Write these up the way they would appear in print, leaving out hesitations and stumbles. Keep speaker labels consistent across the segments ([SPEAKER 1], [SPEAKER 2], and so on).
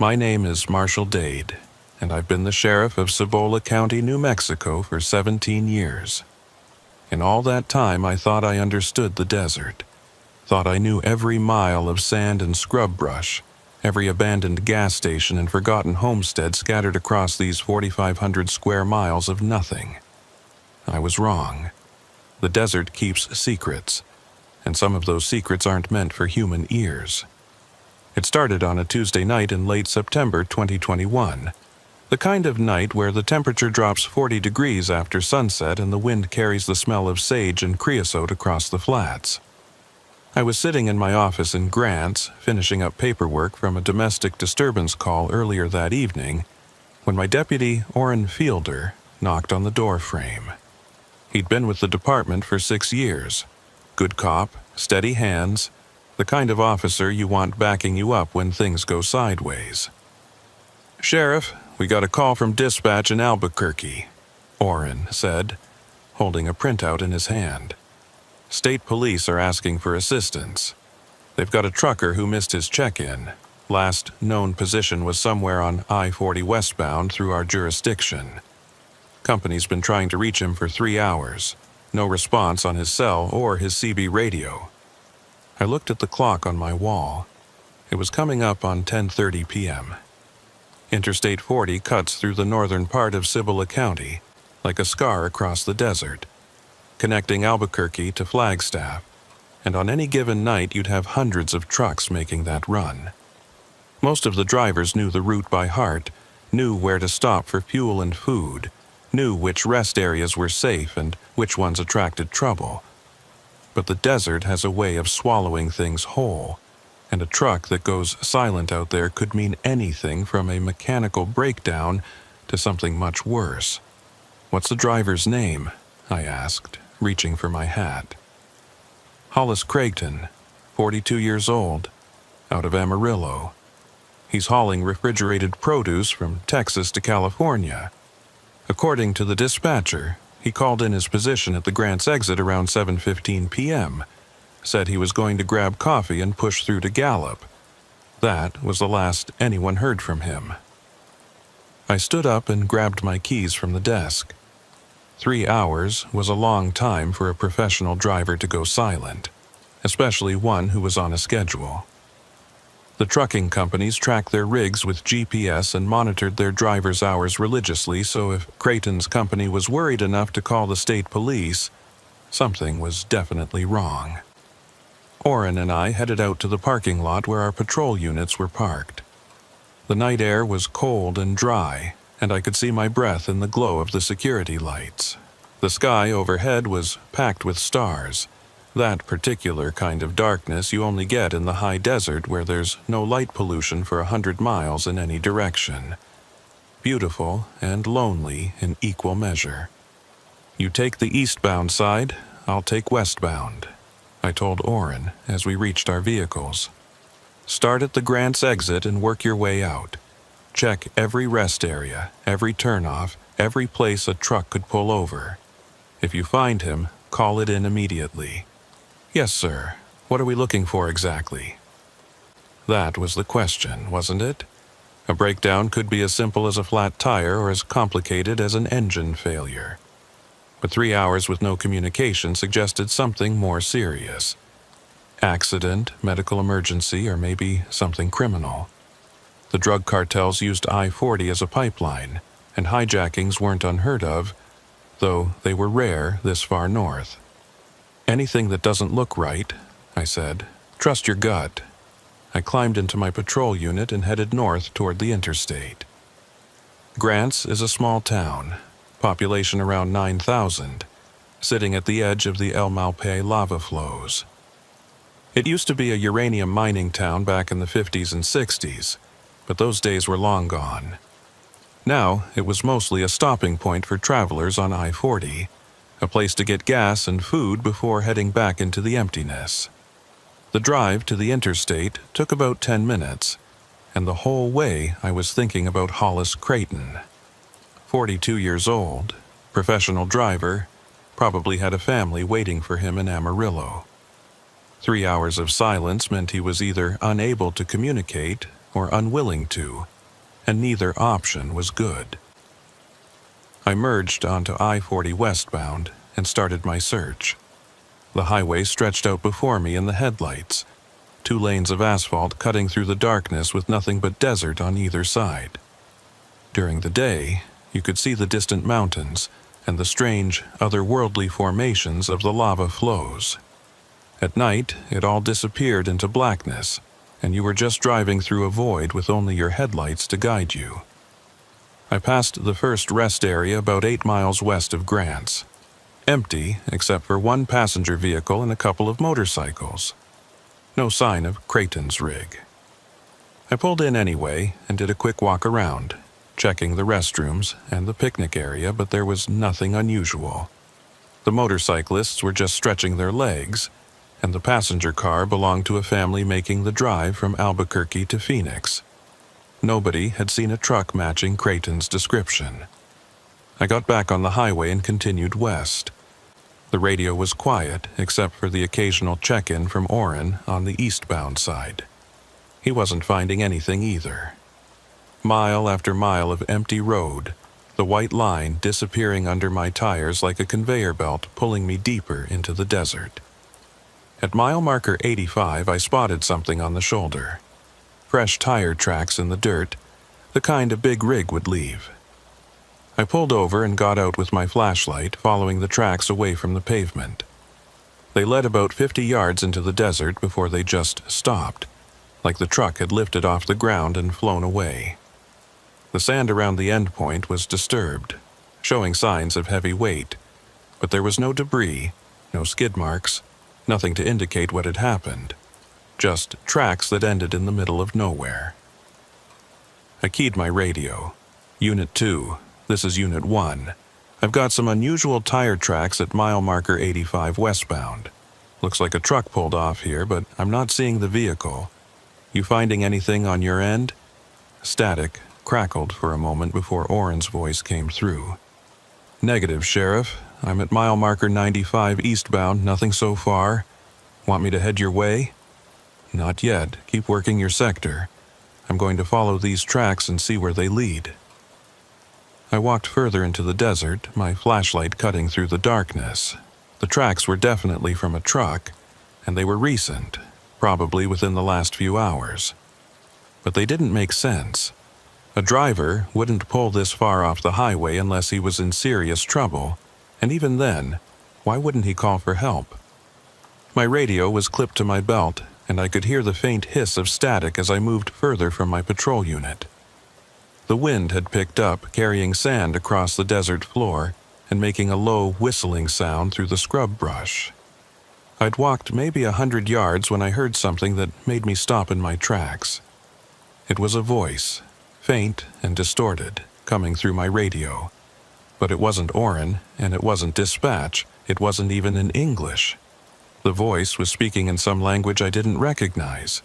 [SPEAKER 1] My name is Marshall Dade, and I've been the sheriff of Cibola County, New Mexico for 17 years. In all that time, I thought I understood the desert, thought I knew every mile of sand and scrub brush, every abandoned gas station and forgotten homestead scattered across these 4,500 square miles of nothing. I was wrong. The desert keeps secrets, and some of those secrets aren't meant for human ears. It started on a Tuesday night in late September 2021, the kind of night where the temperature drops 40 degrees after sunset and the wind carries the smell of sage and creosote across the flats. I was sitting in my office in Grants, finishing up paperwork from a domestic disturbance call earlier that evening, when my deputy, Orrin Fielder, knocked on the door frame. He'd been with the department for 6 years. Good cop, steady hands, the kind of officer you want backing you up when things go sideways. "Sheriff, we got a call from dispatch in Albuquerque," Orrin said, holding a printout in his hand. "State police are asking for assistance. They've got a trucker who missed his check-in. Last known position was somewhere on I-40 westbound through our jurisdiction. Company's been trying to reach him for 3 hours. No response on his cell or his CB radio." I looked at the clock on my wall. It was coming up on 10:30 p.m. Interstate 40 cuts through the northern part of Cibola County, like a scar across the desert, connecting Albuquerque to Flagstaff, and on any given night you'd have hundreds of trucks making that run. Most of the drivers knew the route by heart, knew where to stop for fuel and food, knew which rest areas were safe and which ones attracted trouble. But the desert has a way of swallowing things whole, and a truck that goes silent out there could mean anything from a mechanical breakdown to something much worse. "What's the driver's name?" I asked, reaching for my hat. "Hollis Creighton, 42 years old, out of Amarillo. He's hauling refrigerated produce from Texas to California. According to the dispatcher, he called in his position at the Grants exit around 7:15 p.m., said he was going to grab coffee and push through to Gallup. That was the last anyone heard from him." I stood up and grabbed my keys from the desk. 3 hours was a long time for a professional driver to go silent, especially one who was on a schedule. The trucking companies tracked their rigs with GPS and monitored their drivers' hours religiously, so if Creighton's company was worried enough to call the state police, something was definitely wrong. Orrin and I headed out to the parking lot where our patrol units were parked. The night air was cold and dry, and I could see my breath in the glow of the security lights. The sky overhead was packed with stars, that particular kind of darkness you only get in the high desert where there's no light pollution for 100 miles in any direction. Beautiful and lonely in equal measure. "You take the eastbound side, I'll take westbound," I told Orrin as we reached our vehicles. "Start at the Grants exit and work your way out. Check every rest area, every turnoff, every place a truck could pull over. If you find him, call it in immediately." "Yes, sir. What are we looking for exactly?" That was the question, wasn't it? A breakdown could be as simple as a flat tire or as complicated as an engine failure. But 3 hours with no communication suggested something more serious. Accident, medical emergency, or maybe something criminal. The drug cartels used I-40 as a pipeline, and hijackings weren't unheard of, though they were rare this far north. "Anything that doesn't look right," I said. "Trust your gut." I climbed into my patrol unit and headed north toward the interstate. Grants is a small town, population around 9,000, sitting at the edge of the El Malpe lava flows. It used to be a uranium mining town back in the 50s and 60s, but those days were long gone. Now, it was mostly a stopping point for travelers on I-40, a place to get gas and food before heading back into the emptiness. The drive to the interstate took about 10 minutes, and the whole way I was thinking about Hollis Creighton. 42 years old, professional driver, probably had a family waiting for him in Amarillo. 3 hours of silence meant he was either unable to communicate or unwilling to, and neither option was good. I merged onto I-40 westbound and started my search. The highway stretched out before me in the headlights, 2 lanes of asphalt cutting through the darkness with nothing but desert on either side. During the day, you could see the distant mountains and the strange, otherworldly formations of the lava flows. At night, it all disappeared into blackness, and you were just driving through a void with only your headlights to guide you. I passed the first rest area about 8 miles west of Grants. Empty except for 1 passenger vehicle and a couple of motorcycles. No sign of Creighton's rig. I pulled in anyway and did a quick walk around, checking the restrooms and the picnic area, but there was nothing unusual. The motorcyclists were just stretching their legs, and the passenger car belonged to a family making the drive from Albuquerque to Phoenix. Nobody had seen a truck matching Creighton's description. I got back on the highway and continued west. The radio was quiet except for the occasional check-in from Orrin on the eastbound side. He wasn't finding anything either. Mile after mile of empty road, the white line disappearing under my tires like a conveyor belt pulling me deeper into the desert. At mile marker 85, I spotted something on the shoulder. Fresh tire tracks in the dirt, the kind a big rig would leave. I pulled over and got out with my flashlight, following the tracks away from the pavement. They led about 50 yards into the desert before they just stopped, like the truck had lifted off the ground and flown away. The sand around the endpoint was disturbed, showing signs of heavy weight, but there was no debris, no skid marks, nothing to indicate what had happened. Just tracks that ended in the middle of nowhere. I keyed my radio. Unit 2, this is Unit 1. I've got some unusual tire tracks at mile marker 85 westbound. Looks like a truck pulled off here, but I'm not seeing the vehicle. You finding anything on your end? Static crackled for a moment before Orrin's voice came through. Negative, Sheriff. I'm at mile marker 95 eastbound, nothing so far. Want me to head your way? Not yet. Keep working your sector. I'm going to follow these tracks and see where they lead. I walked further into the desert, my flashlight cutting through the darkness. The tracks were definitely from a truck, and they were recent, probably within the last few hours. But they didn't make sense. A driver wouldn't pull this far off the highway unless he was in serious trouble, and even then, why wouldn't he call for help? My radio was clipped to my belt, and I could hear the faint hiss of static as I moved further from my patrol unit. The wind had picked up, carrying sand across the desert floor and making a low whistling sound through the scrub brush. I'd walked maybe 100 yards when I heard something that made me stop in my tracks. It was a voice, faint and distorted, coming through my radio. But it wasn't Orrin, and it wasn't dispatch, it wasn't even in English. The voice was speaking in some language I didn't recognize,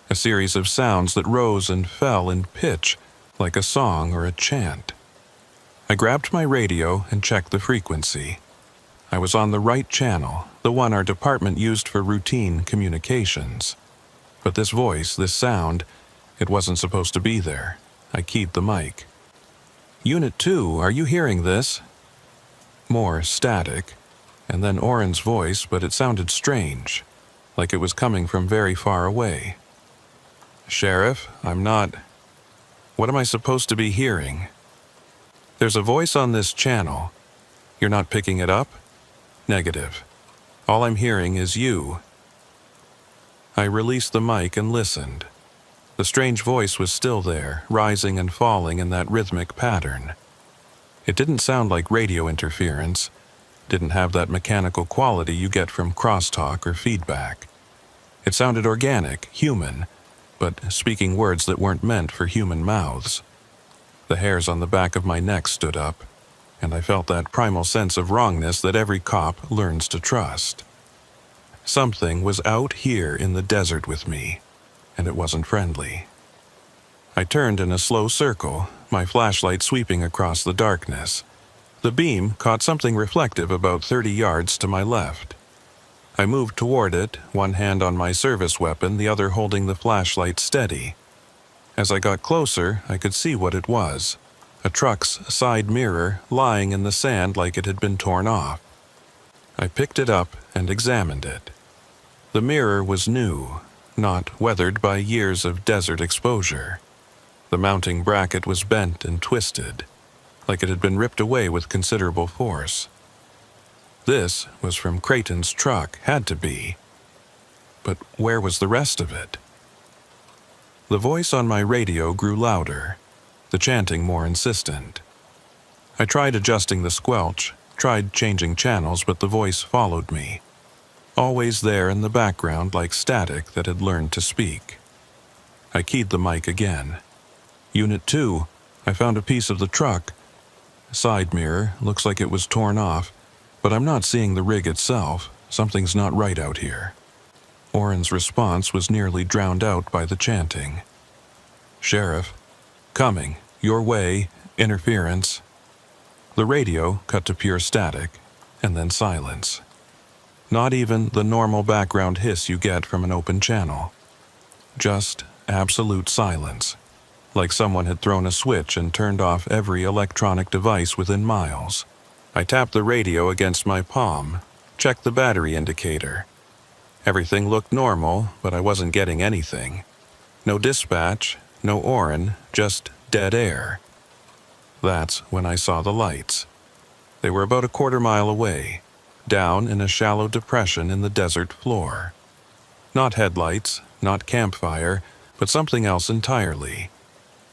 [SPEAKER 1] a series of sounds that rose and fell in pitch, like a song or a chant. I grabbed my radio and checked the frequency. I was on the right channel, the one our department used for routine communications. But this voice, this sound, it wasn't supposed to be there. I keyed the mic. Unit 2, are you hearing this? More static, and then Orrin's voice, but it sounded strange, like it was coming from very far away. Sheriff, I'm not... What am I supposed to be hearing? There's a voice on this channel. You're not picking it up? Negative. All I'm hearing is you. I released the mic and listened. The strange voice was still there, rising and falling in that rhythmic pattern. It didn't sound like radio interference, didn't have that mechanical quality you get from crosstalk or feedback. It sounded organic, human, but speaking words that weren't meant for human mouths. The hairs on the back of my neck stood up, and I felt that primal sense of wrongness that every cop learns to trust. Something was out here in the desert with me, and it wasn't friendly. I turned in a slow circle, my flashlight sweeping across the darkness. The beam caught something reflective about 30 yards to my left. I moved toward it, one hand on my service weapon, the other holding the flashlight steady. As I got closer, I could see what it was. A truck's side mirror lying in the sand like it had been torn off. I picked it up and examined it. The mirror was new, not weathered by years of desert exposure. The mounting bracket was bent and twisted, like it had been ripped away with considerable force. This was from Creighton's truck, had to be. But where was the rest of it? The voice on my radio grew louder, the chanting more insistent. I tried adjusting the squelch, tried changing channels, but the voice followed me, always there in the background like static that had learned to speak. I keyed the mic again. Unit 2, I found a piece of the truck. Side mirror, looks like it was torn off, but I'm not seeing the rig itself. Something's not right out here. Oren's response was nearly drowned out by the chanting. Sheriff, coming, your way, interference. The radio cut to pure static, and then silence. Not even the normal background hiss you get from an open channel. Just absolute silence, like someone had thrown a switch and turned off every electronic device within miles. I tapped the radio against my palm, checked the battery indicator. Everything looked normal, but I wasn't getting anything. No dispatch, no Oren, just dead air. That's when I saw the lights. They were about a quarter-mile away, down in a shallow depression in the desert floor. Not headlights, not campfire, but something else entirely.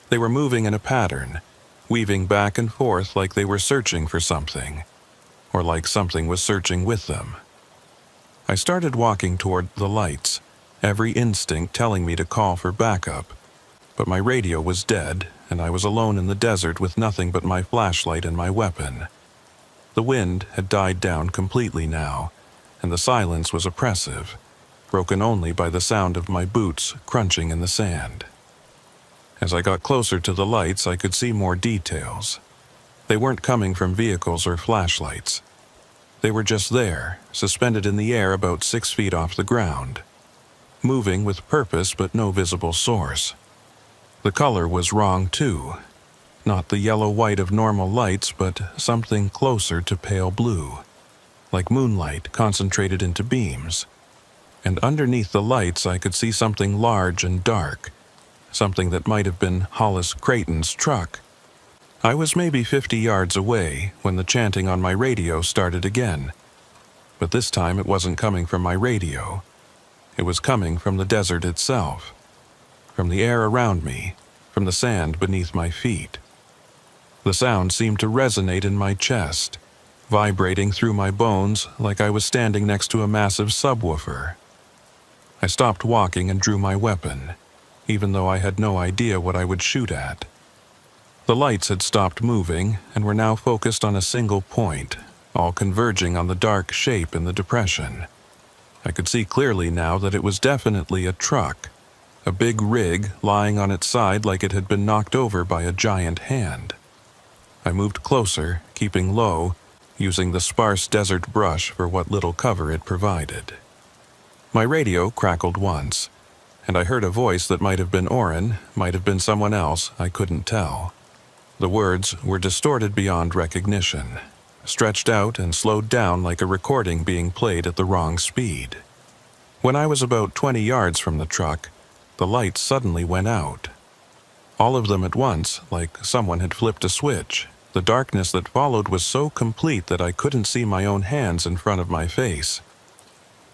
[SPEAKER 1] They were moving in a pattern, weaving back and forth like they were searching for something, or like something was searching with them. I started walking toward the lights, every instinct telling me to call for backup, but my radio was dead, and I was alone in the desert with nothing but my flashlight and my weapon. The wind had died down completely now, and the silence was oppressive, broken only by the sound of my boots crunching in the sand. As I got closer to the lights, I could see more details. They weren't coming from vehicles or flashlights. They were just there, suspended in the air about 6 feet off the ground, moving with purpose but no visible source. The color was wrong too. Not the yellow-white of normal lights, but something closer to pale blue, like moonlight concentrated into beams. And underneath the lights I could see something large and dark, something that might have been Hollis Creighton's truck. I was maybe 50 yards away when the chanting on my radio started again. But this time it wasn't coming from my radio. It was coming from the desert itself, from the air around me, from the sand beneath my feet. The sound seemed to resonate in my chest, vibrating through my bones like I was standing next to a massive subwoofer. I stopped walking and drew my weapon, even though I had no idea what I would shoot at. The lights had stopped moving and were now focused on a single point, all converging on the dark shape in the depression. I could see clearly now that it was definitely a truck, a big rig lying on its side like it had been knocked over by a giant hand. I moved closer, keeping low, using the sparse desert brush for what little cover it provided. My radio crackled once, and I heard a voice that might have been Oren, might have been someone else, I couldn't tell. The words were distorted beyond recognition, stretched out and slowed down like a recording being played at the wrong speed. When I was about 20 yards from the truck, the lights suddenly went out. All of them at once, like someone had flipped a switch. The darkness that followed was so complete that I couldn't see my own hands in front of my face.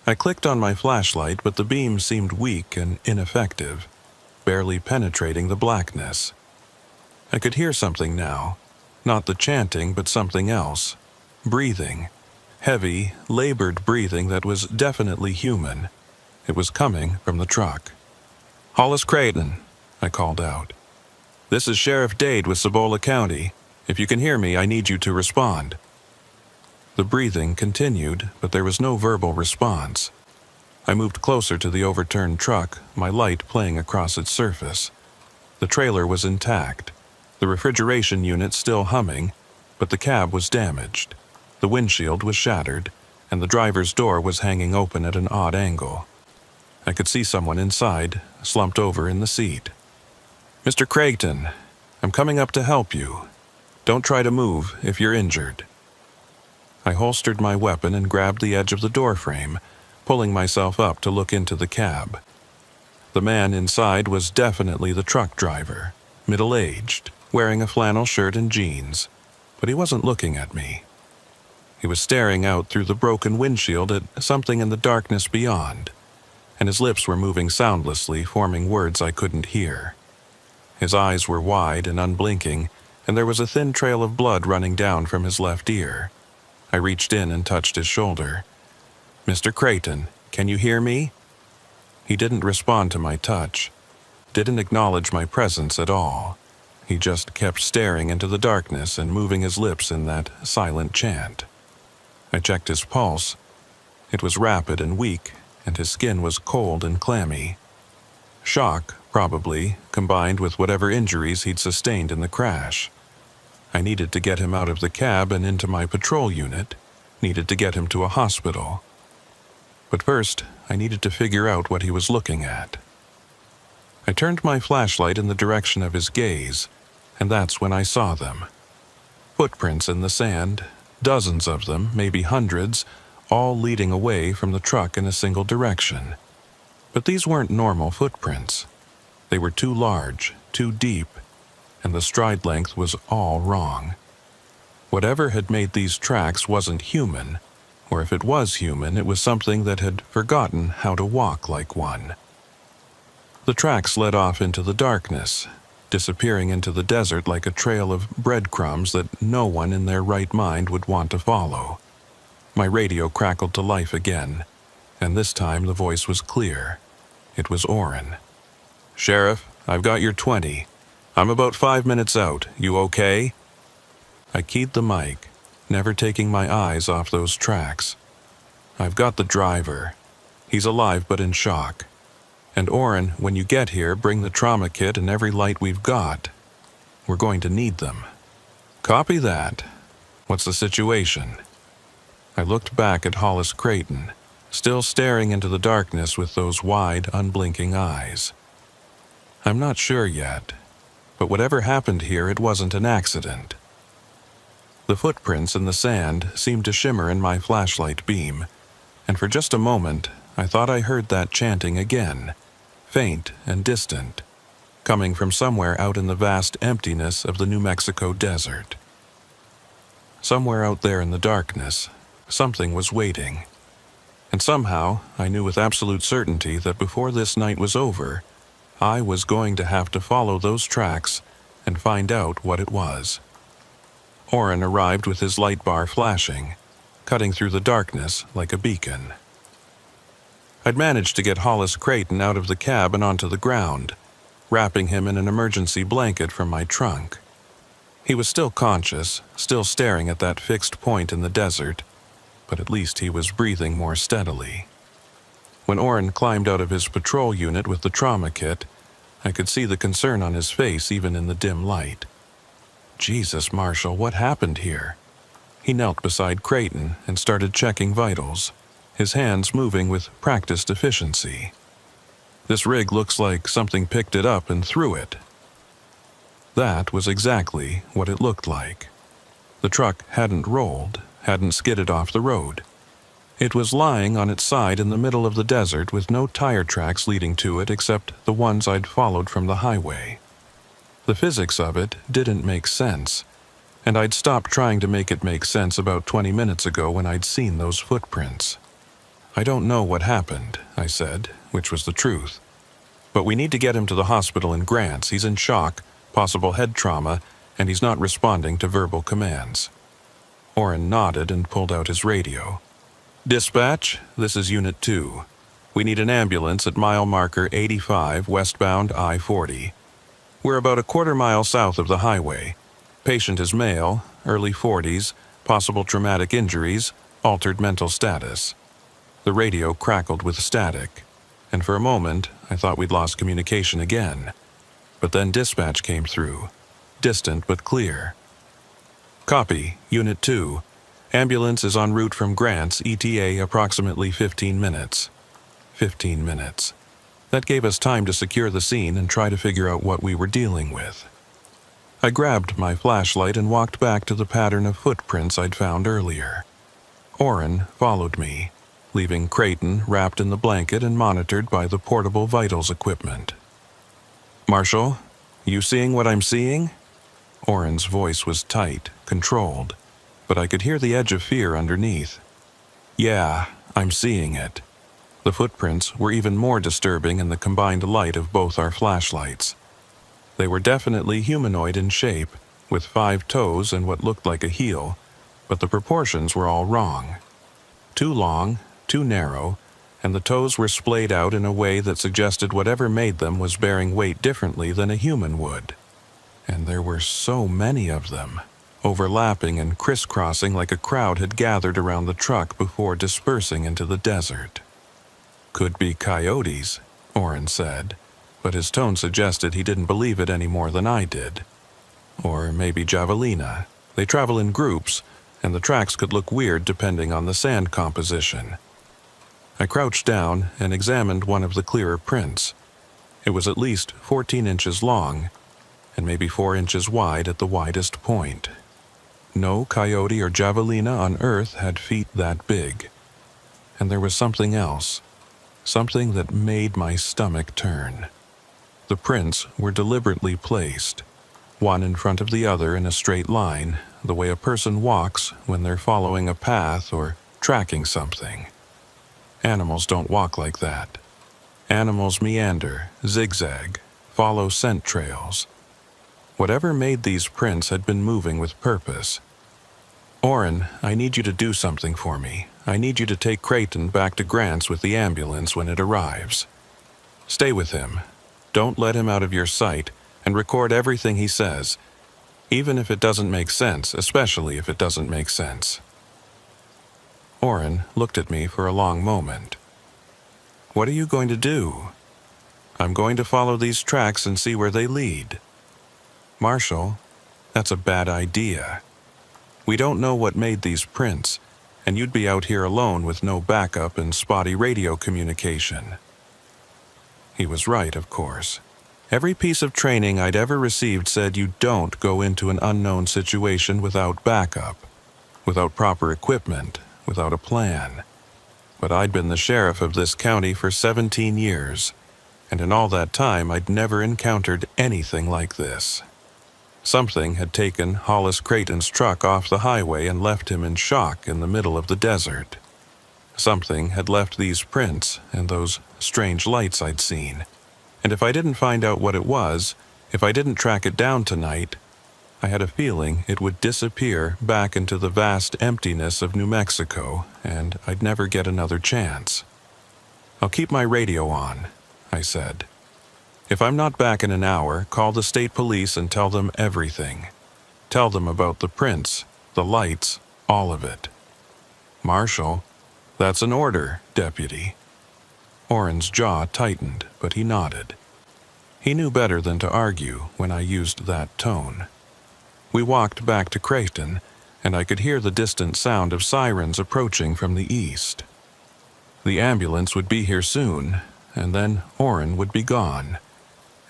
[SPEAKER 1] I clicked on my flashlight, but the beam seemed weak and ineffective, barely penetrating the blackness. I could hear something now, not the chanting, but something else. Breathing. Heavy, labored breathing that was definitely human. It was coming from the truck. "Hollis Creighton," I called out. "This is Sheriff Dade with Cibola County. If you can hear me, I need you to respond." The breathing continued, but there was no verbal response. I moved closer to the overturned truck, my light playing across its surface. The trailer was intact, the refrigeration unit still humming, but the cab was damaged. The windshield was shattered, and the driver's door was hanging open at an odd angle. I could see someone inside, slumped over in the seat. Mr. Creighton, I'm coming up to help you. Don't try to move if you're injured. I holstered my weapon and grabbed the edge of the doorframe, pulling myself up to look into the cab. The man inside was definitely the truck driver, middle-aged, wearing a flannel shirt and jeans, but he wasn't looking at me. He was staring out through the broken windshield at something in the darkness beyond, and his lips were moving soundlessly, forming words I couldn't hear. His eyes were wide and unblinking, and there was a thin trail of blood running down from his left ear. I reached in and touched his shoulder. "Mr. Creighton, can you hear me?" He didn't respond to my touch, didn't acknowledge my presence at all. He just kept staring into the darkness and moving his lips in that silent chant. I checked his pulse. It was rapid and weak, and his skin was cold and clammy. Shock, probably, combined with whatever injuries he'd sustained in the crash. I needed to get him out of the cab and into my patrol unit, needed to get him to a hospital. But first, I needed to figure out what he was looking at. I turned my flashlight in the direction of his gaze, and that's when I saw them. Footprints in the sand, dozens of them, maybe hundreds, all leading away from the truck in a single direction. But these weren't normal footprints. They were too large, too deep, and the stride length was all wrong. Whatever had made these tracks wasn't human, or if it was human, it was something that had forgotten how to walk like one. The tracks led off into the darkness, disappearing into the desert like a trail of breadcrumbs that no one in their right mind would want to follow. My radio crackled to life again, and this time the voice was clear. It was Orrin. "Sheriff, I've got your 20. I'm about 5 minutes out. You okay?" I keyed the mic, never taking my eyes off those tracks. "I've got the driver. He's alive but in shock. And Orrin, when you get here, bring the trauma kit and every light we've got. We're going to need them." "Copy that. What's the situation?" I looked back at Hollis Creighton, still staring into the darkness with those wide, unblinking eyes. "I'm not sure yet, but whatever happened here, it wasn't an accident." The footprints in the sand seemed to shimmer in my flashlight beam, and for just a moment, I thought I heard that chanting again, faint and distant, coming from somewhere out in the vast emptiness of the New Mexico desert. Somewhere out there in the darkness, something was waiting. And somehow, I knew with absolute certainty that before this night was over, I was going to have to follow those tracks and find out what it was. Orrin arrived with his light bar flashing, cutting through the darkness like a beacon. I'd managed to get Hollis Creighton out of the cab and onto the ground, wrapping him in an emergency blanket from my trunk. He was still conscious, still staring at that fixed point in the desert, but at least he was breathing more steadily. When Orrin climbed out of his patrol unit with the trauma kit, I could see the concern on his face even in the dim light. "Jesus, Marshal, what happened here?" He knelt beside Creighton and started checking vitals, his hands moving with practiced efficiency. "This rig looks like something picked it up and threw it." That was exactly what it looked like. The truck hadn't rolled, hadn't skidded off the road. It was lying on its side in the middle of the desert with no tire tracks leading to it except the ones I'd followed from the highway. The physics of it didn't make sense, and I'd stopped trying to make it make sense about 20 minutes ago when I'd seen those footprints. "I don't know what happened," I said, which was the truth. "But we need to get him to the hospital in Grants. He's in shock, possible head trauma, and he's not responding to verbal commands." Orrin nodded and pulled out his radio. "Dispatch, this is Unit 2. We need an ambulance at mile marker 85 westbound I-40. We're about a quarter-mile south of the highway. Patient is male, early 40s, possible traumatic injuries, altered mental status." The radio crackled with static, and for a moment I thought we'd lost communication again. But then dispatch came through, distant but clear. "Copy, Unit 2. Ambulance is en route from Grants, ETA approximately 15 minutes. 15 minutes. That gave us time to secure the scene and try to figure out what we were dealing with. I grabbed my flashlight and walked back to the pattern of footprints I'd found earlier. Orrin followed me, leaving Creighton wrapped in the blanket and monitored by the portable vitals equipment. "Marshall, you seeing what I'm seeing?" Orrin's voice was tight, controlled, but I could hear the edge of fear underneath. "Yeah, I'm seeing it." The footprints were even more disturbing in the combined light of both our flashlights. They were definitely humanoid in shape, with 5 toes and what looked like a heel, but the proportions were all wrong. Too long, too narrow, and the toes were splayed out in a way that suggested whatever made them was bearing weight differently than a human would. And there were so many of them, overlapping and crisscrossing like a crowd had gathered around the truck before dispersing into the desert. "Could be coyotes," Orrin said, but his tone suggested he didn't believe it any more than I did. "Or maybe javelina. They travel in groups, and the tracks could look weird depending on the sand composition." I crouched down and examined one of the clearer prints. It was at least 14 inches long, and maybe 4 inches wide at the widest point. No coyote or javelina on Earth had feet that big. And there was something else, something that made my stomach turn. The prints were deliberately placed, one in front of the other in a straight line, the way a person walks when they're following a path or tracking something. Animals don't walk like that. Animals meander, zigzag, follow scent trails. Whatever made these prints had been moving with purpose. "Orrin, I need you to do something for me. I need you to take Creighton back to Grant's with the ambulance when it arrives. Stay with him. Don't let him out of your sight, and record everything he says, even if it doesn't make sense, especially if it doesn't make sense." Orrin looked at me for a long moment. "What are you going to do?" "I'm going to follow these tracks and see where they lead." "Marshall, that's a bad idea. We don't know what made these prints, and you'd be out here alone with no backup and spotty radio communication." He was right, of course. Every piece of training I'd ever received said you don't go into an unknown situation without backup, without proper equipment, without a plan. But I'd been the sheriff of this county for 17 years, and in all that time I'd never encountered anything like this. Something had taken Hollis Creighton's truck off the highway and left him in shock in the middle of the desert. Something had left these prints and those strange lights I'd seen, and if I didn't find out what it was, if I didn't track it down tonight, I had a feeling it would disappear back into the vast emptiness of New Mexico, and I'd never get another chance. "I'll keep my radio on," I said. "If I'm not back in an hour, call the state police and tell them everything. Tell them about the prints, the lights, all of it." "Marshall, that's an order, Deputy." Orrin's jaw tightened, but he nodded. He knew better than to argue when I used that tone. We walked back to Creighton, and I could hear the distant sound of sirens approaching from the east. The ambulance would be here soon, and then Orrin would be gone,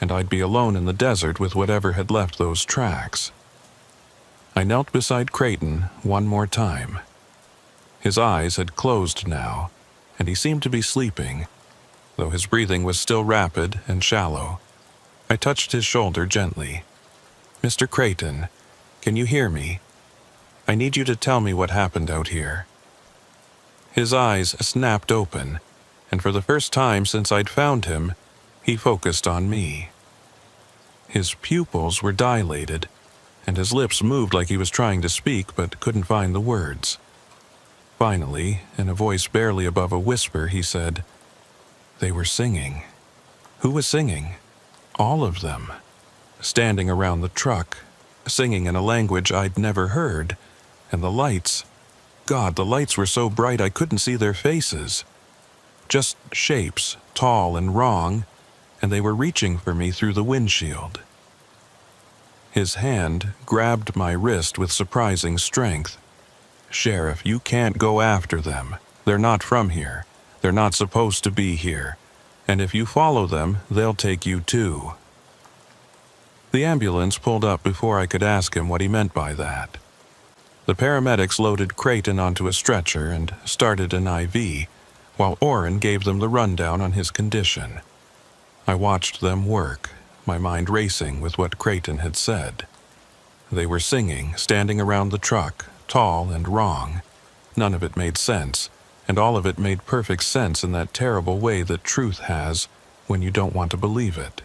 [SPEAKER 1] and I'd be alone in the desert with whatever had left those tracks. I knelt beside Creighton one more time. His eyes had closed now, and he seemed to be sleeping, though his breathing was still rapid and shallow. I touched his shoulder gently. "Mr. Creighton, can you hear me? I need you to tell me what happened out here." His eyes snapped open, and for the first time since I'd found him, he focused on me. His pupils were dilated, and his lips moved like he was trying to speak but couldn't find the words. Finally, in a voice barely above a whisper, he said, "They were singing." Who was singing? All of them. Standing around the truck, singing in a language I'd never heard, and the lights. God, the lights were so bright I couldn't see their faces. Just shapes, tall and wrong, and they were reaching for me through the windshield. His hand grabbed my wrist with surprising strength. "Sheriff, you can't go after them. They're not from here. They're not supposed to be here. and if you follow them, they'll take you too." The ambulance pulled up before I could ask him what he meant by that. The paramedics loaded Creighton onto a stretcher and started an IV, while Orrin gave them the rundown on his condition. I watched them work, my mind racing with what Creighton had said. They were singing, standing around the truck, tall and wrong. None of it made sense, and all of it made perfect sense in that terrible way that truth has when you don't want to believe it.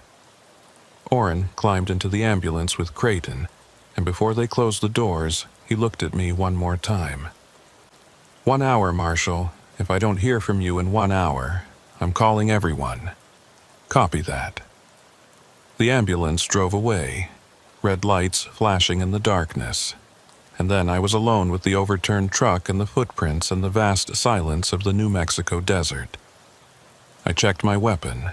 [SPEAKER 1] Orrin climbed into the ambulance with Creighton, and before they closed the doors, he looked at me one more time. "1 hour, Marshal. If I don't hear from you in 1 hour, I'm calling everyone. Copy that." The ambulance drove away, red lights flashing in the darkness, and then I was alone with the overturned truck and the footprints and the vast silence of the New Mexico desert. I checked my weapon,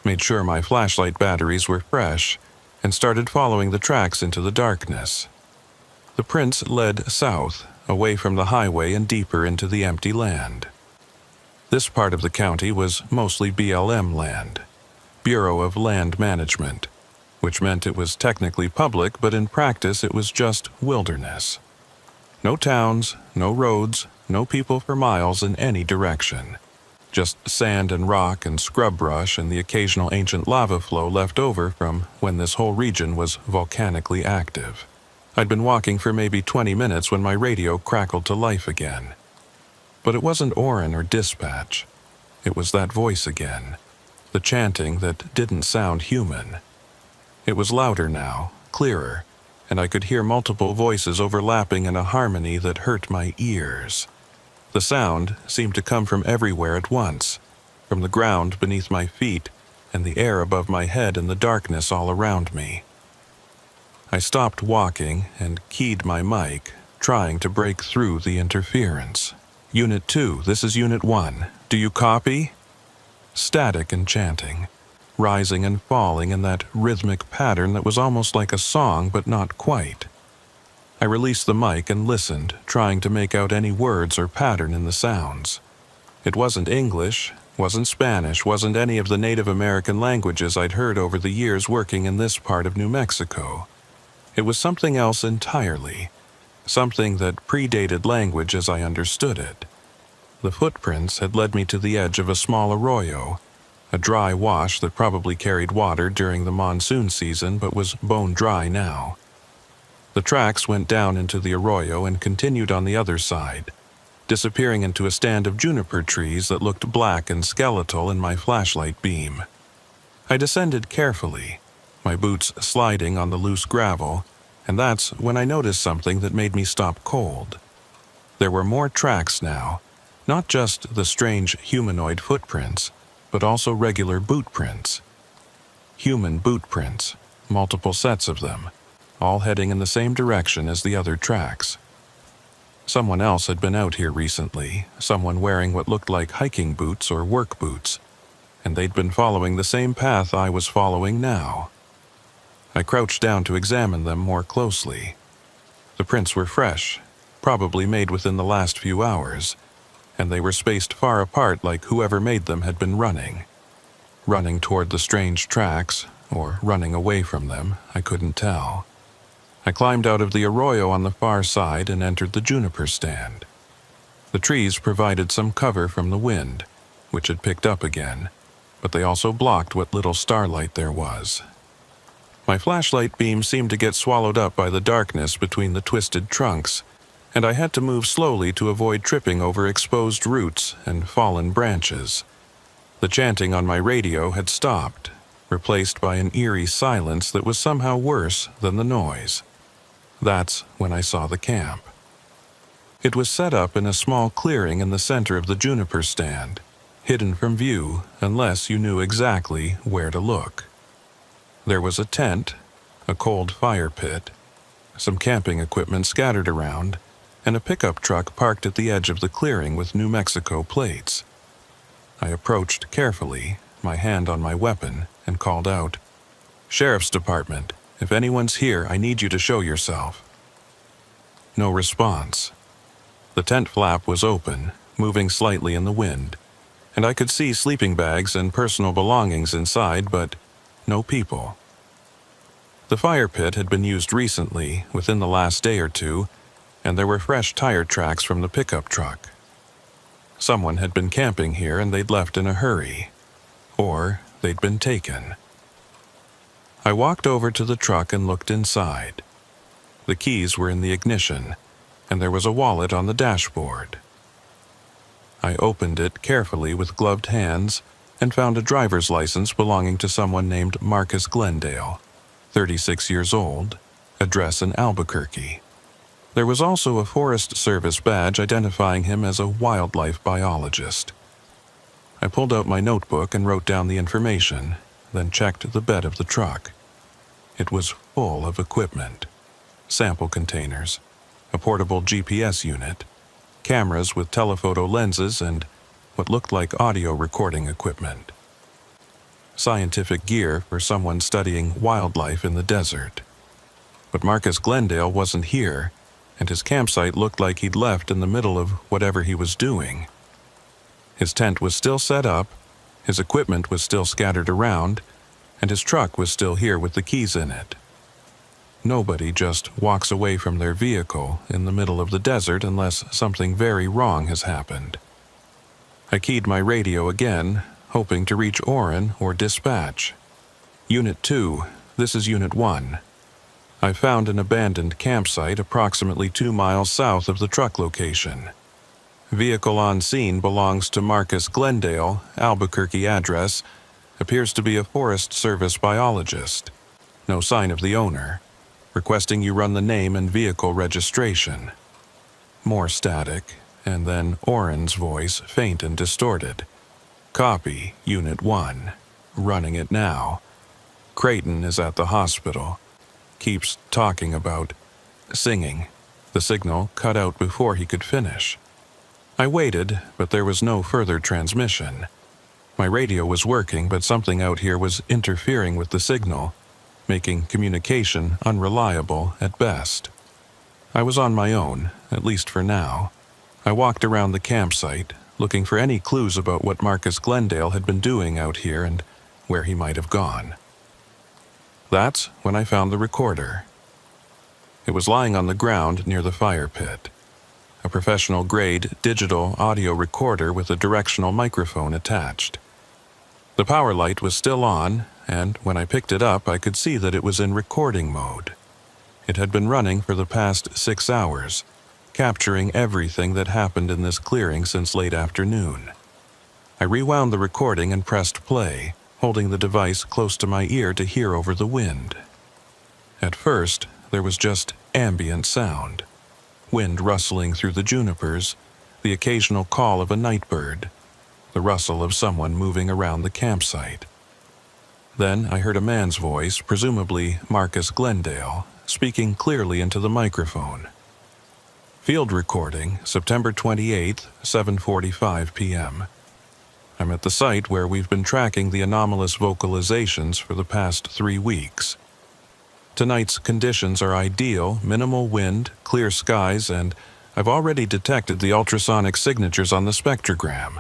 [SPEAKER 1] made sure my flashlight batteries were fresh, and started following the tracks into the darkness. The prints led south, away from the highway and deeper into the empty land. This part of the county was mostly BLM land, Bureau of Land Management, which meant it was technically public, but in practice it was just wilderness. No towns, no roads, no people for miles in any direction. Just sand and rock and scrub brush and the occasional ancient lava flow left over from when this whole region was volcanically active. I'd been walking for maybe 20 minutes when my radio crackled to life again. But it wasn't Orrin or dispatch. It was that voice again, the chanting that didn't sound human. It was louder now, clearer, and I could hear multiple voices overlapping in a harmony that hurt my ears. The sound seemed to come from everywhere at once, from the ground beneath my feet and the air above my head and the darkness all around me. I stopped walking and keyed my mic, trying to break through the interference. "Unit 2, this is Unit 1. Do you copy?" Static and chanting, rising and falling in that rhythmic pattern that was almost like a song but not quite. I released the mic and listened, trying to make out any words or pattern in the sounds. It wasn't English, wasn't Spanish, wasn't any of the Native American languages I'd heard over the years working in this part of New Mexico. It was something else entirely, something that predated language as I understood it. The footprints had led me to the edge of a small arroyo, a dry wash that probably carried water during the monsoon season but was bone dry now. The tracks went down into the arroyo and continued on the other side, disappearing into a stand of juniper trees that looked black and skeletal in my flashlight beam. I descended carefully, my boots sliding on the loose gravel, and that's when I noticed something that made me stop cold. There were more tracks now, not just the strange humanoid footprints, but also regular boot prints. Human boot prints, multiple sets of them, all heading in the same direction as the other tracks. Someone else had been out here recently, someone wearing what looked like hiking boots or work boots, and they'd been following the same path I was following now. I crouched down to examine them more closely. The prints were fresh, probably made within the last few hours, and they were spaced far apart like whoever made them had been running. Running toward the strange tracks, or running away from them, I couldn't tell. I climbed out of the arroyo on the far side and entered the juniper stand. The trees provided some cover from the wind, which had picked up again, but they also blocked what little starlight there was. My flashlight beam seemed to get swallowed up by the darkness between the twisted trunks, and I had to move slowly to avoid tripping over exposed roots and fallen branches. The chanting on my radio had stopped, replaced by an eerie silence that was somehow worse than the noise. That's when I saw the camp. It was set up in a small clearing in the center of the juniper stand, hidden from view unless you knew exactly where to look. There was a tent, a cold fire pit, some camping equipment scattered around, and a pickup truck parked at the edge of the clearing with New Mexico plates. I approached carefully, my hand on my weapon, and called out, "Sheriff's Department, if anyone's here, I need you to show yourself." No response. The tent flap was open, moving slightly in the wind, and I could see sleeping bags and personal belongings inside, but no people. The fire pit had been used recently, within the last day or two, and there were fresh tire tracks from the pickup truck. Someone had been camping here and they'd left in a hurry. Or they'd been taken. I walked over to the truck and looked inside. The keys were in the ignition, and there was a wallet on the dashboard. I opened it carefully with gloved hands and found a driver's license belonging to someone named Marcus Glendale, 36 years old, address in Albuquerque. There was also a Forest Service badge identifying him as a wildlife biologist. I pulled out my notebook and wrote down the information, then checked the bed of the truck. It was full of equipment. Sample containers, a portable GPS unit, cameras with telephoto lenses, and what looked like audio recording equipment. Scientific gear for someone studying wildlife in the desert. But Marcus Glendale wasn't here, and his campsite looked like he'd left in the middle of whatever he was doing. His tent was still set up, his equipment was still scattered around, and his truck was still here with the keys in it. Nobody just walks away from their vehicle in the middle of the desert unless something very wrong has happened. I keyed my radio again, hoping to reach Orrin or dispatch. Unit 2, this is Unit 1. I found an abandoned campsite approximately 2 miles south of the truck location. Vehicle on scene belongs to Marcus Glendale, Albuquerque address, appears to be a Forest Service biologist. No sign of the owner. Requesting you run the name and vehicle registration. More static, and then Orrin's voice, faint and distorted. Copy, Unit 1. Running it now. Creighton is at the hospital. Keeps talking about singing. The signal cut out before he could finish. I waited, but there was no further transmission. My radio was working, but something out here was interfering with the signal, making communication unreliable at best. I was on my own, at least for now. I walked around the campsite, looking for any clues about what Marcus Glendale had been doing out here and where he might have gone. That's when I found the recorder. It was lying on the ground near the fire pit. A professional-grade digital audio recorder with a directional microphone attached. The power light was still on, and when I picked it up, I could see that it was in recording mode. It had been running for the past 6 hours, capturing everything that happened in this clearing since late afternoon. I rewound the recording and pressed play, holding the device close to my ear to hear over the wind. At first, there was just ambient sound. Wind rustling through the junipers, the occasional call of a night bird, the rustle of someone moving around the campsite. Then I heard a man's voice, presumably Marcus Glendale, speaking clearly into the microphone. Field recording, September 28th, 7:45 p.m. I'm at the site where we've been tracking the anomalous vocalizations for the past 3 weeks. Tonight's conditions are ideal, minimal wind, clear skies, and I've already detected the ultrasonic signatures on the spectrogram.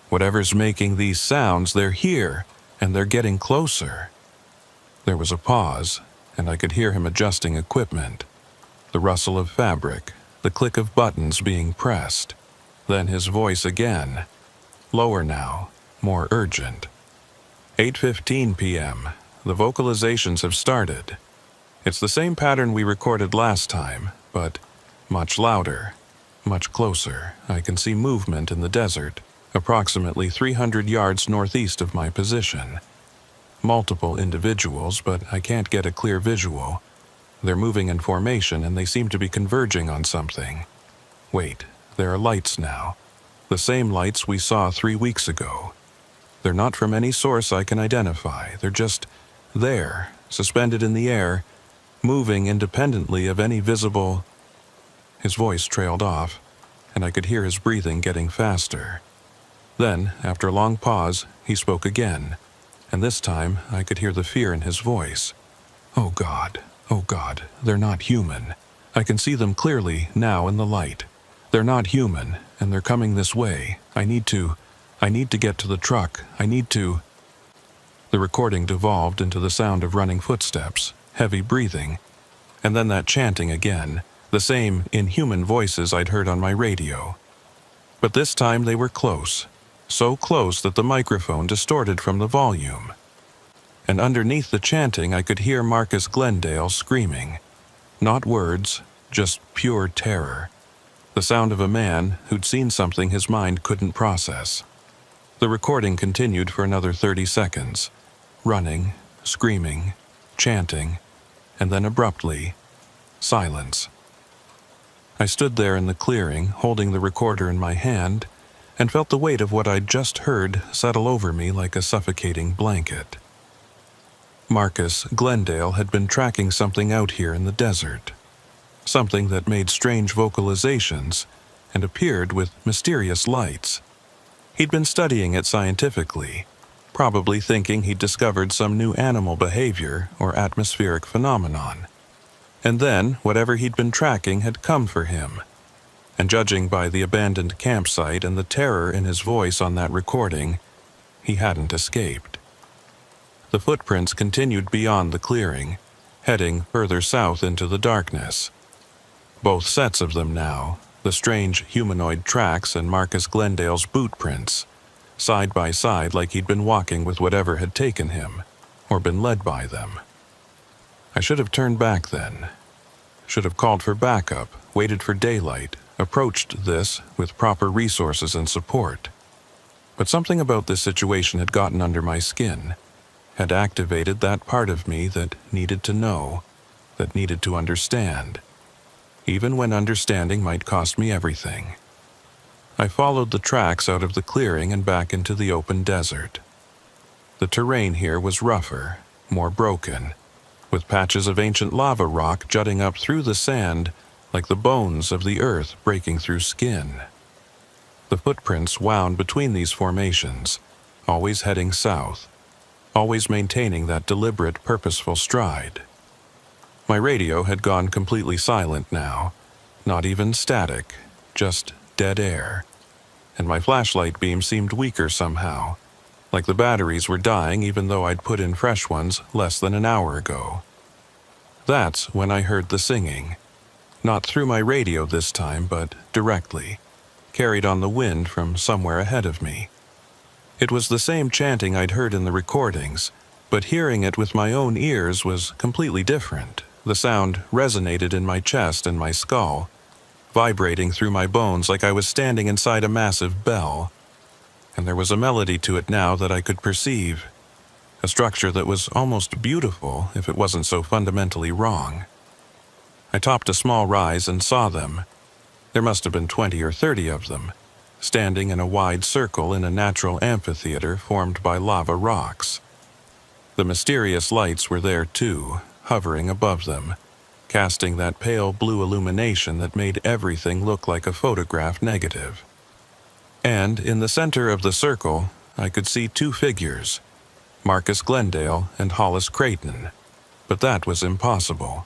[SPEAKER 1] Whatever's making these sounds, they're here, and they're getting closer. There was a pause, and I could hear him adjusting equipment. The rustle of fabric, the click of buttons being pressed. Then his voice again. Lower now, more urgent. 8:15 p.m. The vocalizations have started. It's the same pattern we recorded last time, but much louder, much closer. I can see movement in the desert, approximately 300 yards northeast of my position. Multiple individuals, but I can't get a clear visual. They're moving in formation and they seem to be converging on something. Wait, there are lights now. The same lights we saw 3 weeks ago. They're not from any source I can identify. They're just there, suspended in the air, moving independently of any visible... His voice trailed off, and I could hear his breathing getting faster. Then, after a long pause, he spoke again, and this time I could hear the fear in his voice. Oh God, they're not human. I can see them clearly now in the light. They're not human, and they're coming this way. I need to... I need to get to the truck. I need to... The recording devolved into the sound of running footsteps, heavy breathing, and then that chanting again, the same inhuman voices I'd heard on my radio. But this time they were close, so close that the microphone distorted from the volume. And underneath the chanting I could hear Marcus Glendale screaming. Not words, just pure terror. The sound of a man who'd seen something his mind couldn't process. The recording continued for another 30 seconds, running, screaming, chanting, and then abruptly, silence. I stood there in the clearing, holding the recorder in my hand, and felt the weight of what I'd just heard settle over me like a suffocating blanket. Marcus Glendale had been tracking something out here in the desert, something that made strange vocalizations and appeared with mysterious lights. He'd been studying it scientifically, probably thinking he'd discovered some new animal behavior or atmospheric phenomenon. And then, whatever he'd been tracking had come for him. And judging by the abandoned campsite and the terror in his voice on that recording, he hadn't escaped. The footprints continued beyond the clearing, heading further south into the darkness. Both sets of them now, the strange humanoid tracks and Marcus Glendale's boot prints, side by side like he'd been walking with whatever had taken him, or been led by them. I should have turned back then. Should have called for backup, waited for daylight, approached this with proper resources and support. But something about this situation had gotten under my skin, had activated that part of me that needed to know, that needed to understand, even when understanding might cost me everything. I followed the tracks out of the clearing and back into the open desert. The terrain here was rougher, more broken, with patches of ancient lava rock jutting up through the sand like the bones of the earth breaking through skin. The footprints wound between these formations, always heading south, always maintaining that deliberate, purposeful stride. My radio had gone completely silent now, not even static, just dead air, and my flashlight beam seemed weaker somehow, like the batteries were dying even though I'd put in fresh ones less than an hour ago. That's when I heard the singing, not through my radio this time, but directly, carried on the wind from somewhere ahead of me. It was the same chanting I'd heard in the recordings, but hearing it with my own ears was completely different. The sound resonated in my chest and my skull, vibrating through my bones like I was standing inside a massive bell. And there was a melody to it now that I could perceive, a structure that was almost beautiful if it wasn't so fundamentally wrong. I topped a small rise and saw them. There must have been 20 or 30 of them, standing in a wide circle in a natural amphitheater formed by lava rocks. The mysterious lights were there too, hovering above them, casting that pale blue illumination that made everything look like a photograph negative. And in the center of the circle, I could see two figures, Marcus Glendale and Hollis Creighton, but that was impossible.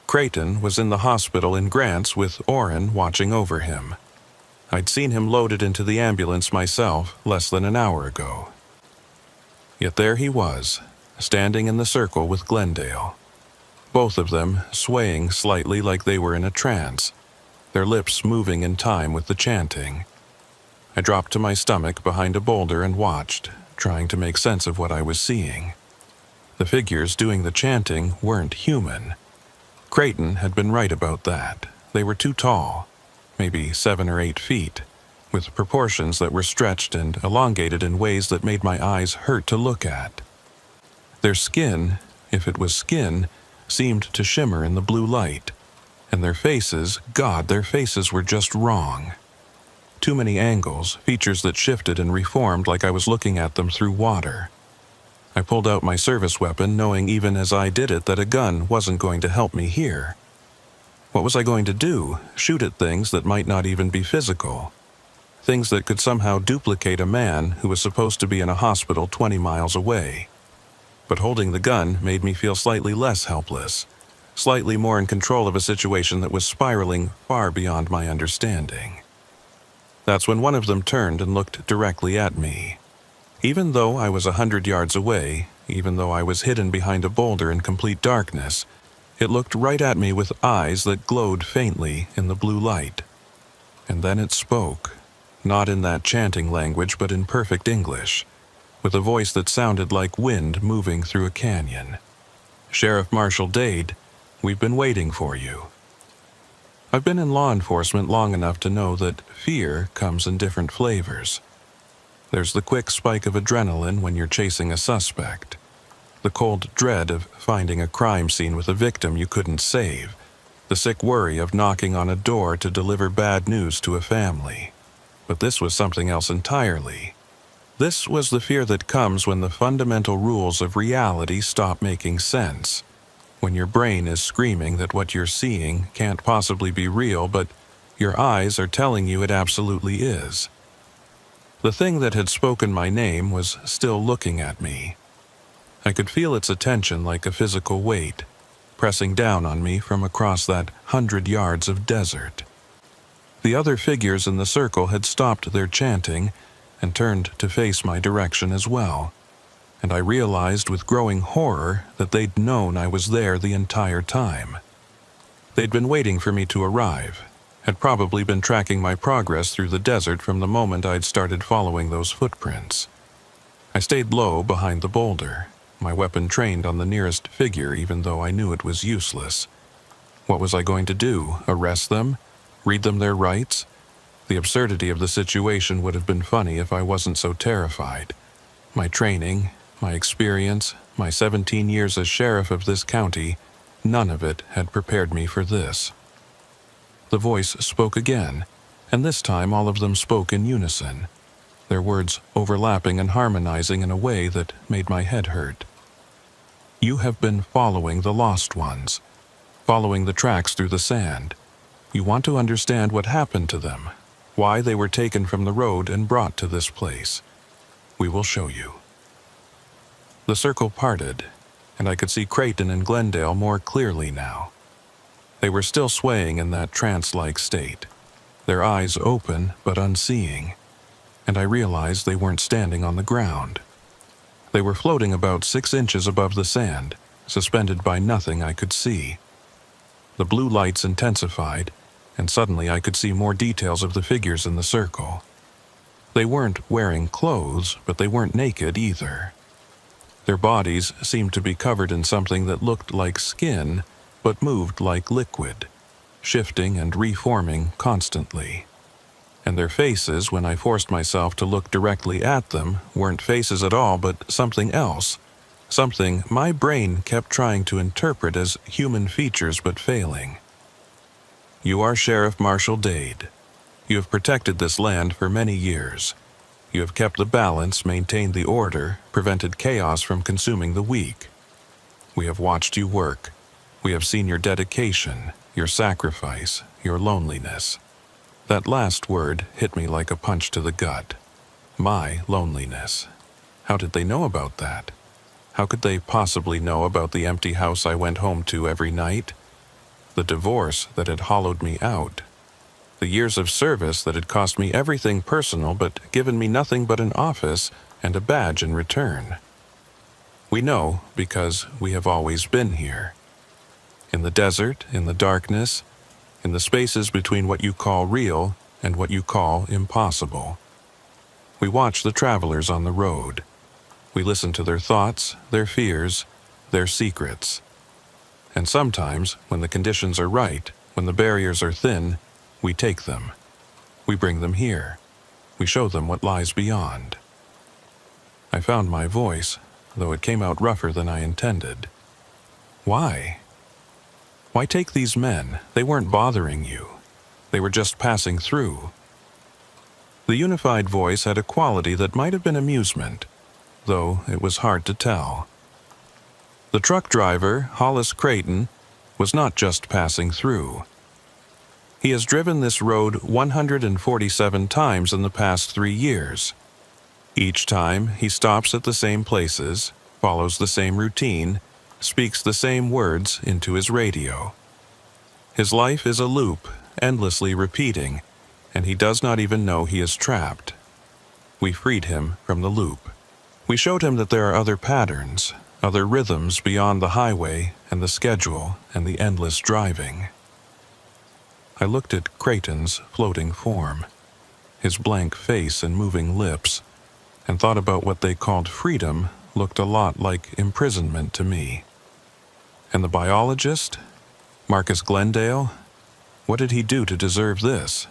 [SPEAKER 1] Creighton was in the hospital in Grants with Orrin watching over him. I'd seen him loaded into the ambulance myself less than an hour ago. Yet there he was, standing in the circle with Glendale, both of them swaying slightly like they were in a trance, their lips moving in time with the chanting. I dropped to my stomach behind a boulder and watched, trying to make sense of what I was seeing. The figures doing the chanting weren't human. Creighton had been right about that. They were too tall, maybe 7 or 8 feet, with proportions that were stretched and elongated in ways that made my eyes hurt to look at. Their skin, if it was skin, seemed to shimmer in the blue light, and their faces, God, their faces were just wrong. Too many angles, features that shifted and reformed like I was looking at them through water. I pulled out my service weapon, knowing even as I did it that a gun wasn't going to help me here. What was I going to do? Shoot at things that might not even be physical? Things that could somehow duplicate a man who was supposed to be in a hospital 20 miles away. But holding the gun made me feel slightly less helpless, slightly more in control of a situation that was spiraling far beyond my understanding. That's when one of them turned and looked directly at me. Even though I was 100 yards away, even though I was hidden behind a boulder in complete darkness, it looked right at me with eyes that glowed faintly in the blue light. And then it spoke, not in that chanting language but in perfect English, with a voice that sounded like wind moving through a canyon. "Sheriff Marshal Dade, we've been waiting for you." I've been in law enforcement long enough to know that fear comes in different flavors. There's the quick spike of adrenaline when you're chasing a suspect, the cold dread of finding a crime scene with a victim you couldn't save, the sick worry of knocking on a door to deliver bad news to a family. But this was something else entirely. This was the fear that comes when the fundamental rules of reality stop making sense, when your brain is screaming that what you're seeing can't possibly be real, but your eyes are telling you it absolutely is. The thing that had spoken my name was still looking at me. I could feel its attention like a physical weight, pressing down on me from across that 100 yards of desert. The other figures in the circle had stopped their chanting and turned to face my direction as well, and I realized with growing horror that they'd known I was there the entire time. They'd been waiting for me to arrive, had probably been tracking my progress through the desert from the moment I'd started following those footprints. I stayed low behind the boulder, my weapon trained on the nearest figure even though I knew it was useless. What was I going to do? Arrest them? Read them their rights? The absurdity of the situation would have been funny if I wasn't so terrified. My training, my experience, my 17 years as sheriff of this county, none of it had prepared me for this. The voice spoke again, and this time all of them spoke in unison, their words overlapping and harmonizing in a way that made my head hurt. "You have been following the lost ones, following the tracks through the sand. You want to understand what happened to them, why they were taken from the road and brought to this place. We will show you." The circle parted, and I could see Creighton and Glendale more clearly now. They were still swaying in that trance-like state, their eyes open but unseeing, and I realized they weren't standing on the ground. They were floating about 6 inches above the sand, suspended by nothing I could see. The blue lights intensified, and suddenly I could see more details of the figures in the circle. They weren't wearing clothes, but they weren't naked either. Their bodies seemed to be covered in something that looked like skin, but moved like liquid, shifting and reforming constantly. And their faces, when I forced myself to look directly at them, weren't faces at all, but something else, something my brain kept trying to interpret as human features but failing. "You are Sheriff Marshal Dade. You have protected this land for many years. You have kept the balance, maintained the order, prevented chaos from consuming the weak. We have watched you work. We have seen your dedication, your sacrifice, your loneliness." That last word hit me like a punch to the gut. My loneliness. How did they know about that? How could they possibly know about the empty house I went home to every night? The divorce that had hollowed me out. The years of service that had cost me everything personal but given me nothing but an office and a badge in return. We know because we have always been here. In the desert, in the darkness, in the spaces between what you call real and what you call impossible. We watch the travelers on the road. We listen to their thoughts, their fears, their secrets. And sometimes, when the conditions are right, when the barriers are thin, we take them. We bring them here. We show them what lies beyond. I found my voice, though it came out rougher than I intended. Why? Why take these men? They weren't bothering you. They were just passing through. The unified voice had a quality that might have been amusement, though it was hard to tell. The truck driver, Hollis Creighton, was not just passing through. He has driven this road 147 times in the past 3 years. Each time, he stops at the same places, follows the same routine, speaks the same words into his radio. His life is a loop, endlessly repeating, and he does not even know he is trapped. We freed him from the loop. We showed him that there are other patterns, other rhythms beyond the highway and the schedule and the endless driving. I looked at Creighton's floating form, his blank face and moving lips, and thought about what they called freedom looked a lot like imprisonment to me. And the biologist? Marcus Glendale? What did he do to deserve this?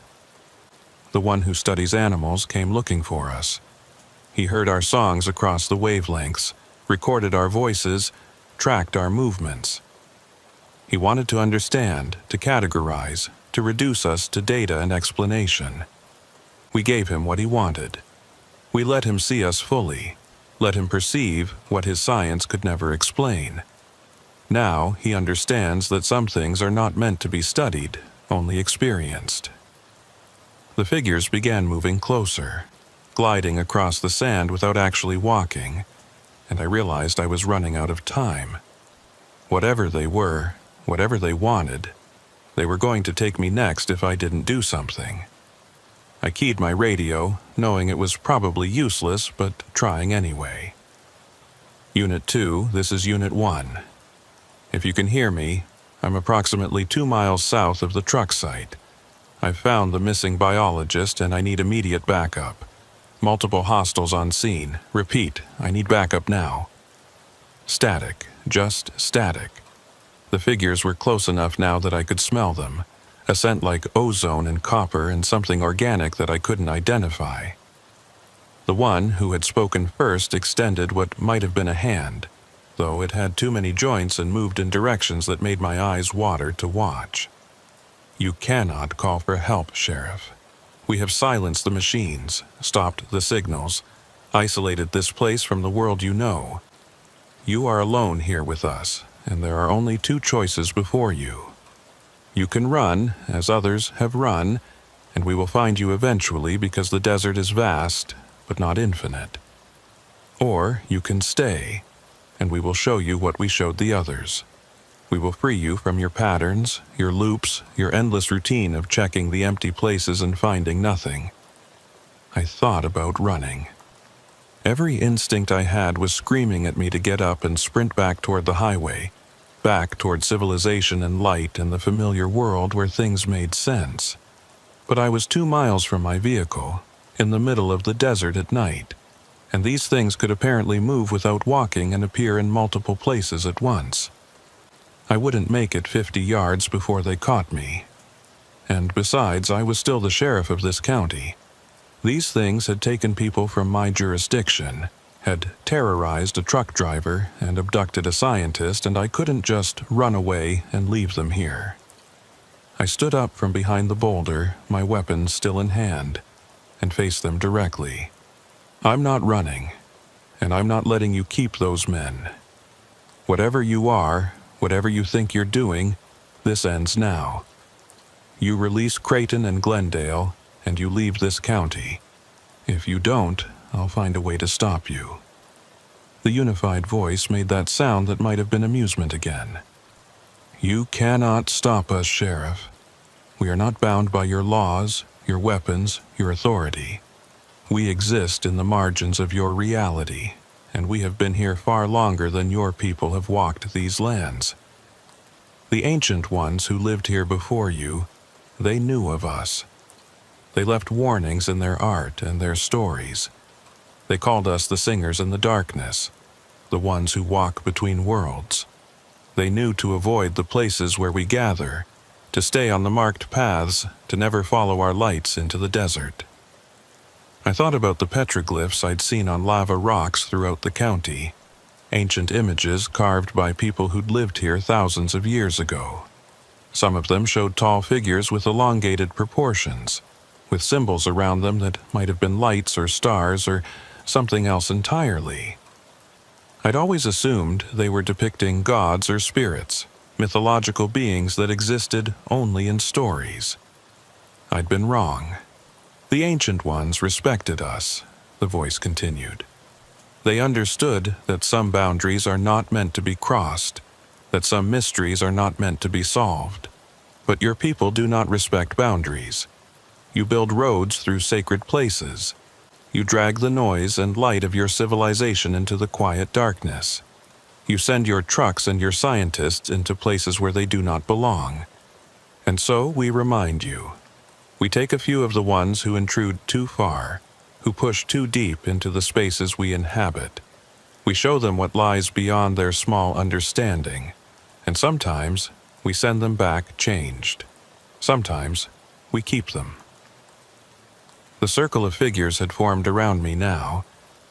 [SPEAKER 1] The one who studies animals came looking for us. He heard our songs across the wavelengths, recorded our voices, tracked our movements. He wanted to understand, to categorize, to reduce us to data and explanation. We gave him what he wanted. We let him see us fully, let him perceive what his science could never explain. Now he understands that some things are not meant to be studied, only experienced. The figures began moving closer, gliding across the sand without actually walking, and I realized I was running out of time. Whatever they were, whatever they wanted, they were going to take me next if I didn't do something. I keyed my radio, knowing it was probably useless, but trying anyway. Unit 2, this is Unit 1. If you can hear me, I'm approximately 2 miles south of the truck site. I've found the missing biologist and I need immediate backup. Multiple hostiles on scene. Repeat, I need backup now. Static, just static. The figures were close enough now that I could smell them. A scent like ozone and copper and something organic that I couldn't identify. The one who had spoken first extended what might have been a hand, though it had too many joints and moved in directions that made my eyes water to watch. You cannot call for help, Sheriff. We have silenced the machines, stopped the signals, isolated this place from the world you know. You are alone here with us, and there are only 2 choices before you. You can run, as others have run, and we will find you eventually because the desert is vast, but not infinite. Or you can stay, and we will show you what we showed the others. We will free you from your patterns, your loops, your endless routine of checking the empty places and finding nothing. I thought about running. Every instinct I had was screaming at me to get up and sprint back toward the highway, back toward civilization and light and the familiar world where things made sense. But I was 2 miles from my vehicle, in the middle of the desert at night, and these things could apparently move without walking and appear in multiple places at once. I wouldn't make it 50 yards before they caught me. And besides, I was still the sheriff of this county. These things had taken people from my jurisdiction, had terrorized a truck driver and abducted a scientist, and I couldn't just run away and leave them here. I stood up from behind the boulder, my weapon still in hand, and faced them directly. I'm not running, and I'm not letting you keep those men. Whatever you are, whatever you think you're doing, this ends now. You release Creighton and Glendale, and you leave this county. If you don't, I'll find a way to stop you. The unified voice made that sound that might have been amusement again. You cannot stop us, Sheriff. We are not bound by your laws, your weapons, your authority. We exist in the margins of your reality, and we have been here far longer than your people have walked these lands. The ancient ones who lived here before you, they knew of us. They left warnings in their art and their stories. They called us the singers in the darkness, the ones who walk between worlds. They knew to avoid the places where we gather, to stay on the marked paths, to never follow our lights into the desert. I thought about the petroglyphs I'd seen on lava rocks throughout the county, ancient images carved by people who'd lived here thousands of years ago. Some of them showed tall figures with elongated proportions, with symbols around them that might have been lights or stars or something else entirely. I'd always assumed they were depicting gods or spirits, mythological beings that existed only in stories. I'd been wrong. The ancient ones respected us, the voice continued. They understood that some boundaries are not meant to be crossed, that some mysteries are not meant to be solved. But your people do not respect boundaries. You build roads through sacred places. You drag the noise and light of your civilization into the quiet darkness. You send your trucks and your scientists into places where they do not belong. And so we remind you. We take a few of the ones who intrude too far, who push too deep into the spaces we inhabit. We show them what lies beyond their small understanding, and sometimes we send them back changed. Sometimes we keep them. The circle of figures had formed around me now,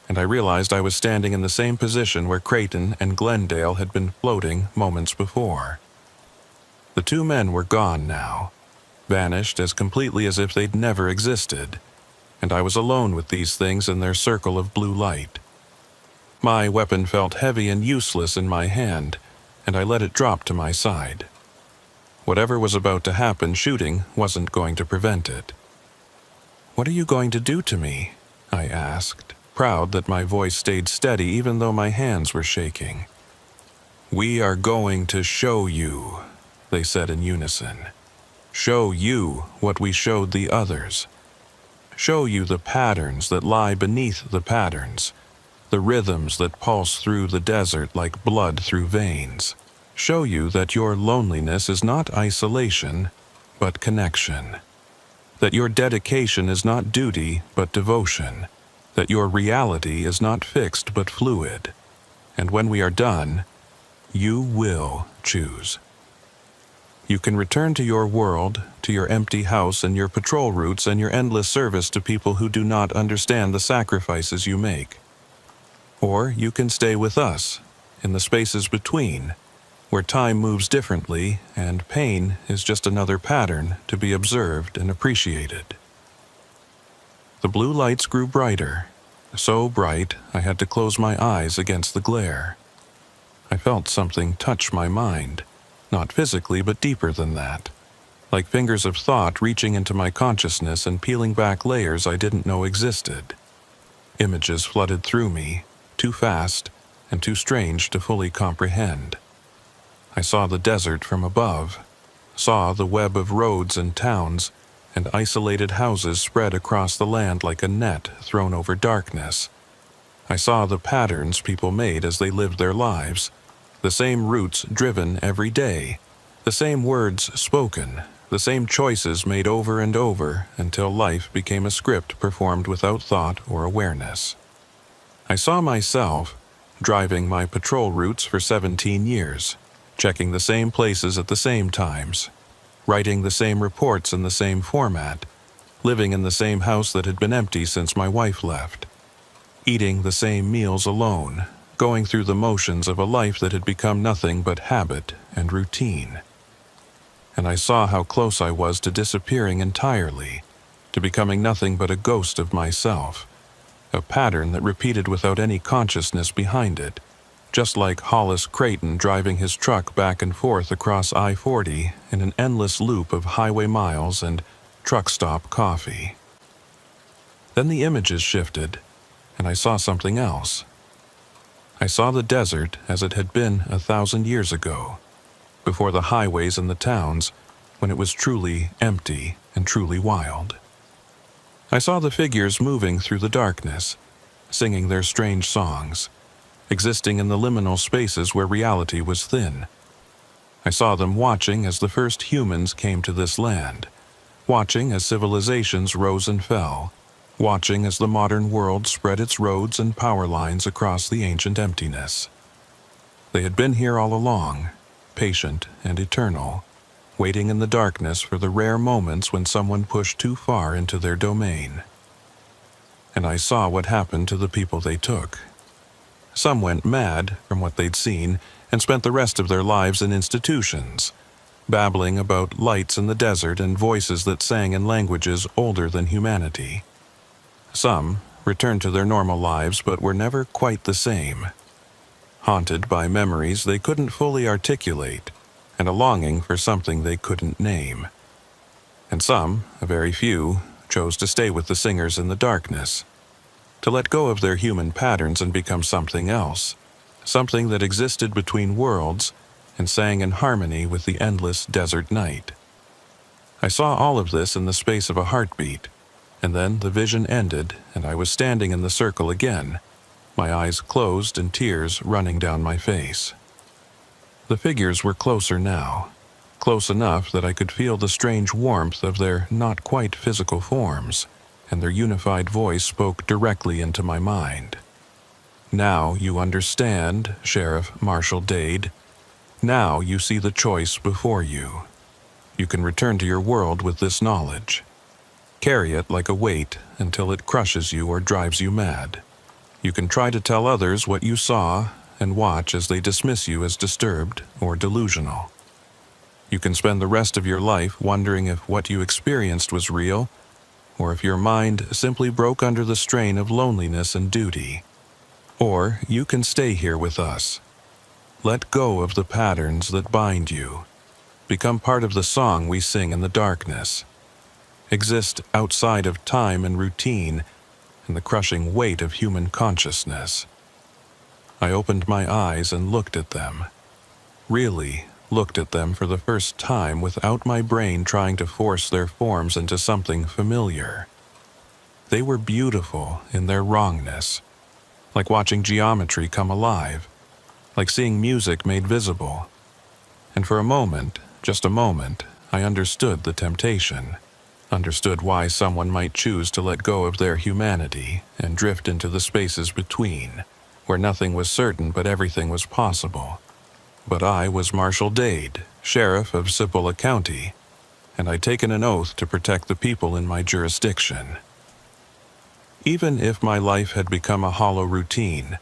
[SPEAKER 1] and I realized I was standing in the same position where Creighton and Glendale had been floating moments before. The two men were gone now, vanished as completely as if they'd never existed, and I was alone with these things in their circle of blue light. My weapon felt heavy and useless in my hand, and I let it drop to my side. Whatever was about to happen, shooting wasn't going to prevent it. "What are you going to do to me?" I asked, proud that my voice stayed steady even though my hands were shaking. "We are going to show you," they said in unison. "Show you what we showed the others. Show you the patterns that lie beneath the patterns, the rhythms that pulse through the desert like blood through veins. Show you that your loneliness is not isolation, but connection. That your dedication is not duty, but devotion. That your reality is not fixed, but fluid. And when we are done, you will choose. You can return to your world, to your empty house and your patrol routes and your endless service to people who do not understand the sacrifices you make. Or you can stay with us, in the spaces between, where time moves differently and pain is just another pattern to be observed and appreciated." The blue lights grew brighter, so bright I had to close my eyes against the glare. I felt something touch my mind, not physically but deeper than that, like fingers of thought reaching into my consciousness and peeling back layers I didn't know existed. Images flooded through me, too fast and too strange to fully comprehend. I saw the desert from above, saw the web of roads and towns, and isolated houses spread across the land like a net thrown over darkness. I saw the patterns people made as they lived their lives, the same routes driven every day, the same words spoken, the same choices made over and over until life became a script performed without thought or awareness. I saw myself driving my patrol routes for 17 years, checking the same places at the same times, writing the same reports in the same format, living in the same house that had been empty since my wife left, eating the same meals alone, going through the motions of a life that had become nothing but habit and routine. And I saw how close I was to disappearing entirely, to becoming nothing but a ghost of myself, a pattern that repeated without any consciousness behind it, just like Hollis Creighton driving his truck back and forth across I-40 in an endless loop of highway miles and truck stop coffee. Then the images shifted, and I saw something else. I saw the desert as it had been 1,000 years ago, before the highways and the towns, when it was truly empty and truly wild. I saw the figures moving through the darkness, singing their strange songs, existing in the liminal spaces where reality was thin. I saw them watching as the first humans came to this land, watching as civilizations rose and fell, watching as the modern world spread its roads and power lines across the ancient emptiness. They had been here all along, patient and eternal, waiting in the darkness for the rare moments when someone pushed too far into their domain. And I saw what happened to the people they took. Some went mad from what they'd seen and spent the rest of their lives in institutions, babbling about lights in the desert and voices that sang in languages older than humanity. Some returned to their normal lives but were never quite the same, haunted by memories they couldn't fully articulate and a longing for something they couldn't name. And some, a very few, chose to stay with the singers in the darkness, to let go of their human patterns and become something else, something that existed between worlds and sang in harmony with the endless desert night. I saw all of this in the space of a heartbeat, and then the vision ended and I was standing in the circle again, my eyes closed and tears running down my face. The figures were closer now, close enough that I could feel the strange warmth of their not quite physical forms, and their unified voice spoke directly into my mind. Now you understand, Sheriff Marshall Dade. Now you see the choice before you. You can return to your world with this knowledge. Carry it like a weight until it crushes you or drives you mad. You can try to tell others what you saw and watch as they dismiss you as disturbed or delusional. You can spend the rest of your life wondering if what you experienced was real, or if your mind simply broke under the strain of loneliness and duty. Or you can stay here with us. Let go of the patterns that bind you. Become part of the song we sing in the darkness. Exist outside of time and routine and the crushing weight of human consciousness. I opened my eyes and looked at them. Really looked at them for the first time without my brain trying to force their forms into something familiar. They were beautiful in their wrongness, like watching geometry come alive, like seeing music made visible. And for a moment, just a moment, I understood the temptation, understood why someone might choose to let go of their humanity and drift into the spaces between, where nothing was certain but everything was possible. But I was Marshall Dade, Sheriff of Cibola County, and I'd taken an oath to protect the people in my jurisdiction. Even if my life had become a hollow routine,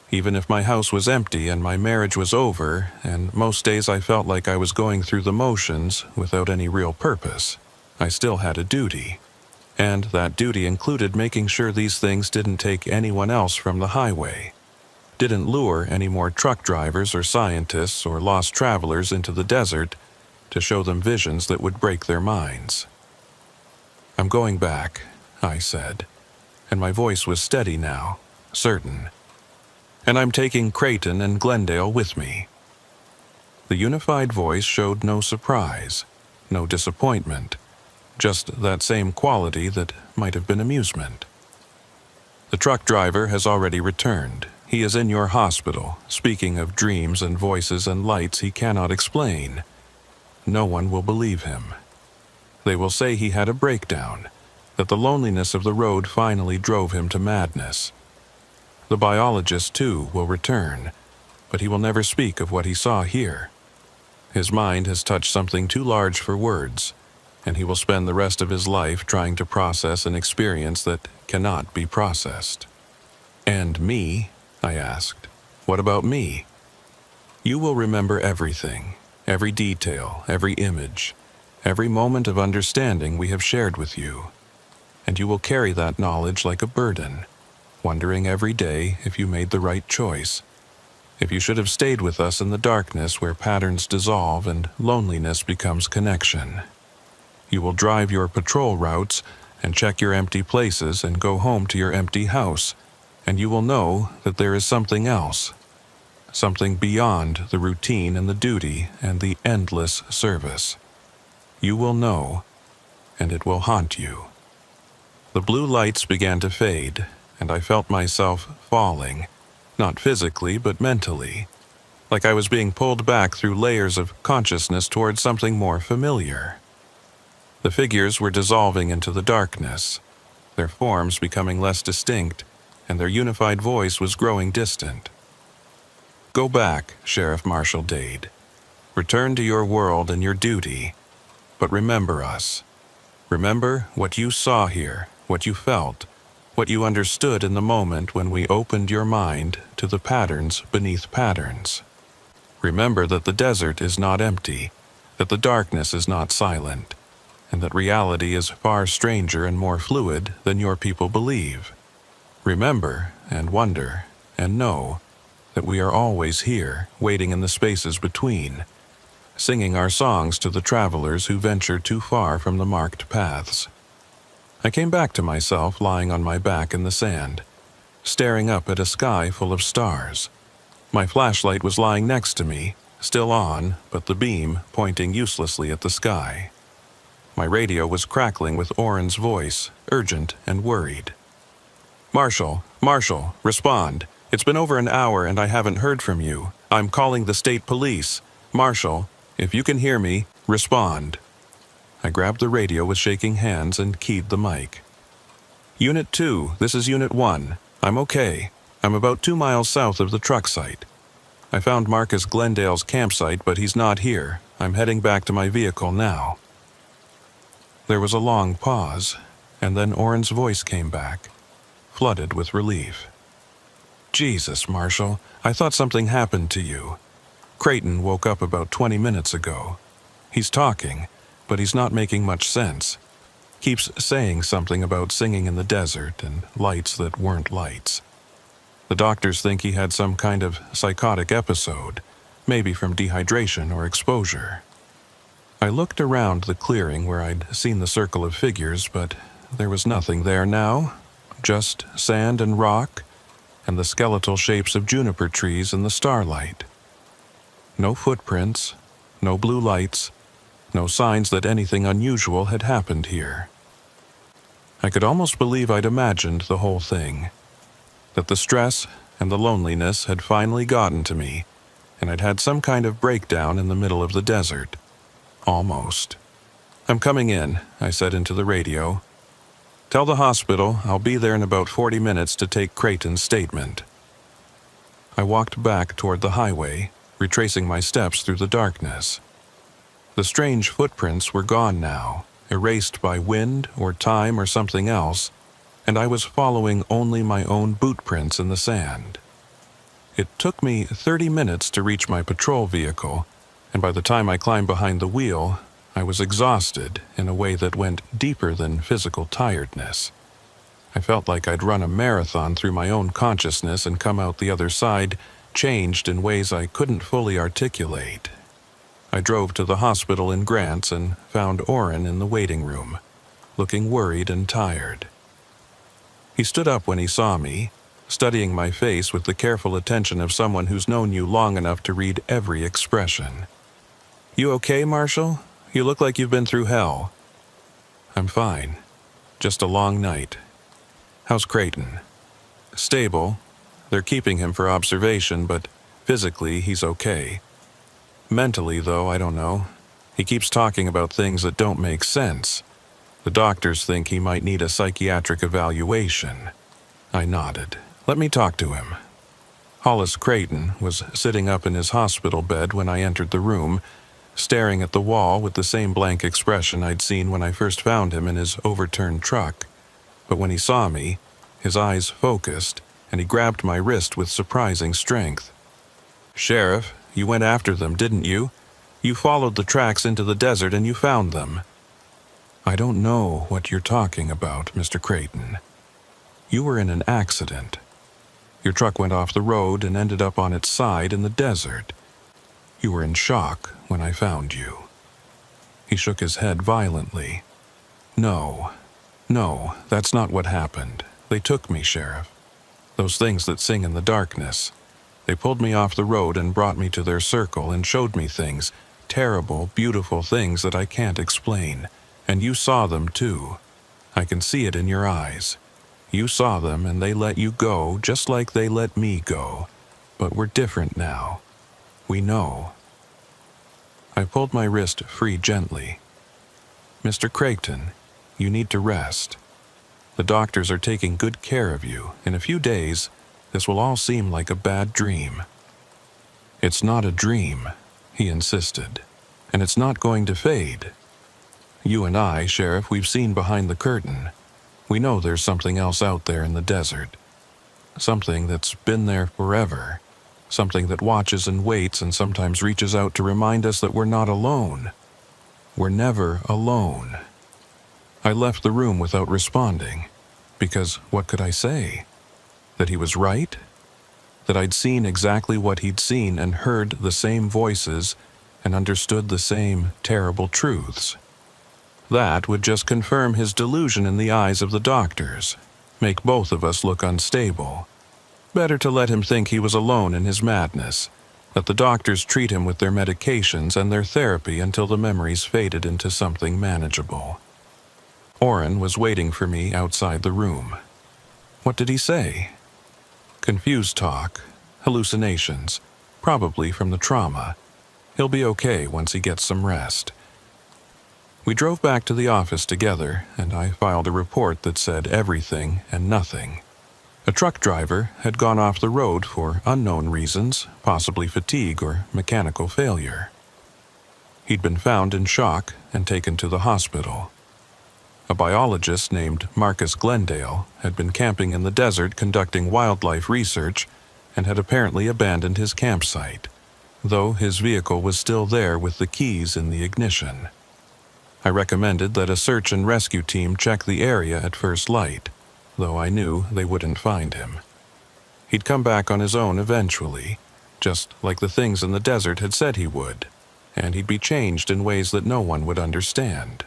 [SPEAKER 1] even if my house was empty and my marriage was over, and most days I felt like I was going through the motions without any real purpose, I still had a duty. And that duty included making sure these things didn't take anyone else from the highway, didn't lure any more truck drivers or scientists or lost travelers into the desert to show them visions that would break their minds. I'm going back, I said, and my voice was steady now, certain. And I'm taking Creighton and Glendale with me. The unified voice showed no surprise, no disappointment, just that same quality that might have been amusement. The truck driver has already returned. He is in your hospital, speaking of dreams and voices and lights he cannot explain. No one will believe him. They will say he had a breakdown, that the loneliness of the road finally drove him to madness. The biologist, too, will return, but he will never speak of what he saw here. His mind has touched something too large for words, and he will spend the rest of his life trying to process an experience that cannot be processed. And me? I asked. What about me? You will remember everything, every detail, every image, every moment of understanding we have shared with you. And you will carry that knowledge like a burden, wondering every day if you made the right choice, if you should have stayed with us in the darkness where patterns dissolve and loneliness becomes connection. You will drive your patrol routes and check your empty places and go home to your empty house, and you will know that there is something else, something beyond the routine and the duty and the endless service. You will know, and it will haunt you. The blue lights began to fade, and I felt myself falling, not physically but mentally, like I was being pulled back through layers of consciousness towards something more familiar. The figures were dissolving into the darkness, their forms becoming less distinct, and their unified voice was growing distant. Go back, Sheriff Marshall Dade. Return to your world and your duty, but remember us. Remember what you saw here, what you felt, what you understood in the moment when we opened your mind to the patterns beneath patterns. Remember that the desert is not empty, that the darkness is not silent, and that reality is far stranger and more fluid than your people believe. Remember and wonder and know that we are always here, waiting in the spaces between, singing our songs to the travelers who venture too far from the marked paths. I came back to myself lying on my back in the sand, staring up at a sky full of stars. My flashlight was lying next to me, still on, but the beam pointing uselessly at the sky. My radio was crackling with Oren's voice, urgent and worried. "Marshal, Marshal, respond. It's been over an hour and I haven't heard from you. I'm calling the state police. Marshal, if you can hear me, respond." I grabbed the radio with shaking hands and keyed the mic. "Unit 2, this is Unit 1. I'm okay. I'm about 2 miles south of the truck site. I found Marcus Glendale's campsite, but he's not here. I'm heading back to my vehicle now." There was a long pause, and then Oren's voice came back, flooded with relief. "Jesus, Marshal, I thought something happened to you. Creighton woke up about 20 minutes ago. He's talking, but he's not making much sense. Keeps saying something about singing in the desert and lights that weren't lights. The doctors think he had some kind of psychotic episode, maybe from dehydration or exposure." I looked around the clearing where I'd seen the circle of figures, but there was nothing there now, just sand and rock, and the skeletal shapes of juniper trees in the starlight. No footprints, no blue lights, no signs that anything unusual had happened here. I could almost believe I'd imagined the whole thing, that the stress and the loneliness had finally gotten to me, and I'd had some kind of breakdown in the middle of the desert. Almost. "I'm coming in," I said into the radio. "Tell the hospital I'll be there in about 40 minutes to take Creighton's statement." I walked back toward the highway, retracing my steps through the darkness. The strange footprints were gone now, erased by wind or time or something else, and I was following only my own boot prints in the sand. It took me 30 minutes to reach my patrol vehicle, and by the time I climbed behind the wheel, I was exhausted in a way that went deeper than physical tiredness. I felt like I'd run a marathon through my own consciousness and come out the other side, changed in ways I couldn't fully articulate. I drove to the hospital in Grants and found Oren in the waiting room, looking worried and tired. He stood up when he saw me, studying my face with the careful attention of someone who's known you long enough to read every expression. "You okay, Marshal? You look like you've been through hell." "I'm fine. Just a long night." "How's Creighton?" "Stable. They're keeping him for observation, but physically he's okay. Mentally, though, I don't know. He keeps talking about things that don't make sense. The doctors think he might need a psychiatric evaluation." I nodded. "Let me talk to him." Hollis Creighton was sitting up in his hospital bed when I entered the room, staring at the wall with the same blank expression I'd seen when I first found him in his overturned truck. But when he saw me, his eyes focused, and he grabbed my wrist with surprising strength. "Sheriff, you went after them, didn't you? You followed the tracks into the desert and you found them." "I don't know what you're talking about, Mr. Creighton. You were in an accident. Your truck went off the road and ended up on its side in the desert. You were in shock when I found you." He shook his head violently. No, that's not what happened. They took me, Sheriff. Those things that sing in the darkness. They pulled me off the road and brought me to their circle and showed me things, terrible, beautiful things that I can't explain. And you saw them too. I can see it in your eyes. You saw them and they let you go just like they let me go. But we're different now. We know. I pulled my wrist free gently. "Mr. Creighton, you need to rest. The doctors are taking good care of you. In a few days, this will all seem like a bad dream." "It's not a dream," he insisted, "and it's not going to fade. You and I, Sheriff, we've seen behind the curtain. We know there's something else out there in the desert. Something that's been there forever. Something that watches and waits and sometimes reaches out to remind us that we're not alone. We're never alone." I left the room without responding, because what could I say? That he was right? That I'd seen exactly what he'd seen and heard the same voices and understood the same terrible truths? That would just confirm his delusion in the eyes of the doctors, make both of us look unstable. Better to let him think he was alone in his madness, Let the doctors treat him with their medications and their therapy until the memories faded into something manageable. Oren was waiting for me outside the room. What did he say? Confused talk, hallucinations, probably from the trauma. He'll be okay once he gets some rest. We drove back to the office together, and I filed a report that said everything and nothing. A truck driver had gone off the road for unknown reasons, possibly fatigue or mechanical failure. He'd been found in shock and taken to the hospital. A biologist named Marcus Glendale had been camping in the desert conducting wildlife research and had apparently abandoned his campsite, though his vehicle was still there with the keys in the ignition. I recommended that a search and rescue team check the area at first light, though I knew they wouldn't find him. He'd come back on his own eventually, just like the things in the desert had said he would, and he'd be changed in ways that no one would understand.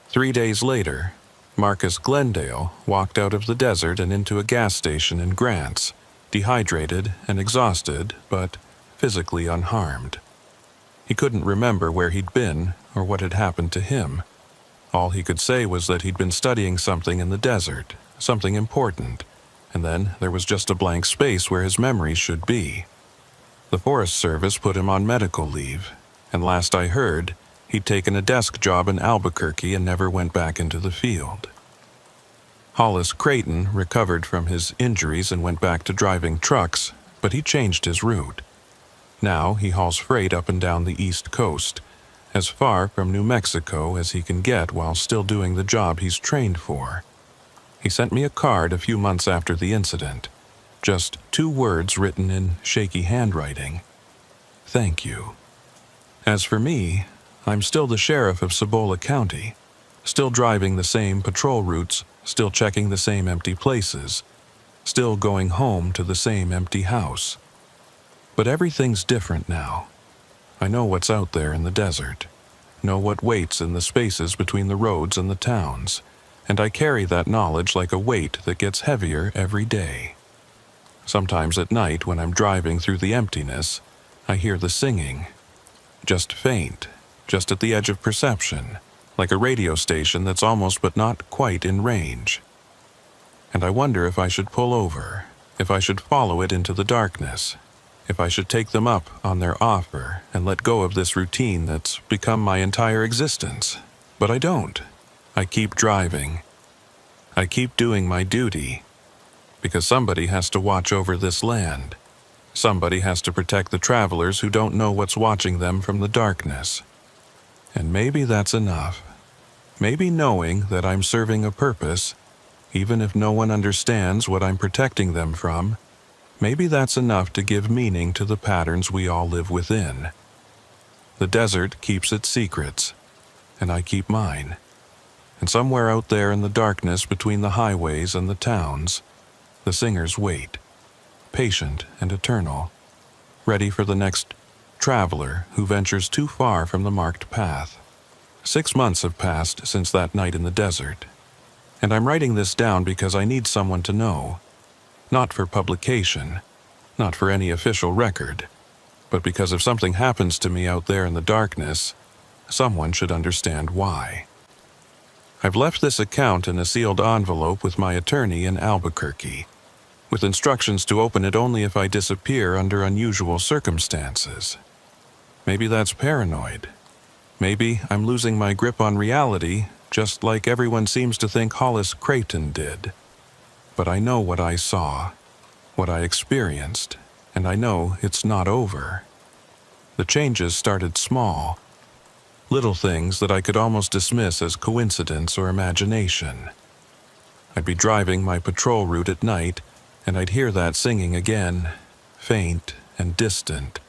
[SPEAKER 1] 3 days later, Marcus Glendale walked out of the desert and into a gas station in Grants, dehydrated and exhausted, but physically unharmed. He couldn't remember where he'd been or what had happened to him. All he could say was that he'd been studying something in the desert, something important, and then there was just a blank space where his memories should be. The Forest Service put him on medical leave, and last I heard, he'd taken a desk job in Albuquerque and never went back into the field. Hollis Creighton recovered from his injuries and went back to driving trucks, but he changed his route. Now he hauls freight up and down the East Coast, as far from New Mexico as he can get while still doing the job he's trained for. He sent me a card a few months after the incident, just 2 words written in shaky handwriting. Thank you. As for me, I'm still the sheriff of Cibola County, still driving the same patrol routes, still checking the same empty places, still going home to the same empty house. But everything's different now. I know what's out there in the desert, know what waits in the spaces between the roads and the towns, and I carry that knowledge like a weight that gets heavier every day. Sometimes at night when I'm driving through the emptiness, I hear the singing, just faint, just at the edge of perception, like a radio station that's almost but not quite in range. And I wonder if I should pull over, if I should follow it into the darkness, if I should take them up on their offer and let go of this routine that's become my entire existence. But I don't. I keep driving. I keep doing my duty, because somebody has to watch over this land. Somebody has to protect the travelers who don't know what's watching them from the darkness. And maybe that's enough. Maybe knowing that I'm serving a purpose, even if no one understands what I'm protecting them from, maybe that's enough to give meaning to the patterns we all live within. The desert keeps its secrets, and I keep mine. And somewhere out there in the darkness between the highways and the towns, the singers wait, patient and eternal, ready for the next traveler who ventures too far from the marked path. 6 months have passed since that night in the desert, and I'm writing this down because I need someone to know. Not for publication, not for any official record, but because if something happens to me out there in the darkness, someone should understand why. I've left this account in a sealed envelope with my attorney in Albuquerque, with instructions to open it only if I disappear under unusual circumstances. Maybe that's paranoid. Maybe I'm losing my grip on reality, just like everyone seems to think Hollis Creighton did. But I know what I saw, what I experienced, and I know it's not over. The changes started small, little things that I could almost dismiss as coincidence or imagination. I'd be driving my patrol route at night, and I'd hear that singing again, faint and distant,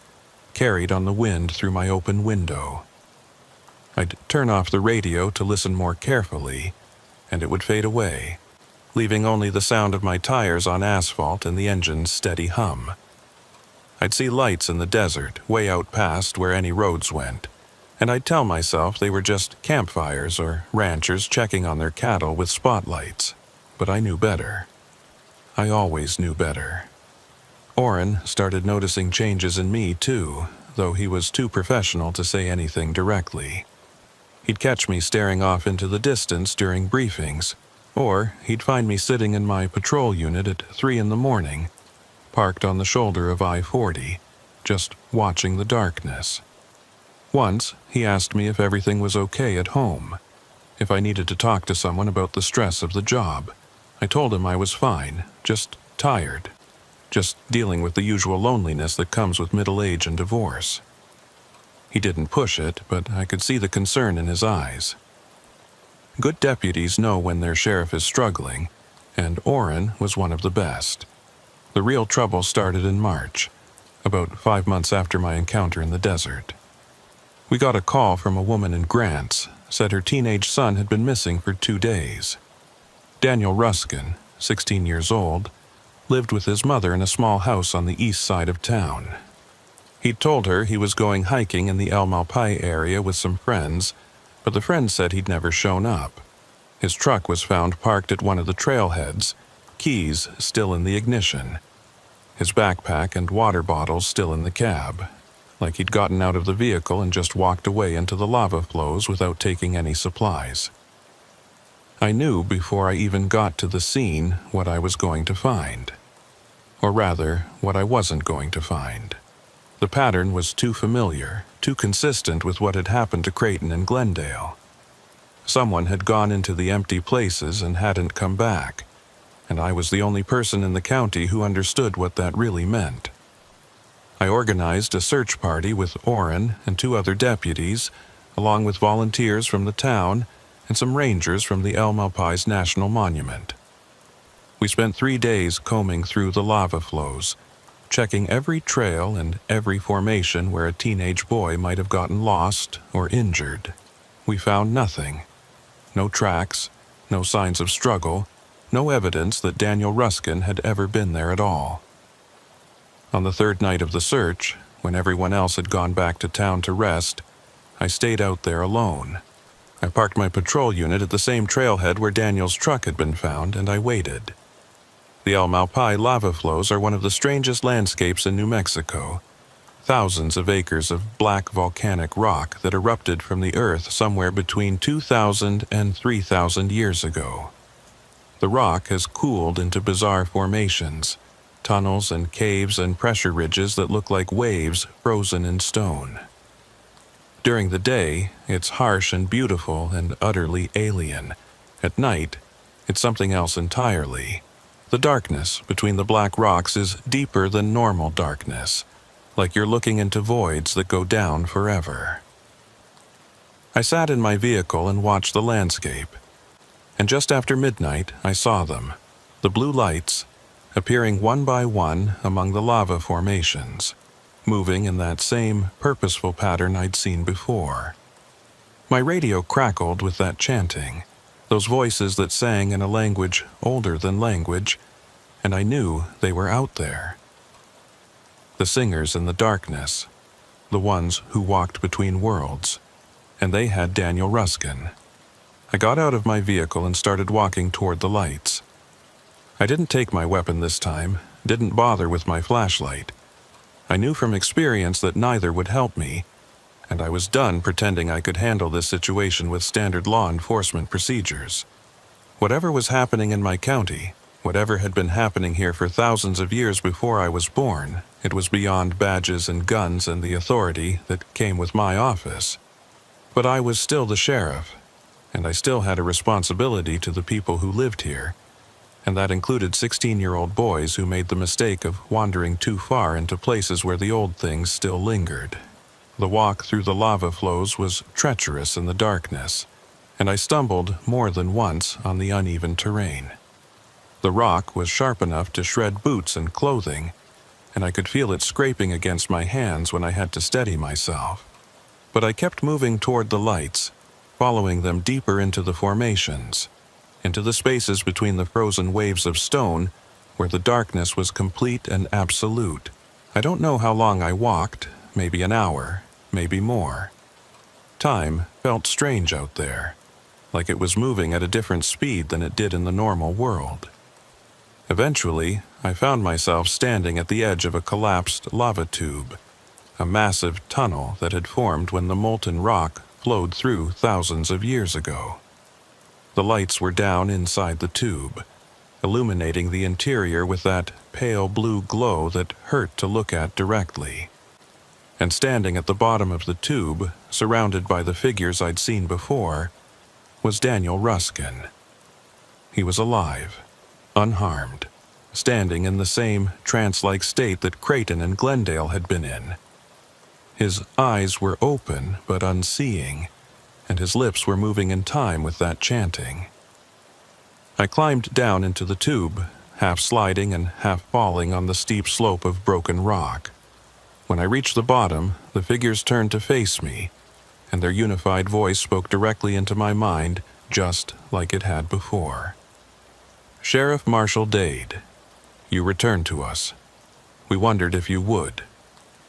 [SPEAKER 1] carried on the wind through my open window. I'd turn off the radio to listen more carefully, and it would fade away, leaving only the sound of my tires on asphalt and the engine's steady hum. I'd see lights in the desert, way out past where any roads went, and I'd tell myself they were just campfires or ranchers checking on their cattle with spotlights. But I knew better. I always knew better. Orrin started noticing changes in me too, though he was too professional to say anything directly. He'd catch me staring off into the distance during briefings, or he'd find me sitting in my patrol unit at 3 in the morning, parked on the shoulder of I-40, just watching the darkness. Once, he asked me if everything was okay at home, if I needed to talk to someone about the stress of the job. I told him I was fine, just tired, just dealing with the usual loneliness that comes with middle age and divorce. He didn't push it, but I could see the concern in his eyes. Good deputies know when their sheriff is struggling, and Orrin was one of the best. The real trouble started in March, about 5 months after my encounter in the desert. We got a call from a woman in Grants, said her teenage son had been missing for 2 days. Daniel Ruskin, 16 years old, lived with his mother in a small house on the east side of town. He'd told her he was going hiking in the El Malpai area with some friends, but the friends said he'd never shown up. His truck was found parked at one of the trailheads, keys still in the ignition. His backpack and water bottles still in the cab, like he'd gotten out of the vehicle and just walked away into the lava flows without taking any supplies. I knew before I even got to the scene what I was going to find. Or rather, what I wasn't going to find. The pattern was too familiar, too consistent with what had happened to Creighton and Glendale. Someone had gone into the empty places and hadn't come back, and I was the only person in the county who understood what that really meant. I organized a search party with Orrin and 2 other deputies, along with volunteers from the town and some rangers from the El Malpais National Monument. We spent 3 days combing through the lava flows, checking every trail and every formation where a teenage boy might have gotten lost or injured. We found nothing. No tracks, no signs of struggle, no evidence that Daniel Ruskin had ever been there at all. On the 3rd night of the search, when everyone else had gone back to town to rest, I stayed out there alone. I parked my patrol unit at the same trailhead where Daniel's truck had been found, and I waited. The El Malpai lava flows are one of the strangest landscapes in New Mexico. Thousands of acres of black volcanic rock that erupted from the earth somewhere between 2,000 and 3,000 years ago. The rock has cooled into bizarre formations, tunnels and caves and pressure ridges that look like waves frozen in stone. During the day, it's harsh and beautiful and utterly alien. At night, it's something else entirely. The darkness between the black rocks is deeper than normal darkness, like you're looking into voids that go down forever. I sat in my vehicle and watched the landscape, and just after midnight I saw them, the blue lights, appearing one by one among the lava formations, moving in that same purposeful pattern I'd seen before. My radio crackled with that chanting, those voices that sang in a language older than language, and I knew they were out there. The singers in the darkness, the ones who walked between worlds, and they had Daniel Ruskin. I got out of my vehicle and started walking toward the lights. I didn't take my weapon this time, didn't bother with my flashlight. I knew from experience that neither would help me, and I was done pretending I could handle this situation with standard law enforcement procedures. Whatever was happening in my county, whatever had been happening here for thousands of years before I was born, it was beyond badges and guns and the authority that came with my office. But I was still the sheriff, and I still had a responsibility to the people who lived here, and that included 16-year-old boys who made the mistake of wandering too far into places where the old things still lingered. The walk through the lava flows was treacherous in the darkness, and I stumbled more than once on the uneven terrain. The rock was sharp enough to shred boots and clothing, and I could feel it scraping against my hands when I had to steady myself. But I kept moving toward the lights, following them deeper into the formations, into the spaces between the frozen waves of stone where the darkness was complete and absolute. I don't know how long I walked, maybe an hour, maybe more. Time felt strange out there, like it was moving at a different speed than it did in the normal world. Eventually, I found myself standing at the edge of a collapsed lava tube, a massive tunnel that had formed when the molten rock flowed through thousands of years ago. The lights were down inside the tube, illuminating the interior with that pale blue glow that hurt to look at directly. And standing at the bottom of the tube, surrounded by the figures I'd seen before, was Daniel Ruskin. He was alive, unharmed, standing in the same trance-like state that Creighton and Glendale had been in. His eyes were open but unseeing, and his lips were moving in time with that chanting. I climbed down into the tube, half sliding and half falling on the steep slope of broken rock. When I reached the bottom, the figures turned to face me, and their unified voice spoke directly into my mind, just like it had before. "Sheriff Marshal Dade, you returned to us. We wondered if you would.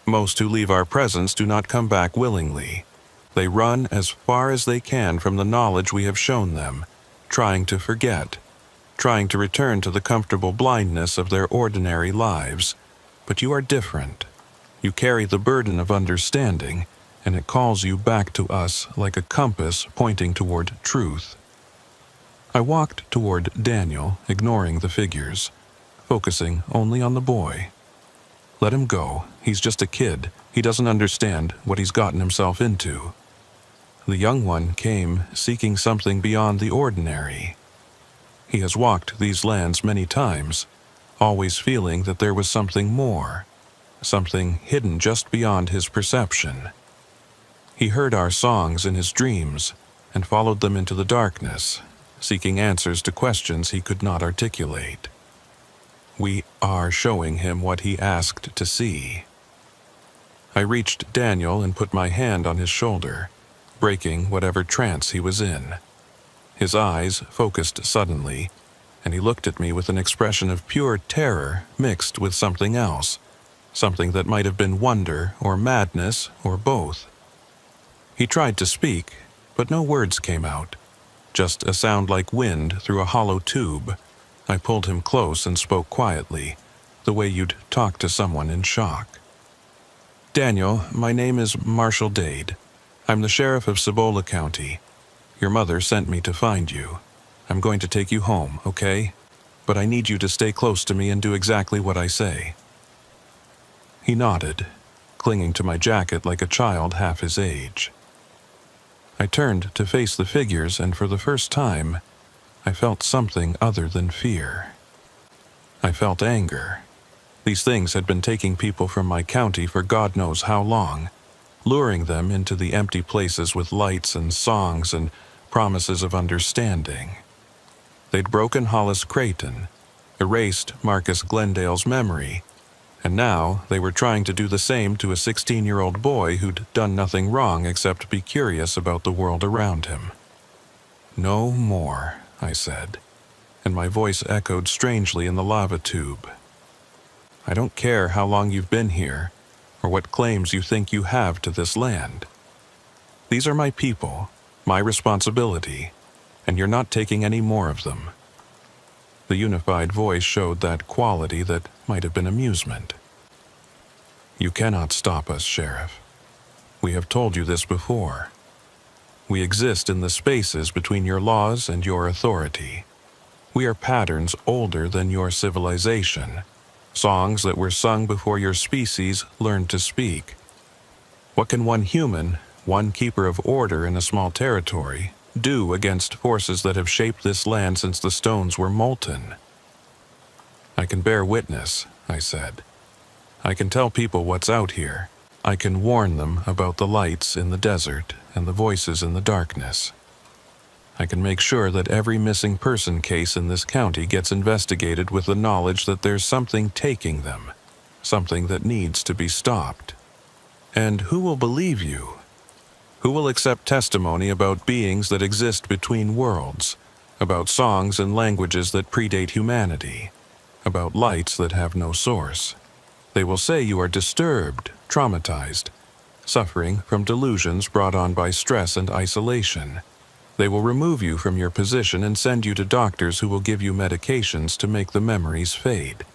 [SPEAKER 1] Most who leave our presence do not come back willingly. They run as far as they can from the knowledge we have shown them, trying to forget, trying to return to the comfortable blindness of their ordinary lives. But you are different. You carry the burden of understanding, and it calls you back to us like a compass pointing toward truth." I walked toward Daniel, ignoring the figures, focusing only on the boy. Let him go. He's just a kid. He doesn't understand what he's gotten himself into. The young one came seeking something beyond the ordinary. He has walked these lands many times, always feeling that there was something more, something hidden just beyond his perception. He heard our songs in his dreams and followed them into the darkness, seeking answers to questions he could not articulate. We are showing him what he asked to see. I reached Daniel and put my hand on his shoulder, breaking whatever trance he was in. His eyes focused suddenly, and he looked at me with an expression of pure terror mixed with something else, something that might have been wonder or madness or both. He tried to speak, but no words came out, just a sound like wind through a hollow tube. I pulled him close and spoke quietly, the way you'd talk to someone in shock. "Daniel, my name is Marshal Dade. I'm the sheriff of Cibola County. Your mother sent me to find you. I'm going to take you home, okay? But I need you to stay close to me and do exactly what I say." He nodded, clinging to my jacket like a child half his age. I turned to face the figures, and for the first time, I felt something other than fear. I felt anger. These things had been taking people from my county for God knows how long, luring them into the empty places with lights and songs and promises of understanding. They'd broken Hollis Creighton, erased Marcus Glendale's memory, and now they were trying to do the same to a 16-year-old boy who'd done nothing wrong except be curious about the world around him. "No more," I said, and my voice echoed strangely in the lava tube. "I don't care how long you've been here, or what claims you think you have to this land. These are my people, my responsibility, and you're not taking any more of them." The unified voice showed that quality that might have been amusement. "You cannot stop us, Sheriff. We have told you this before. We exist in the spaces between your laws and your authority. We are patterns older than your civilization, songs that were sung before your species learned to speak. What can one human, one keeper of order in a small territory, do against forces that have shaped this land since the stones were molten?" "I can bear witness," I said. "I can tell people what's out here. I can warn them about the lights in the desert and the voices in the darkness. I can make sure that every missing person case in this county gets investigated with the knowledge that there's something taking them, something that needs to be stopped. And who will believe you? Who will accept testimony about beings that exist between worlds, about songs and languages that predate humanity, about lights that have no source? They will say you are disturbed, traumatized, suffering from delusions brought on by stress and isolation. They will remove you from your position and send you to doctors who will give you medications to make the memories fade.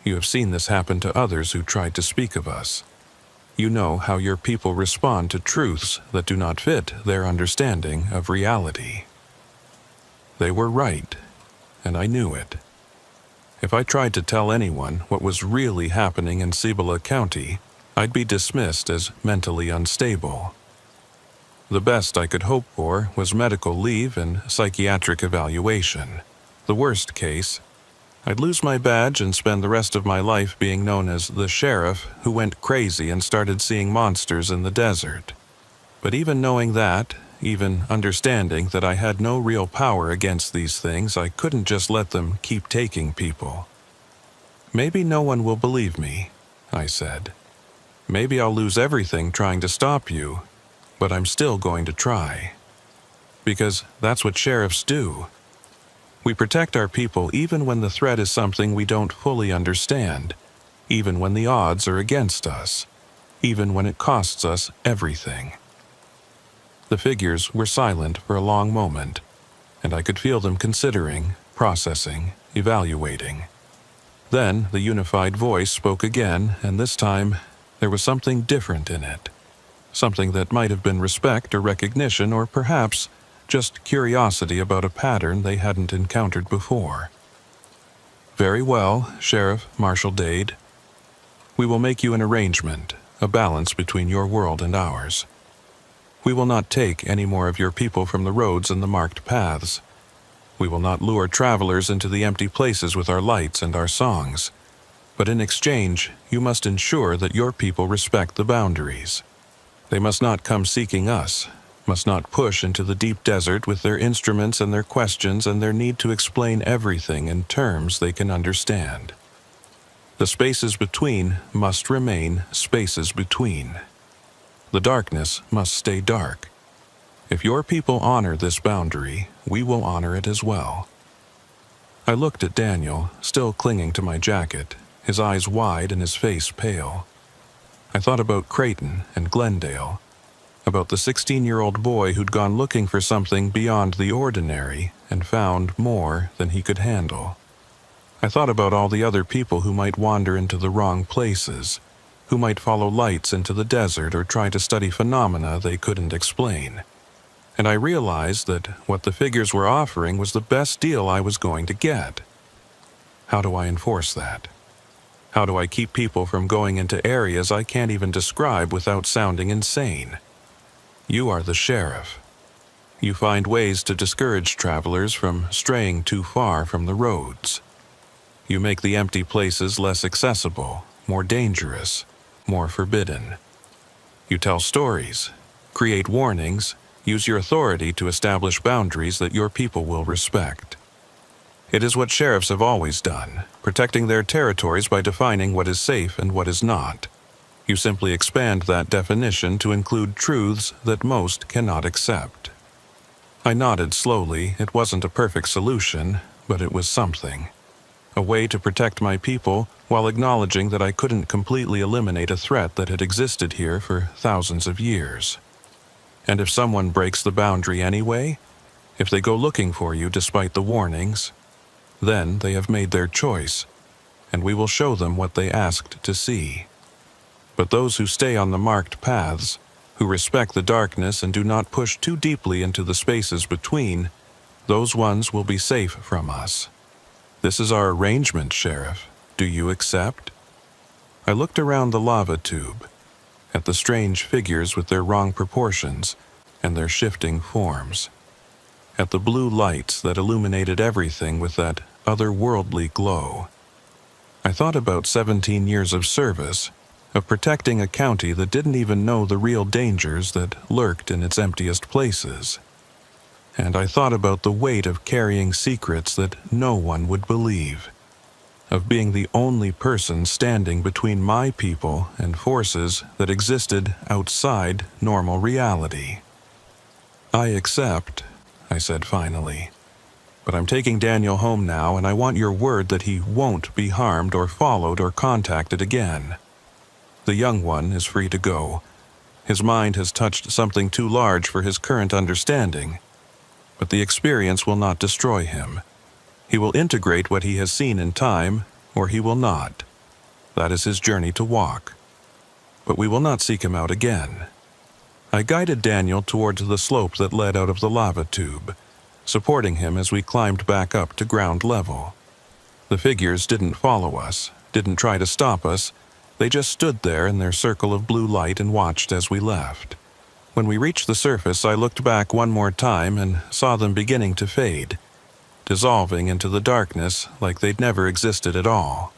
[SPEAKER 1] You have seen this happen to others who tried to speak of us. You know how your people respond to truths that do not fit their understanding of reality. They were right, and I knew it. If I tried to tell anyone what was really happening in Cibola County, I'd be dismissed as mentally unstable. The best I could hope for was medical leave and psychiatric evaluation. The worst case, I'd lose my badge and spend the rest of my life being known as the sheriff who went crazy and started seeing monsters in the desert. But even knowing that, even understanding that I had no real power against these things, I couldn't just let them keep taking people. Maybe no one will believe me, I said. Maybe I'll lose everything trying to stop you, but I'm still going to try. Because that's what sheriffs do. We protect our people even when the threat is something we don't fully understand, even when the odds are against us, even when it costs us everything. The figures were silent for a long moment, and I could feel them considering, processing, evaluating. Then the unified voice spoke again, and this time there was something different in it. Something that might have been respect or recognition, or perhaps just curiosity about a pattern they hadn't encountered before. Very well, Sheriff Marshal Dade. We will make you an arrangement, a balance between your world and ours. We will not take any more of your people from the roads and the marked paths. We will not lure travelers into the empty places with our lights and our songs. But in exchange, you must ensure that your people respect the boundaries. They must not come seeking us, must not push into the deep desert with their instruments and their questions and their need to explain everything in terms they can understand. The spaces between must remain spaces between. The darkness must stay dark. If your people honor this boundary, we will honor it as well. I looked at Daniel, still clinging to my jacket, his eyes wide and his face pale. I thought about Creighton and Glendale, about the 16-year-old boy who'd gone looking for something beyond the ordinary and found more than he could handle. I thought about all the other people who might wander into the wrong places, who might follow lights into the desert or try to study phenomena they couldn't explain. And I realized that what the figures were offering was the best deal I was going to get. How do I enforce that? How do I keep people from going into areas I can't even describe without sounding insane? You are the sheriff. You find ways to discourage travelers from straying too far from the roads. You make the empty places less accessible, more dangerous, more forbidden. You tell stories, create warnings, use your authority to establish boundaries that your people will respect. It is what sheriffs have always done, protecting their territories by defining what is safe and what is not. You simply expand that definition to include truths that most cannot accept. I nodded slowly. It wasn't a perfect solution, but it was something. A way to protect my people while acknowledging that I couldn't completely eliminate a threat that had existed here for thousands of years. And if someone breaks the boundary anyway, if they go looking for you despite the warnings, then they have made their choice, and we will show them what they asked to see. But those who stay on the marked paths, who respect the darkness and do not push too deeply into the spaces between, those ones will be safe from us. This is our arrangement, Sheriff. Do you accept? I looked around the lava tube, at the strange figures with their wrong proportions and their shifting forms, at the blue lights that illuminated everything with that otherworldly glow. I thought about 17 years of service, of protecting a county that didn't even know the real dangers that lurked in its emptiest places. And I thought about the weight of carrying secrets that no one would believe, of being the only person standing between my people and forces that existed outside normal reality. I accept, I said finally, but I'm taking Daniel home now, and I want your word that he won't be harmed or followed or contacted again. The young one is free to go. His mind has touched something too large for his current understanding, but the experience will not destroy him. He will integrate what he has seen in time, or he will not. that is his journey to walk. But we will not seek him out again. I guided Daniel towards the slope that led out of the lava tube, supporting him as we climbed back up to ground level. The figures didn't follow us, didn't try to stop us. They just stood there in their circle of blue light and watched as we left. When we reached the surface, I looked back one more time and saw them beginning to fade, dissolving into the darkness like they'd never existed at all.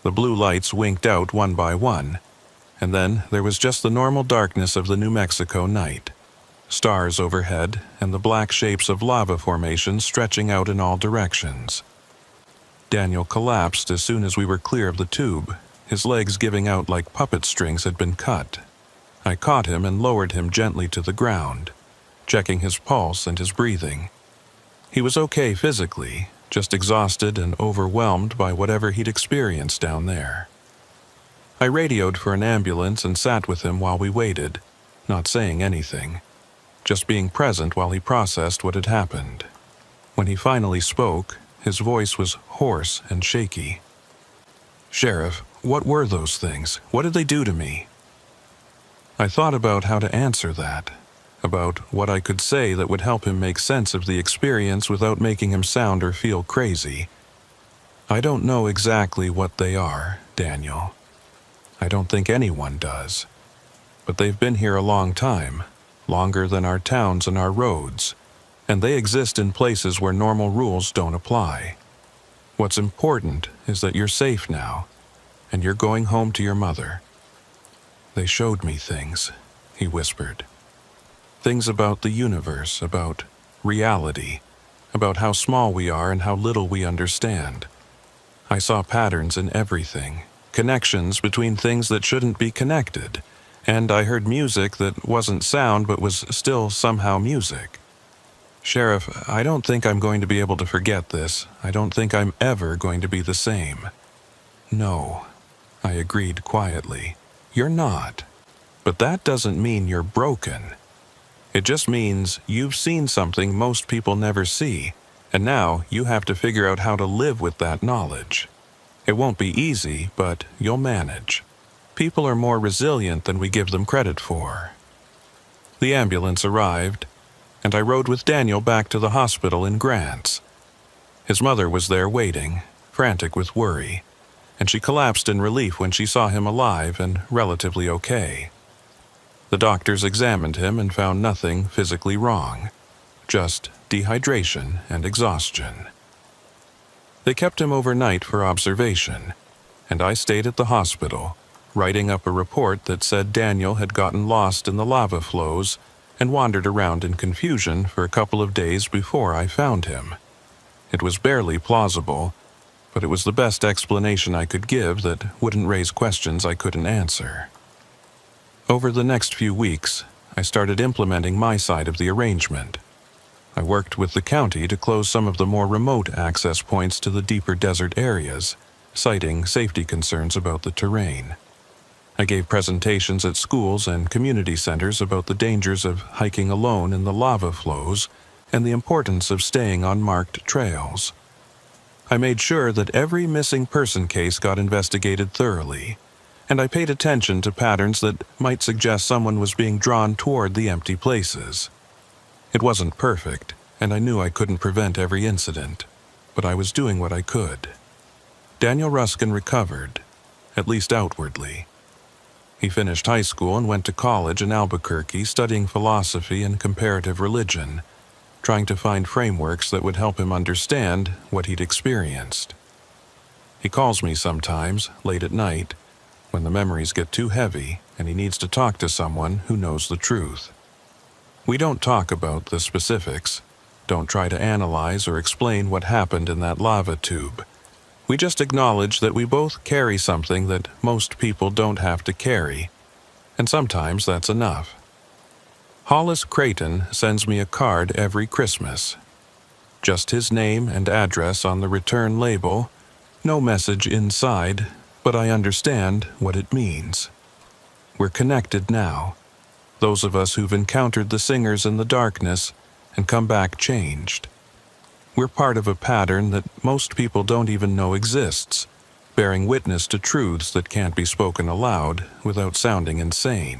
[SPEAKER 1] The blue lights winked out one by one, and then there was just the normal darkness of the New Mexico night. Stars overhead and the black shapes of lava formations stretching out in all directions. Daniel collapsed as soon as we were clear of the tube, his legs giving out like puppet strings had been cut. I caught him and lowered him gently to the ground, checking his pulse and his breathing. He was okay physically, just exhausted and overwhelmed by whatever he'd experienced down there. I radioed for an ambulance and sat with him while we waited, not saying anything, just being present while he processed what had happened. When he finally spoke, his voice was hoarse and shaky. "Sheriff, what were those things? What did they do to me?" I thought about how to answer that, about what I could say that would help him make sense of the experience without making him sound or feel crazy. "I don't know exactly what they are, Daniel. I don't think anyone does. But they've been here a long time, longer than our towns and our roads, and they exist in places where normal rules don't apply. What's important is that you're safe now, and you're going home to your mother." "They showed me things," he whispered. "Things about the universe, about reality, about how small we are and how little we understand. I saw patterns in everything, connections between things that shouldn't be connected, and I heard music that wasn't sound but was still somehow music. Sheriff, I don't think I'm going to be able to forget this. I don't think I'm ever going to be the same." "No," I agreed quietly. "You're not. But that doesn't mean you're broken. It just means you've seen something most people never see, and now you have to figure out how to live with that knowledge. It won't be easy, but you'll manage. People are more resilient than we give them credit for." The ambulance arrived, and I rode with Daniel back to the hospital in Grants. His mother was there waiting, frantic with worry, and she collapsed in relief when she saw him alive and relatively okay. The doctors examined him and found nothing physically wrong, just dehydration and exhaustion. They kept him overnight for observation, and I stayed at the hospital, writing up a report that said Daniel had gotten lost in the lava flows and wandered around in confusion for a couple of days before I found him. It was barely plausible, but it was the best explanation I could give that wouldn't raise questions I couldn't answer. Over the next few weeks, I started implementing my side of the arrangement. I worked with the county to close some of the more remote access points to the deeper desert areas, citing safety concerns about the terrain. I gave presentations at schools and community centers about the dangers of hiking alone in the lava flows and the importance of staying on marked trails. I made sure that every missing person case got investigated thoroughly, and I paid attention to patterns that might suggest someone was being drawn toward the empty places. It wasn't perfect, and I knew I couldn't prevent every incident, but I was doing what I could. Daniel Ruskin recovered, at least outwardly. He finished high school and went to college in Albuquerque studying philosophy and comparative religion, trying to find frameworks that would help him understand what he'd experienced. He calls me sometimes, late at night, when the memories get too heavy and he needs to talk to someone who knows the truth. We don't talk about the specifics, don't try to analyze or explain what happened in that lava tube. We just acknowledge that we both carry something that most people don't have to carry, and sometimes that's enough. Hollis Creighton sends me a card every Christmas. Just his name and address on the return label, no message inside, but I understand what it means. We're connected now, those of us who've encountered the singers in the darkness and come back changed. We're part of a pattern that most people don't even know exists, bearing witness to truths that can't be spoken aloud without sounding insane.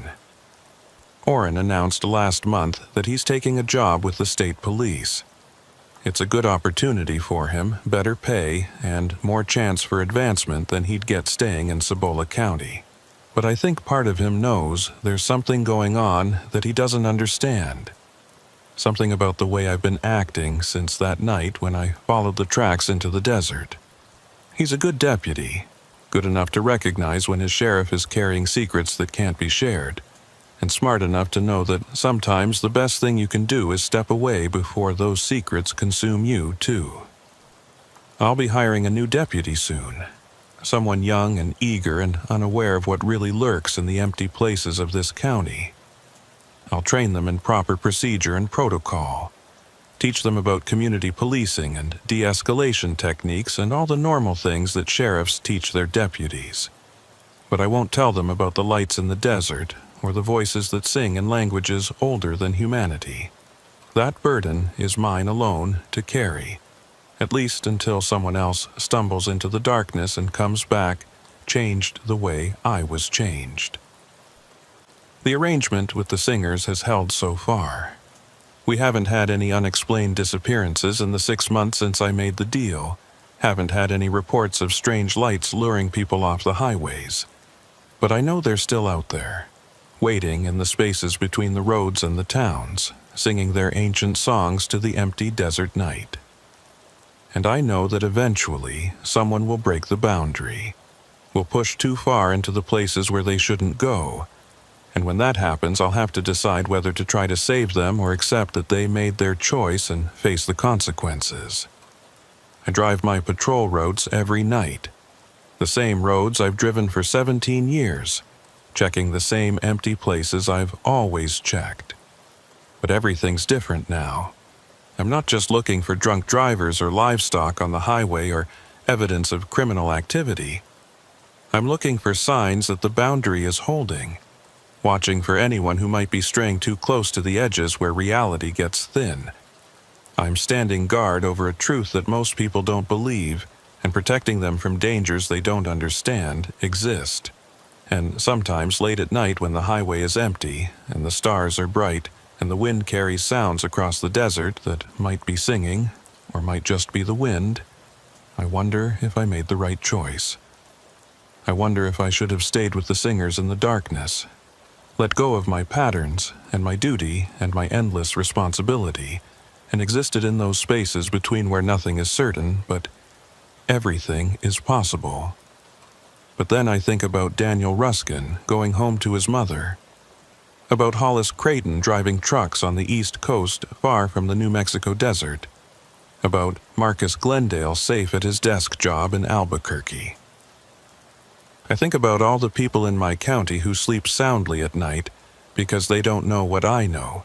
[SPEAKER 1] Orrin announced last month that he's taking a job with the state police. It's a good opportunity for him, better pay, and more chance for advancement than he'd get staying in Cibola County. But I think part of him knows there's something going on that he doesn't understand. Something about the way I've been acting since that night when I followed the tracks into the desert. He's a good deputy, good enough to recognize when his sheriff is carrying secrets that can't be shared, and smart enough to know that sometimes the best thing you can do is step away before those secrets consume you, too. I'll be hiring a new deputy soon, someone young and eager and unaware of what really lurks in the empty places of this county. I'll train them in proper procedure and protocol, teach them about community policing and de-escalation techniques and all the normal things that sheriffs teach their deputies. But I won't tell them about the lights in the desert or the voices that sing in languages older than humanity. That burden is mine alone to carry, at least until someone else stumbles into the darkness and comes back, changed the way I was changed. The arrangement with the singers has held so far. We haven't had any unexplained disappearances in the 6 months since I made the deal, haven't had any reports of strange lights luring people off the highways. But I know they're still out there, waiting in the spaces between the roads and the towns, singing their ancient songs to the empty desert night. And I know that eventually someone will break the boundary, will push too far into the places where they shouldn't go, and when that happens I'll have to decide whether to try to save them or accept that they made their choice and face the consequences. I drive my patrol roads every night, the same roads I've driven for 17 years, checking the same empty places I've always checked. But everything's different now. I'm not just looking for drunk drivers or livestock on the highway or evidence of criminal activity. I'm looking for signs that the boundary is holding, watching for anyone who might be straying too close to the edges where reality gets thin. I'm standing guard over a truth that most people don't believe and protecting them from dangers they don't understand exist. And sometimes late at night when the highway is empty and the stars are bright and the wind carries sounds across the desert that might be singing or might just be the wind, I wonder if I made the right choice. I wonder if I should have stayed with the singers in the darkness, let go of my patterns and my duty and my endless responsibility, and existed in those spaces between where nothing is certain, but everything is possible. But then I think about Daniel Ruskin going home to his mother, about Hollis Creighton driving trucks on the East Coast far from the New Mexico desert, about Marcus Glendale safe at his desk job in Albuquerque. I think about all the people in my county who sleep soundly at night because they don't know what I know,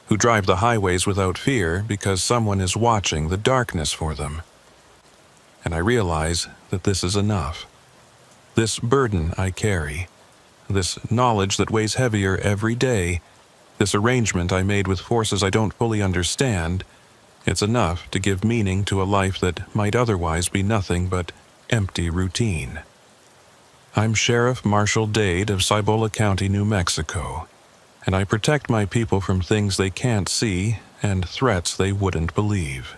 [SPEAKER 1] who drive the highways without fear because someone is watching the darkness for them. And I realize that this is enough. This burden I carry, this knowledge that weighs heavier every day, this arrangement I made with forces I don't fully understand, it's enough to give meaning to a life that might otherwise be nothing but empty routine. I'm Sheriff Marshall Dade of Cibola County, New Mexico, and I protect my people from things they can't see and threats they wouldn't believe.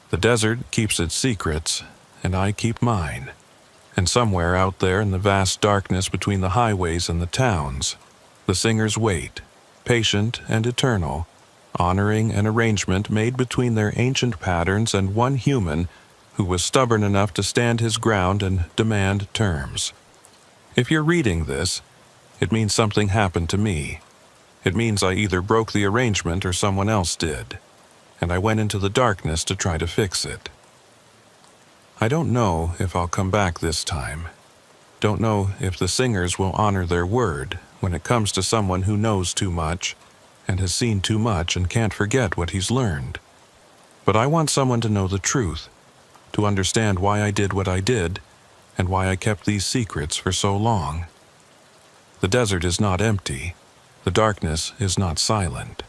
[SPEAKER 1] The desert keeps its secrets, and I keep mine. And somewhere out there in the vast darkness between the highways and the towns, the singers wait, patient and eternal, honoring an arrangement made between their ancient patterns and one human who was stubborn enough to stand his ground and demand terms. If you're reading this, it means something happened to me. It means I either broke the arrangement or someone else did, and I went into the darkness to try to fix it. I don't know if I'll come back this time. Don't know if the singers will honor their word when it comes to someone who knows too much and has seen too much and can't forget what he's learned. But I want someone to know the truth, to understand why I did what I did and why I kept these secrets for so long. The desert is not empty. The darkness is not silent.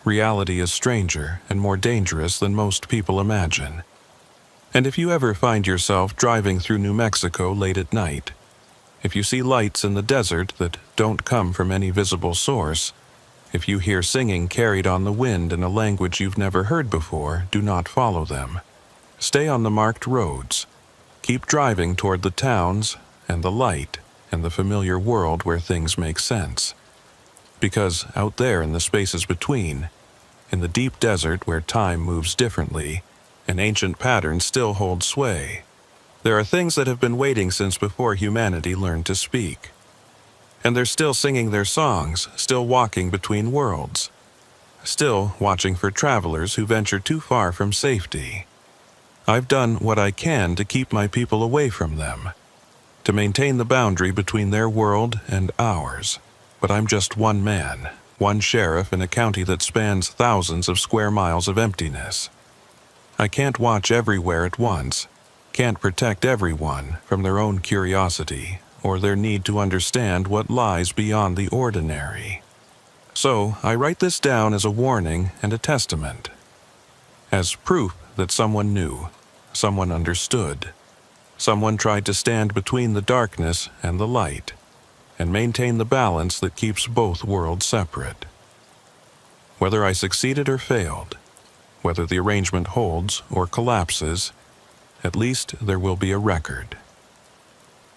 [SPEAKER 1] Reality is stranger and more dangerous than most people imagine. And if you ever find yourself driving through New Mexico late at night, if you see lights in the desert that don't come from any visible source, if you hear singing carried on the wind in a language you've never heard before, do not follow them. Stay on the marked roads. Keep driving toward the towns and the light and the familiar world where things make sense. Because out there in the spaces between, in the deep desert where time moves differently, and ancient patterns still hold sway, there are things that have been waiting since before humanity learned to speak. And they're still singing their songs, still walking between worlds, still watching for travelers who venture too far from safety. I've done what I can to keep my people away from them, to maintain the boundary between their world and ours. But I'm just one man, one sheriff in a county that spans thousands of square miles of emptiness. I can't watch everywhere at once, can't protect everyone from their own curiosity or their need to understand what lies beyond the ordinary. So I write this down as a warning and a testament, as proof that someone knew, someone understood, someone tried to stand between the darkness and the light, and maintain the balance that keeps both worlds separate. Whether I succeeded or failed, whether the arrangement holds or collapses, at least there will be a record.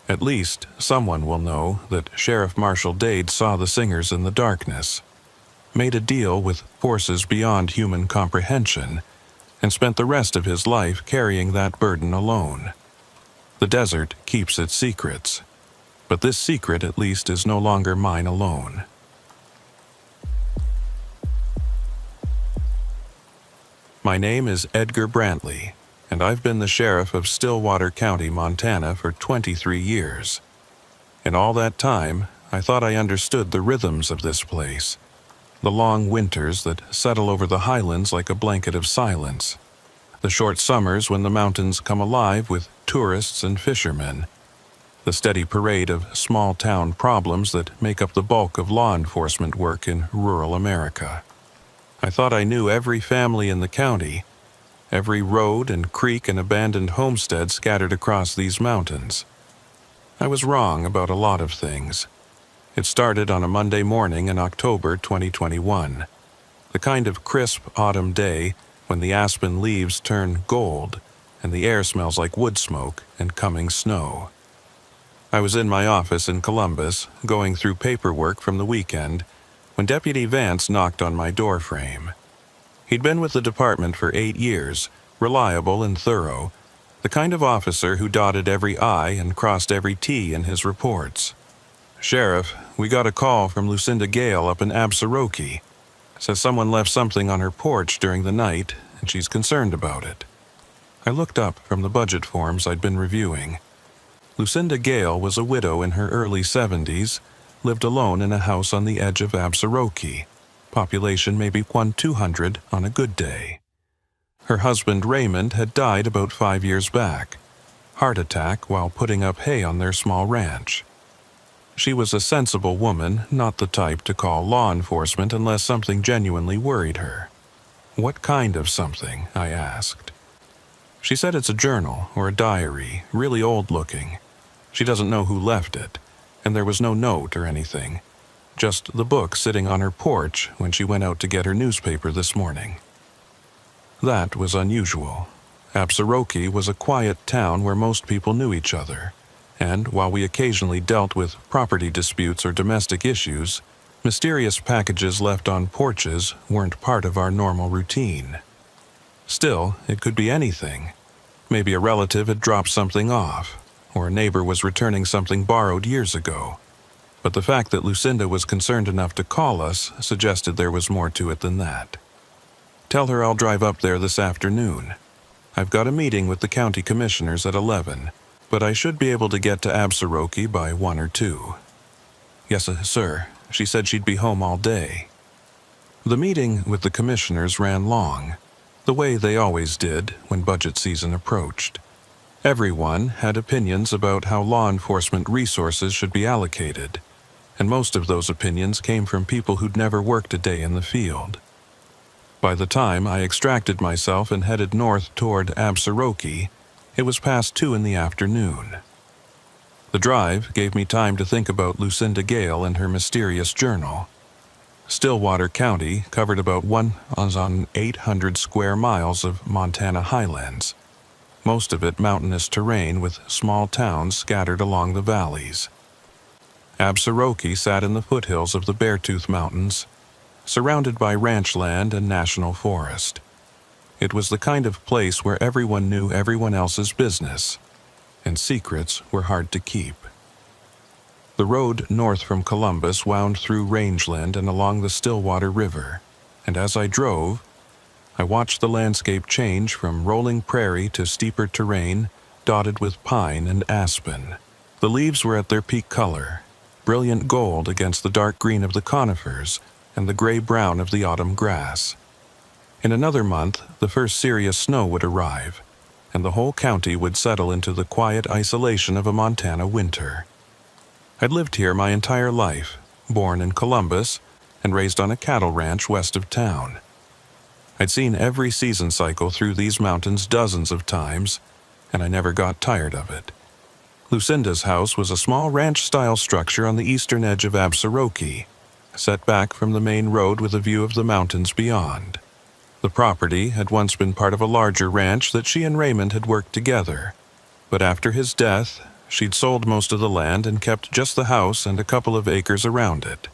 [SPEAKER 1] At least someone will know that Sheriff Marshall Dade saw the singers in the darkness, made a deal with forces beyond human comprehension, and spent the rest of his life carrying that burden alone. The desert keeps its secrets, but this secret at least is no longer mine alone. My name is Edgar Brantley, and I've been the sheriff of Stillwater County, Montana for 23 years. In all that time, I thought I understood the rhythms of this place, the long winters that settle over the highlands like a blanket of silence, the short summers when the mountains come alive with tourists and fishermen, the steady parade of small-town problems that make up the bulk of law enforcement work in rural America. I thought I knew every family in the county, every road and creek and abandoned homestead scattered across these mountains. I was wrong about a lot of things. It started on a Monday morning in October 2021, the kind of crisp autumn day when the aspen leaves turn gold and the air smells like wood smoke and coming snow. I was in my office in Columbus, going through paperwork from the weekend, when Deputy Vance knocked on my doorframe. He'd been with the department for 8 years, reliable and thorough, the kind of officer who dotted every I and crossed every T in his reports. "Sheriff, we got a call from Lucinda Gale up in Absaroki. Says someone left something on her porch during the night, and she's concerned about it." I looked up from the budget forms I'd been reviewing. Lucinda Gale was a widow in her early 70s, lived alone in a house on the edge of Absaroki, population maybe 1-200 on a good day. Her husband Raymond had died about 5 years back, heart attack while putting up hay on their small ranch. She was a sensible woman, not the type to call law enforcement unless something genuinely worried her. "What kind of something?" I asked. She said it's a journal or a diary, really old-looking. She doesn't know who left it, and there was no note or anything, just the book sitting on her porch when she went out to get her newspaper this morning. That was unusual. Absaroki was a quiet town where most people knew each other, and while we occasionally dealt with property disputes or domestic issues, mysterious packages left on porches weren't part of our normal routine. Still, it could be anything. Maybe a relative had dropped something off, or a neighbor was returning something borrowed years ago. But the fact that Lucinda was concerned enough to call us suggested there was more to it than that. "Tell her I'll drive up there this afternoon. I've got a meeting with the county commissioners at 11, but I should be able to get to Absaroki by 1 or 2. "Yes, sir. She said she'd be home all day." The meeting with the commissioners ran long, the way they always did when budget season approached. Everyone had opinions about how law enforcement resources should be allocated, and most of those opinions came from people who'd never worked a day in the field. By the time I extracted myself and headed north toward Absaroki, It was past 2 in the afternoon. The drive gave me time to think about Lucinda Gale and her mysterious journal. Stillwater County covered about 1,800 square miles of Montana highlands, most of it mountainous terrain with small towns scattered along the valleys. Absaroka sat in the foothills of the Beartooth Mountains, surrounded by ranch land and national forest. It was the kind of place where everyone knew everyone else's business, and secrets were hard to keep. The road north from Columbus wound through rangeland and along the Stillwater River, and as I drove, I watched the landscape change from rolling prairie to steeper terrain dotted with pine and aspen. The leaves were at their peak color, brilliant gold against the dark green of the conifers and the gray-brown of the autumn grass. In another month, the first serious snow would arrive, and the whole county would settle into the quiet isolation of a Montana winter. I'd lived here my entire life, born in Columbus and raised on a cattle ranch west of town. I'd seen every season cycle through these mountains dozens of times, and I never got tired of it. Lucinda's house was a small ranch-style structure on the eastern edge of Absaroka, set back from the main road with a view of the mountains beyond. The property had once been part of a larger ranch that she and Raymond had worked together, but after his death, she'd sold most of the land and kept just the house and a couple of acres around it.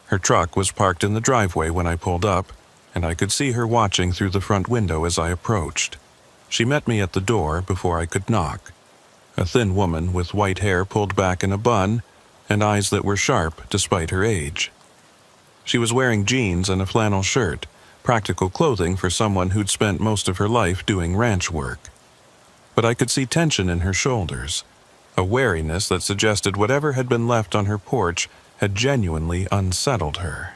[SPEAKER 1] Her truck was parked in the driveway when I pulled up, and I could see her watching through the front window as I approached. She met me at the door before I could knock. A thin woman with white hair pulled back in a bun and eyes that were sharp despite her age. She was wearing jeans and a flannel shirt, practical clothing for someone who'd spent most of her life doing ranch work. But I could see tension in her shoulders, a wariness that suggested whatever had been left on her porch had genuinely unsettled her.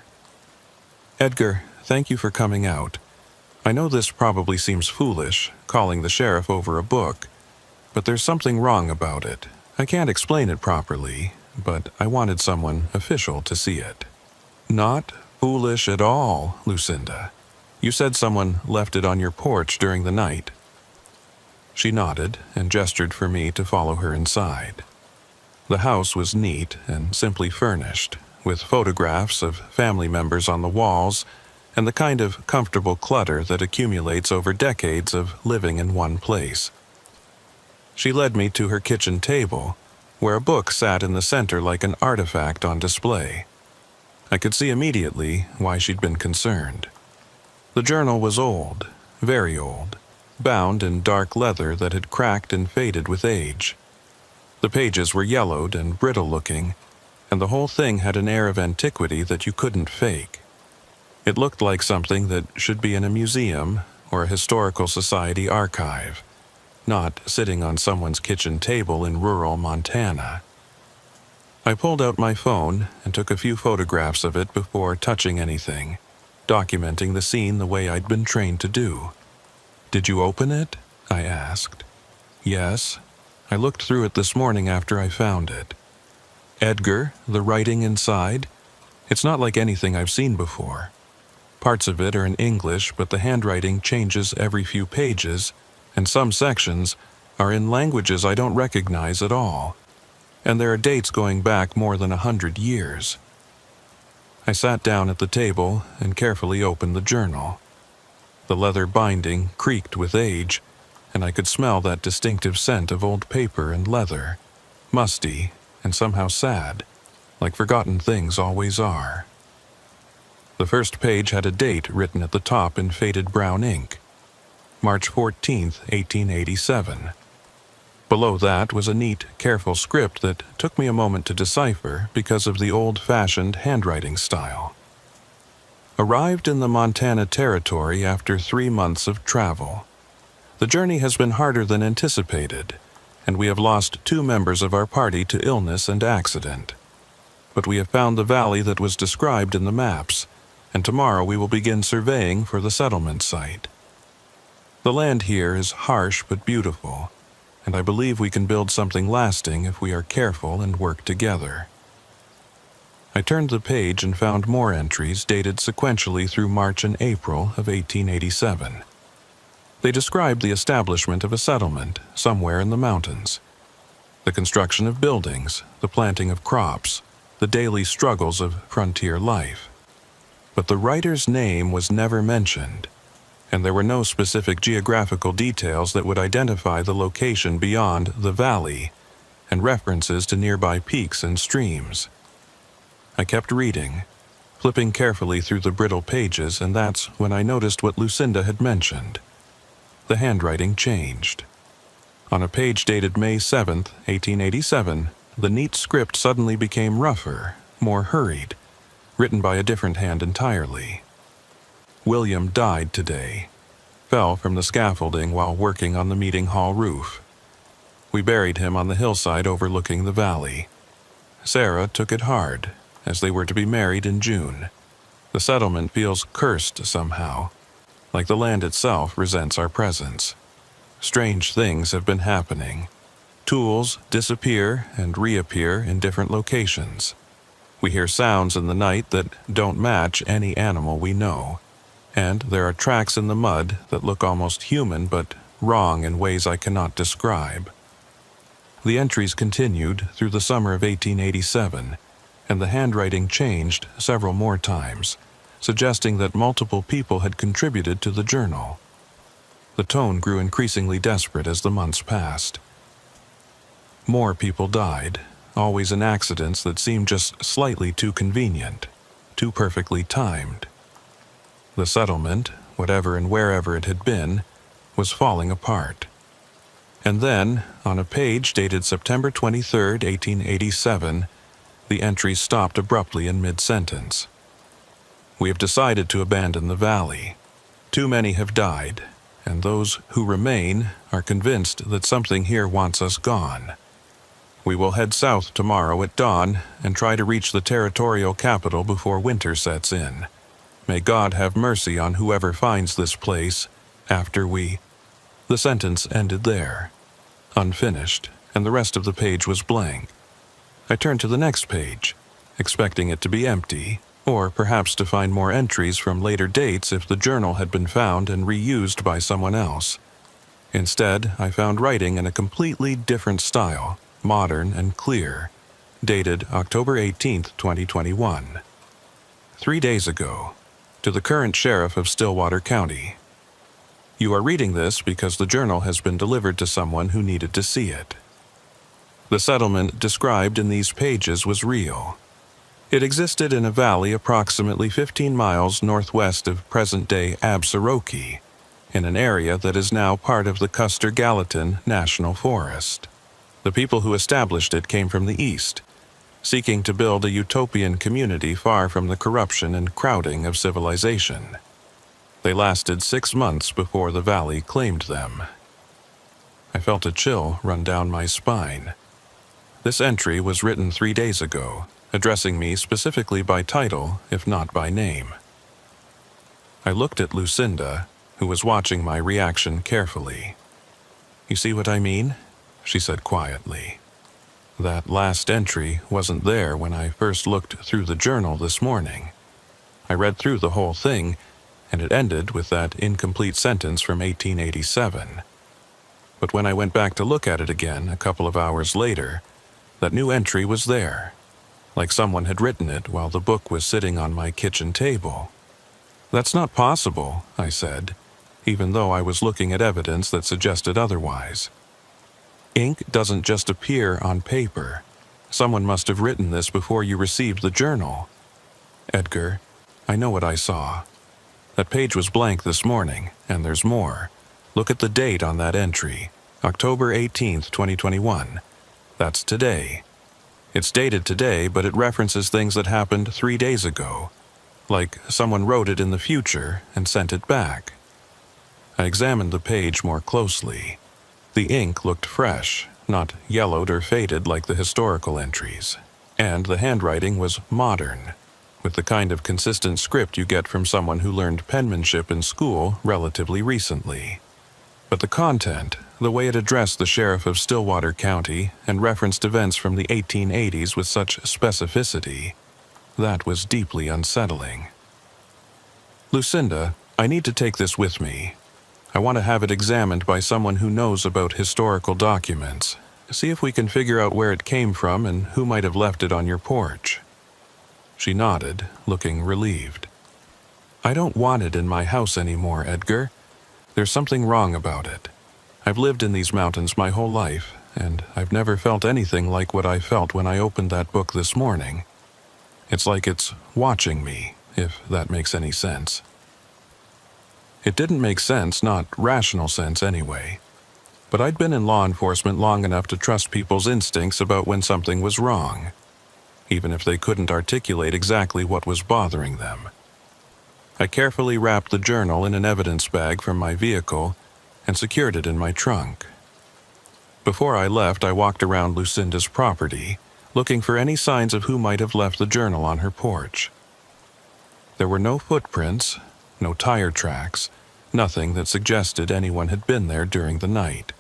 [SPEAKER 1] "Edgar, thank you for coming out. I know this probably seems foolish, calling the sheriff over a book, but there's something wrong about it. I can't explain it properly, but I wanted someone official to see it." "Not foolish at all, Lucinda. You said someone left it on your porch during the night." She nodded and gestured for me to follow her inside. The house was neat and simply furnished, with photographs of family members on the walls and the kind of comfortable clutter that accumulates over decades of living in one place. She led me to her kitchen table, where a book sat in the center like an artifact on display. I could see immediately why she'd been concerned. The journal was old, very old, bound in dark leather that had cracked and faded with age. The pages were yellowed and brittle-looking, and the whole thing had an air of antiquity that you couldn't fake. It looked like something that should be in a museum or a historical society archive, not sitting on someone's kitchen table in rural Montana. I pulled out my phone and took a few photographs of it before touching anything, documenting the scene the way I'd been trained to do. "Did you open it?" I asked. "Yes. I looked through it this morning after I found it." "Edgar, the writing inside? It's not like anything I've seen before. Parts of it are in English, but the handwriting changes every few pages, and some sections are in languages I don't recognize at all. And there are dates going back more than 100 years. I sat down at the table and carefully opened the journal. The leather binding creaked with age, and I could smell that distinctive scent of old paper and leather, musty and somehow sad, like forgotten things always are. The first page had a date written at the top in faded brown ink, March 14th, 1887. Below that was a neat, careful script that took me a moment to decipher because of the old-fashioned handwriting style. Arrived in the Montana Territory after 3 months of travel. The journey has been harder than anticipated, and we have lost 2 members of our party to illness and accident. But we have found the valley that was described in the maps, and tomorrow we will begin surveying for the settlement site. The land here is harsh but beautiful, and I believe we can build something lasting if we are careful and work together. I turned the page and found more entries dated sequentially through March and April of 1887. They described the establishment of a settlement somewhere in the mountains, the construction of buildings, the planting of crops, the daily struggles of frontier life. But the writer's name was never mentioned, and there were no specific geographical details that would identify the location beyond the valley and references to nearby peaks and streams. I kept reading, flipping carefully through the brittle pages, and that's when I noticed what Lucinda had mentioned. The handwriting changed. On a page dated May 7th, 1887, the neat script suddenly became rougher, more hurried, written by a different hand entirely. William died today, fell from the scaffolding while working on the meeting hall roof. We buried him on the hillside overlooking the valley. Sarah took it hard, as they were to be married in June. The settlement feels cursed somehow, like the land itself resents our presence. Strange things have been happening. Tools disappear and reappear in different locations. We hear sounds in the night that don't match any animal we know, and there are tracks in the mud that look almost human but wrong in ways I cannot describe. The entries continued through the summer of 1887, and the handwriting changed several more times, suggesting that multiple people had contributed to the journal. The tone grew increasingly desperate as the months passed. More people died, always in accidents that seemed just slightly too convenient, too perfectly timed. The settlement, whatever and wherever it had been, was falling apart. And then, on a page dated September 23, 1887, the entry stopped abruptly in mid-sentence. We have decided to abandon the valley. Too many have died, and those who remain are convinced that something here wants us gone. We will head south tomorrow at dawn and try to reach the territorial capital before winter sets in. May God have mercy on whoever finds this place after we... The sentence ended there, unfinished, and the rest of the page was blank. I turned to the next page, expecting it to be empty, or perhaps to find more entries from later dates if the journal had been found and reused by someone else. Instead, I found writing in a completely different style, modern and clear, dated October 18, 2021. 3 days ago, to the current sheriff of Stillwater County. You are reading this because the journal has been delivered to someone who needed to see it. The settlement described in these pages was real. It existed in a valley approximately 15 miles northwest of present-day Absaroki, in an area that is now part of the Custer-Gallatin National Forest. The people who established it came from the east, seeking to build a utopian community far from the corruption and crowding of civilization. They lasted 6 months before the valley claimed them. I felt a chill run down my spine. This entry was written 3 days ago, addressing me specifically by title, if not by name. I looked at Lucinda, who was watching my reaction carefully. "You see what I mean?" she said quietly. "That last entry wasn't there when I first looked through the journal this morning. I read through the whole thing, and it ended with that incomplete sentence from 1887. But when I went back to look at it again a couple of hours later, that new entry was there, like someone had written it while the book was sitting on my kitchen table." "That's not possible," I said, even though I was looking at evidence that suggested otherwise. "Ink doesn't just appear on paper. Someone must have written this before you received the journal. Edgar, I know what I saw. That page was blank this morning, and there's more. Look at the date on that entry, October 18th, 2021. That's today. It's dated today, but it references things that happened 3 days ago, like someone wrote it in the future and sent it back." I examined the page more closely. The ink looked fresh, not yellowed or faded like the historical entries, and the handwriting was modern, with the kind of consistent script you get from someone who learned penmanship in school relatively recently. But the content, the way it addressed the sheriff of Stillwater County and referenced events from the 1880s with such specificity, that was deeply unsettling. "Lucinda, I need to take this with me. I want to have it examined by someone who knows about historical documents. See if we can figure out where it came from and who might have left it on your porch." She nodded, looking relieved. "I don't want it in my house anymore, Edgar. There's something wrong about it. I've lived in these mountains my whole life, and I've never felt anything like what I felt when I opened that book this morning. It's like it's watching me, if that makes any sense." It didn't make sense, not rational sense anyway. But I'd been in law enforcement long enough to trust people's instincts about when something was wrong, even if they couldn't articulate exactly what was bothering them. I carefully wrapped the journal in an evidence bag from my vehicle and secured it in my trunk. Before I left, I walked around Lucinda's property, looking for any signs of who might have left the journal on her porch. There were no footprints, no tire tracks, nothing that suggested anyone had been there during the night.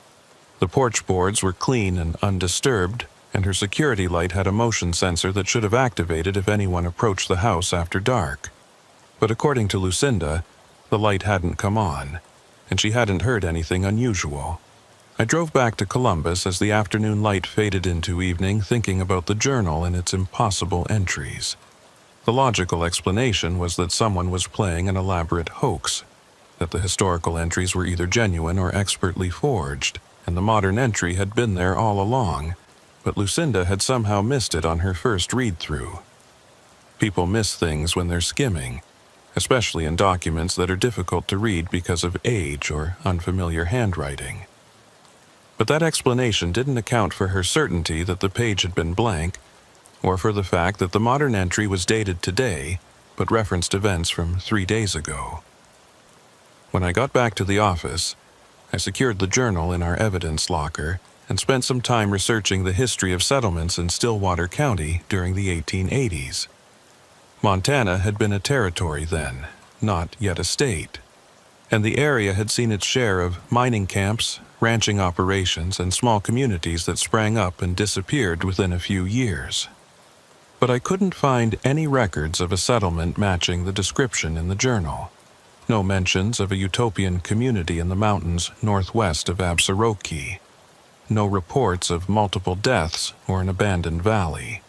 [SPEAKER 1] The porch boards were clean and undisturbed, and her security light had a motion sensor that should have activated if anyone approached the house after dark. But according to Lucinda, the light hadn't come on, and she hadn't heard anything unusual. I drove back to Columbus as the afternoon light faded into evening, thinking about the journal and its impossible entries. The logical explanation was that someone was playing an elaborate hoax, that the historical entries were either genuine or expertly forged, and the modern entry had been there all along, but Lucinda had somehow missed it on her first read-through. People miss things when they're skimming, especially in documents that are difficult to read because of age or unfamiliar handwriting. But that explanation didn't account for her certainty that the page had been blank, or for the fact that the modern entry was dated today, but referenced events from 3 days ago. When I got back to the office, I secured the journal in our evidence locker and spent some time researching the history of settlements in Stillwater County during the 1880s. Montana had been a territory then, not yet a state, and the area had seen its share of mining camps, ranching operations, and small communities that sprang up and disappeared within a few years. But I couldn't find any records of a settlement matching the description in the journal. No mentions of a utopian community in the mountains northwest of Absaroki. No reports of multiple deaths or an abandoned valley.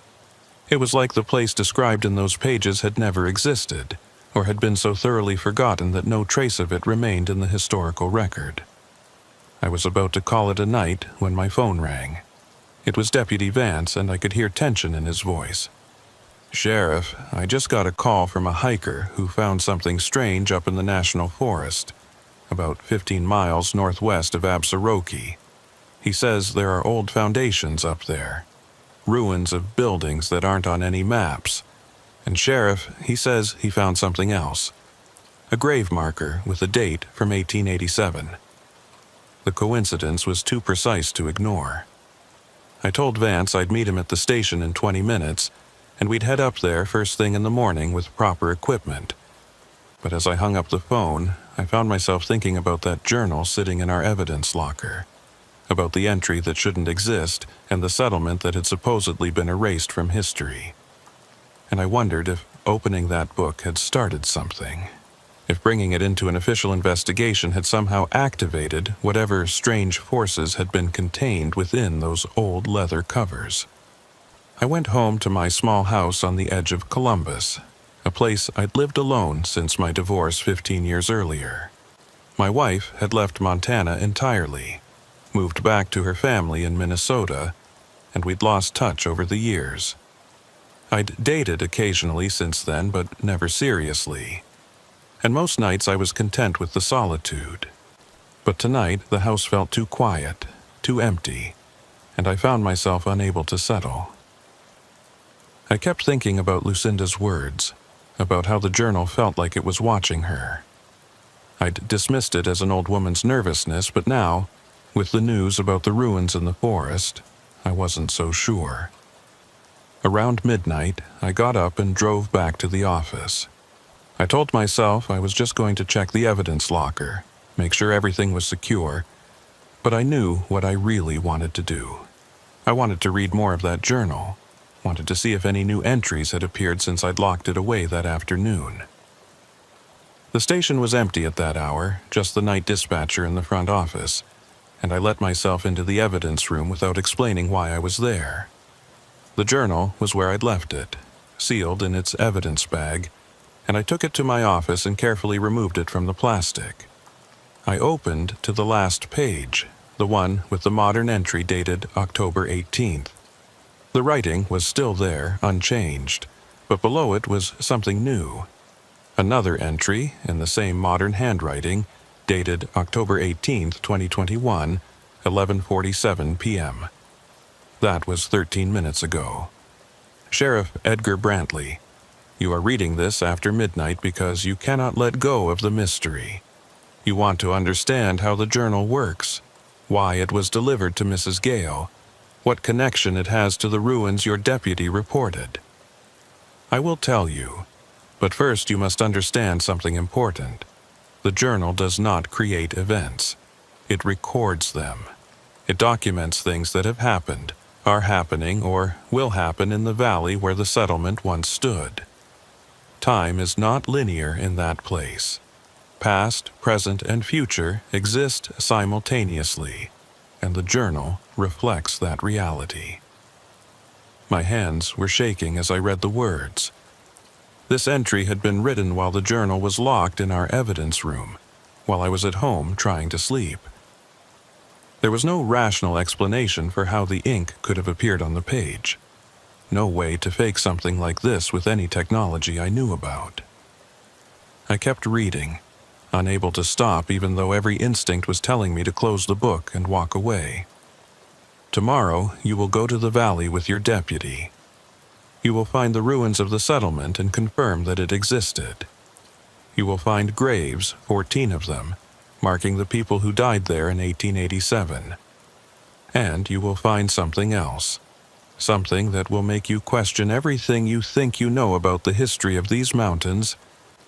[SPEAKER 1] It was like the place described in those pages had never existed, or had been so thoroughly forgotten that no trace of it remained in the historical record. I was about to call it a night when my phone rang. It was Deputy Vance, and I could hear tension in his voice. "Sheriff, I just got a call from a hiker who found something strange up in the National Forest, about 15 miles northwest of Absaroki. He says there are old foundations up there, ruins of buildings that aren't on any maps. And Sheriff, he says he found something else. A grave marker with a date from 1887. The coincidence was too precise to ignore. I told Vance I'd meet him at the station in 20 minutes, and we'd head up there first thing in the morning with proper equipment. But as I hung up the phone, I found myself thinking about that journal sitting in our evidence locker, about the entry that shouldn't exist and the settlement that had supposedly been erased from history. And I wondered if opening that book had started something, if bringing it into an official investigation had somehow activated whatever strange forces had been contained within those old leather covers. I went home to my small house on the edge of Columbus, a place I'd lived alone since my divorce 15 years earlier. My wife had left Montana entirely, moved back to her family in Minnesota, and we'd lost touch over the years. I'd dated occasionally since then, but never seriously. And most nights I was content with the solitude. But tonight the house felt too quiet, too empty, and I found myself unable to settle. I kept thinking about Lucinda's words, about how the journal felt like it was watching her. I'd dismissed it as an old woman's nervousness, but now, with the news about the ruins in the forest, I wasn't so sure. Around midnight, I got up and drove back to the office. I told myself I was just going to check the evidence locker, make sure everything was secure, but I knew what I really wanted to do. I wanted to read more of that journal. Wanted to see if any new entries had appeared since I'd locked it away that afternoon. The station was empty at that hour, just the night dispatcher in the front office, and I let myself into the evidence room without explaining why I was there. The journal was where I'd left it, sealed in its evidence bag, and I took it to my office and carefully removed it from the plastic. I opened to the last page, the one with the modern entry dated October 18th. The writing was still there, unchanged, but below it was something new. Another entry in the same modern handwriting, dated October 18th, 2021, 11:47 p.m. That was 13 minutes ago. Sheriff Edgar Brantley, you are reading this after midnight because you cannot let go of the mystery. You want to understand how the journal works, why it was delivered to Mrs. Gale, what connection it has to the ruins your deputy reported. I will tell you, but first you must understand something important. The journal does not create events. It records them. It documents things that have happened, are happening, or will happen in the valley where the settlement once stood. Time is not linear in that place. Past, present, and future exist simultaneously, and the journal reflects that reality. My hands were shaking as I read the words. This entry had been written while the journal was locked in our evidence room, while I was at home trying to sleep. There was no rational explanation for how the ink could have appeared on the page. No way to fake something like this with any technology I knew about. I kept reading, unable to stop even though every instinct was telling me to close the book and walk away. Tomorrow you will go to the valley with your deputy. You will find the ruins of the settlement and confirm that it existed. You will find graves, 14 of them, marking the people who died there in 1887. And you will find something else. Something that will make you question everything you think you know about the history of these mountains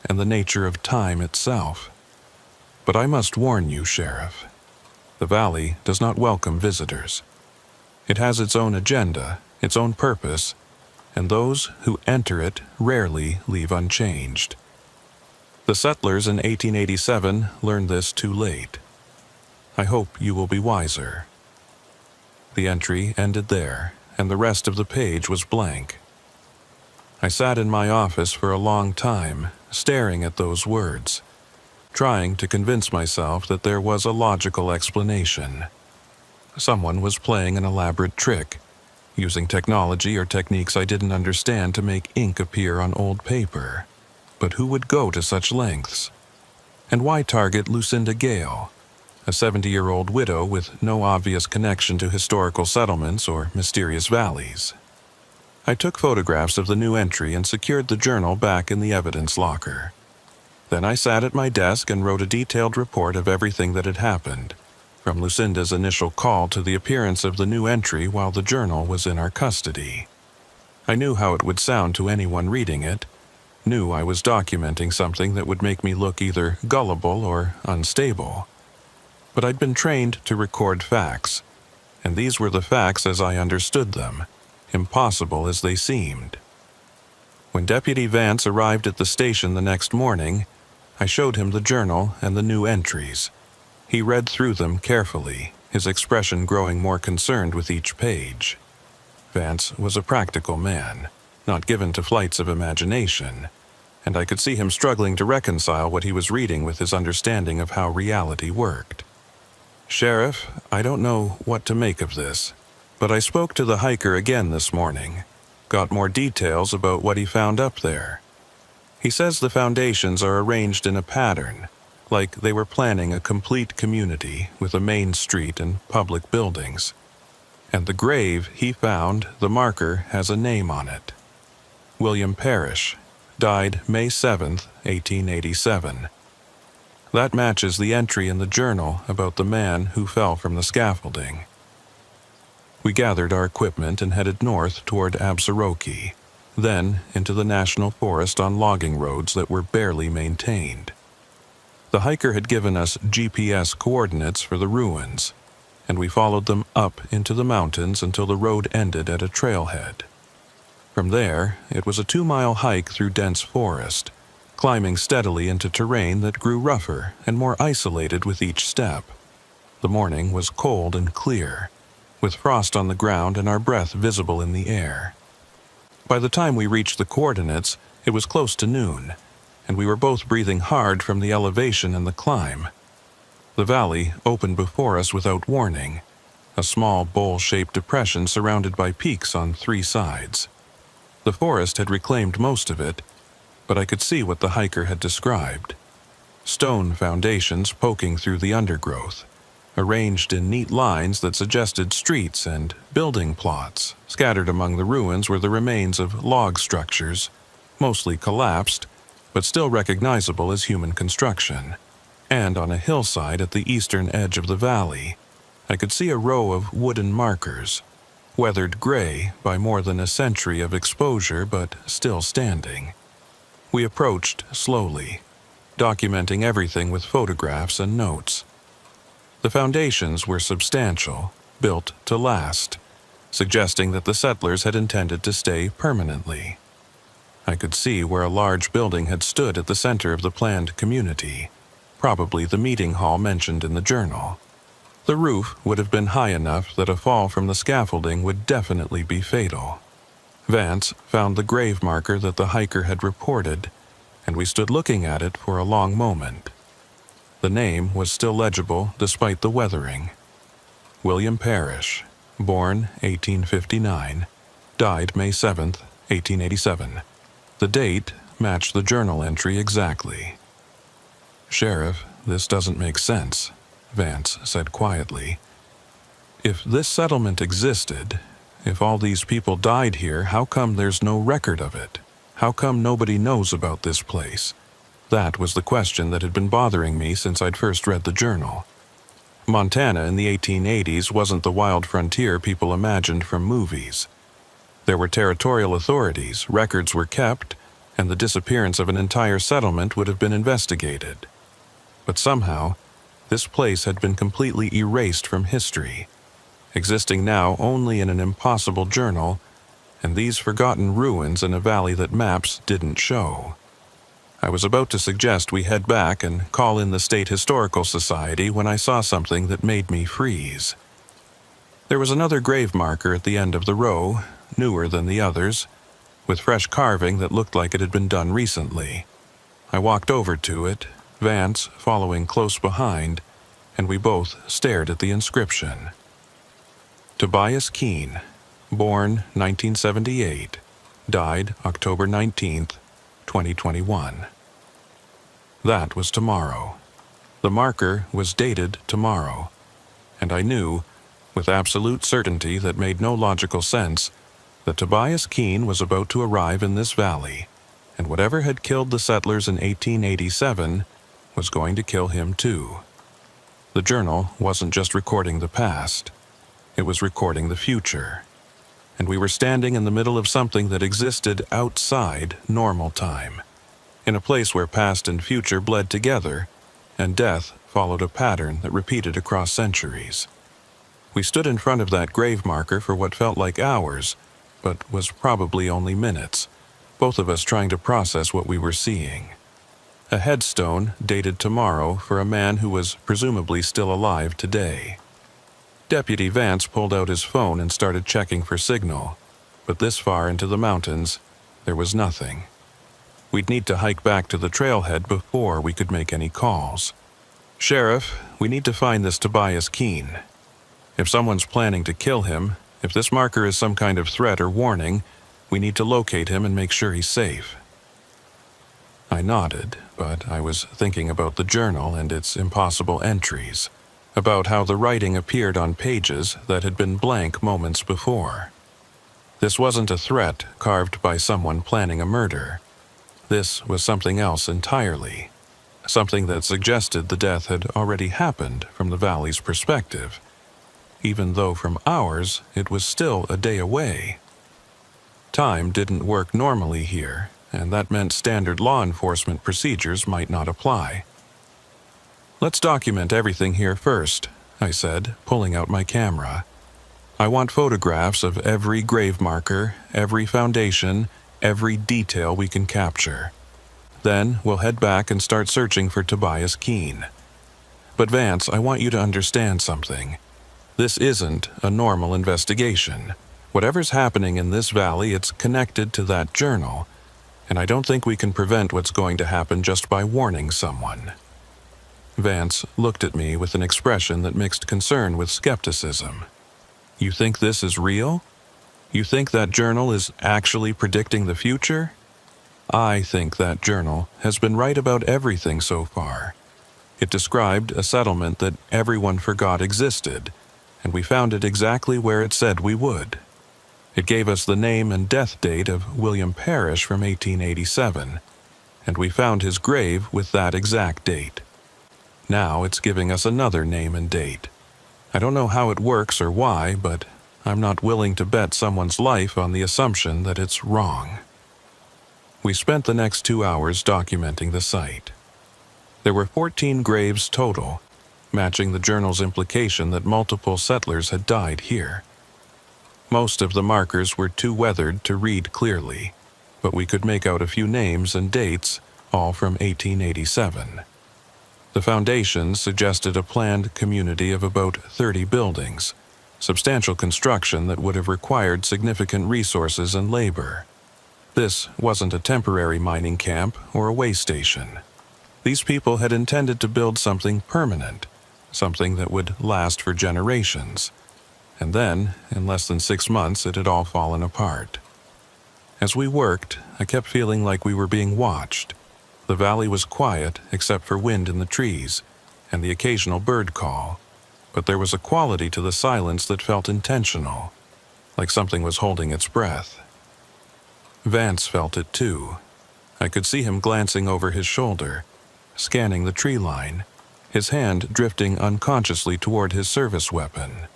[SPEAKER 1] and the nature of time itself. But I must warn you, Sheriff. The valley does not welcome visitors. It has its own agenda, its own purpose, and those who enter it rarely leave unchanged. The settlers in 1887 learned this too late. I hope you will be wiser. The entry ended there, and the rest of the page was blank. I sat in my office for a long time, staring at those words, trying to convince myself that there was a logical explanation. Someone was playing an elaborate trick, using technology or techniques I didn't understand to make ink appear on old paper. But who would go to such lengths? And why target Lucinda Gale, a 70-year-old widow with no obvious connection to historical settlements or mysterious valleys? I took photographs of the new entry and secured the journal back in the evidence locker. Then I sat at my desk and wrote a detailed report of everything that had happened, from Lucinda's initial call to the appearance of the new entry while the journal was in our custody. I knew how it would sound to anyone reading it, knew I was documenting something that would make me look either gullible or unstable. But I'd been trained to record facts, and these were the facts as I understood them, impossible as they seemed. When Deputy Vance arrived at the station the next morning, I showed him the journal and the new entries. He read through them carefully, his expression growing more concerned with each page. Vance was a practical man, not given to flights of imagination, and I could see him struggling to reconcile what he was reading with his understanding of how reality worked. "Sheriff, I don't know what to make of this, but I spoke to the hiker again this morning, got more details about what he found up there. He says the foundations are arranged in a pattern, like they were planning a complete community with a main street and public buildings. And the grave he found, the marker, has a name on it. William Parrish, died May 7th, 1887. That matches the entry in the journal about the man who fell from the scaffolding." We gathered our equipment and headed north toward Absaroki, then into the national forest on logging roads that were barely maintained. The hiker had given us GPS coordinates for the ruins, and we followed them up into the mountains until the road ended at a trailhead. From there, it was a 2-mile hike through dense forest, climbing steadily into terrain that grew rougher and more isolated with each step. The morning was cold and clear, with frost on the ground and our breath visible in the air. By the time we reached the coordinates, it was close to noon, and we were both breathing hard from the elevation and the climb. The valley opened before us without warning, a small bowl-shaped depression surrounded by peaks on 3 sides. The forest had reclaimed most of it, but I could see what the hiker had described. Stone foundations poking through the undergrowth, arranged in neat lines that suggested streets and building plots. Scattered among the ruins were the remains of log structures, mostly collapsed, but still recognizable as human construction. And on a hillside at the eastern edge of the valley, I could see a row of wooden markers, weathered gray by more than a century of exposure but still standing. We approached slowly, documenting everything with photographs and notes. The foundations were substantial, built to last, suggesting that the settlers had intended to stay permanently. I could see where a large building had stood at the center of the planned community, probably the meeting hall mentioned in the journal. The roof would have been high enough that a fall from the scaffolding would definitely be fatal. Vance found the grave marker that the hiker had reported, and we stood looking at it for a long moment. The name was still legible despite the weathering. William Parrish, born 1859, died May 7, 1887. The date matched the journal entry exactly. "Sheriff, this doesn't make sense," Vance said quietly. "If this settlement existed, if all these people died here, how come there's no record of it? How come nobody knows about this place?" That was the question that had been bothering me since I'd first read the journal. Montana in the 1880s wasn't the wild frontier people imagined from movies. There were territorial authorities, records were kept, and the disappearance of an entire settlement would have been investigated. But somehow, this place had been completely erased from history, existing now only in an impossible journal, and these forgotten ruins in a valley that maps didn't show. I was about to suggest we head back and call in the State Historical Society when I saw something that made me freeze. There was another grave marker at the end of the row, newer than the others, with fresh carving that looked like it had been done recently. I walked over to it, Vance following close behind, and we both stared at the inscription. Tobias Keene, born 1978, died October 19th, 2021. That was tomorrow. The marker was dated tomorrow, and I knew, with absolute certainty that made no logical sense, that Tobias Keene was about to arrive in this valley, and whatever had killed the settlers in 1887 was going to kill him too. The journal wasn't just recording the past, it was recording the future, and we were standing in the middle of something that existed outside normal time, in a place where past and future bled together, and death followed a pattern that repeated across centuries. We stood in front of that grave marker for what felt like hours, but was probably only minutes, both of us trying to process what we were seeing. A headstone dated tomorrow for a man who was presumably still alive today. Deputy Vance pulled out his phone and started checking for signal, but this far into the mountains, there was nothing. We'd need to hike back to the trailhead before we could make any calls. "Sheriff, we need to find this Tobias Keene. If someone's planning to kill him, if this marker is some kind of threat or warning, we need to locate him and make sure he's safe." I nodded, but I was thinking about the journal and its impossible entries, about how the writing appeared on pages that had been blank moments before. This wasn't a threat carved by someone planning a murder. This was something else entirely, something that suggested the death had already happened from the valley's perspective, even though from ours it was still a day away. Time didn't work normally here, and that meant standard law enforcement procedures might not apply. "Let's document everything here first," I said, pulling out my camera. "I want photographs of every grave marker, every foundation, every detail we can capture. Then we'll head back and start searching for Tobias Keene. But Vance, I want you to understand something. This isn't a normal investigation. Whatever's happening in this valley, it's connected to that journal, and I don't think we can prevent what's going to happen just by warning someone." Vance looked at me with an expression that mixed concern with skepticism. "You think this is real? You think that journal is actually predicting the future?" "I think that journal has been right about everything so far. It described a settlement that everyone forgot existed, and we found it exactly where it said we would. It gave us the name and death date of William Parrish from 1887, and we found his grave with that exact date. Now it's giving us another name and date. I don't know how it works or why, but I'm not willing to bet someone's life on the assumption that it's wrong." We spent the next 2 hours documenting the site. There were 14 graves total, matching the journal's implication that multiple settlers had died here. Most of the markers were too weathered to read clearly, but we could make out a few names and dates, all from 1887. The foundations suggested a planned community of about 30 buildings, substantial construction that would have required significant resources and labor. This wasn't a temporary mining camp or a way station. These people had intended to build something permanent, something that would last for generations. And then, in less than 6 months, it had all fallen apart. As we worked, I kept feeling like we were being watched. The valley was quiet except for wind in the trees and the occasional bird call, but there was a quality to the silence that felt intentional, like something was holding its breath. Vance felt it too. I could see him glancing over his shoulder, scanning the tree line, his hand drifting unconsciously toward his service weapon.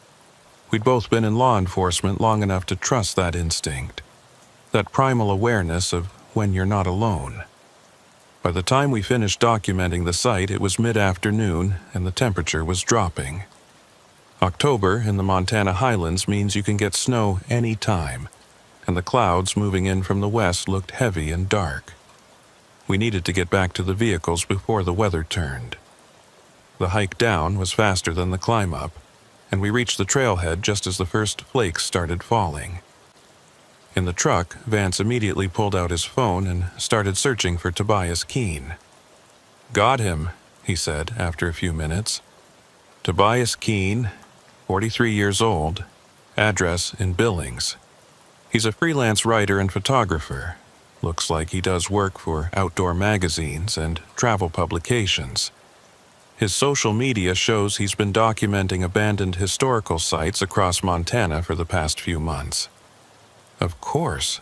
[SPEAKER 1] We'd both been in law enforcement long enough to trust that instinct, that primal awareness of when you're not alone. By the time we finished documenting the site, it was mid-afternoon and the temperature was dropping. October in the Montana highlands means you can get snow any time, and the clouds moving in from the west looked heavy and dark. We needed to get back to the vehicles before the weather turned. The hike down was faster than the climb up, and we reached the trailhead just as the first flakes started falling. In the truck, Vance immediately pulled out his phone and started searching for Tobias Keene. "Got him," he said after a few minutes. "Tobias Keene, 43 years old, address in Billings. He's a freelance writer and photographer. Looks like he does work for outdoor magazines and travel publications. His social media shows he's been documenting abandoned historical sites across Montana for the past few months." Of course.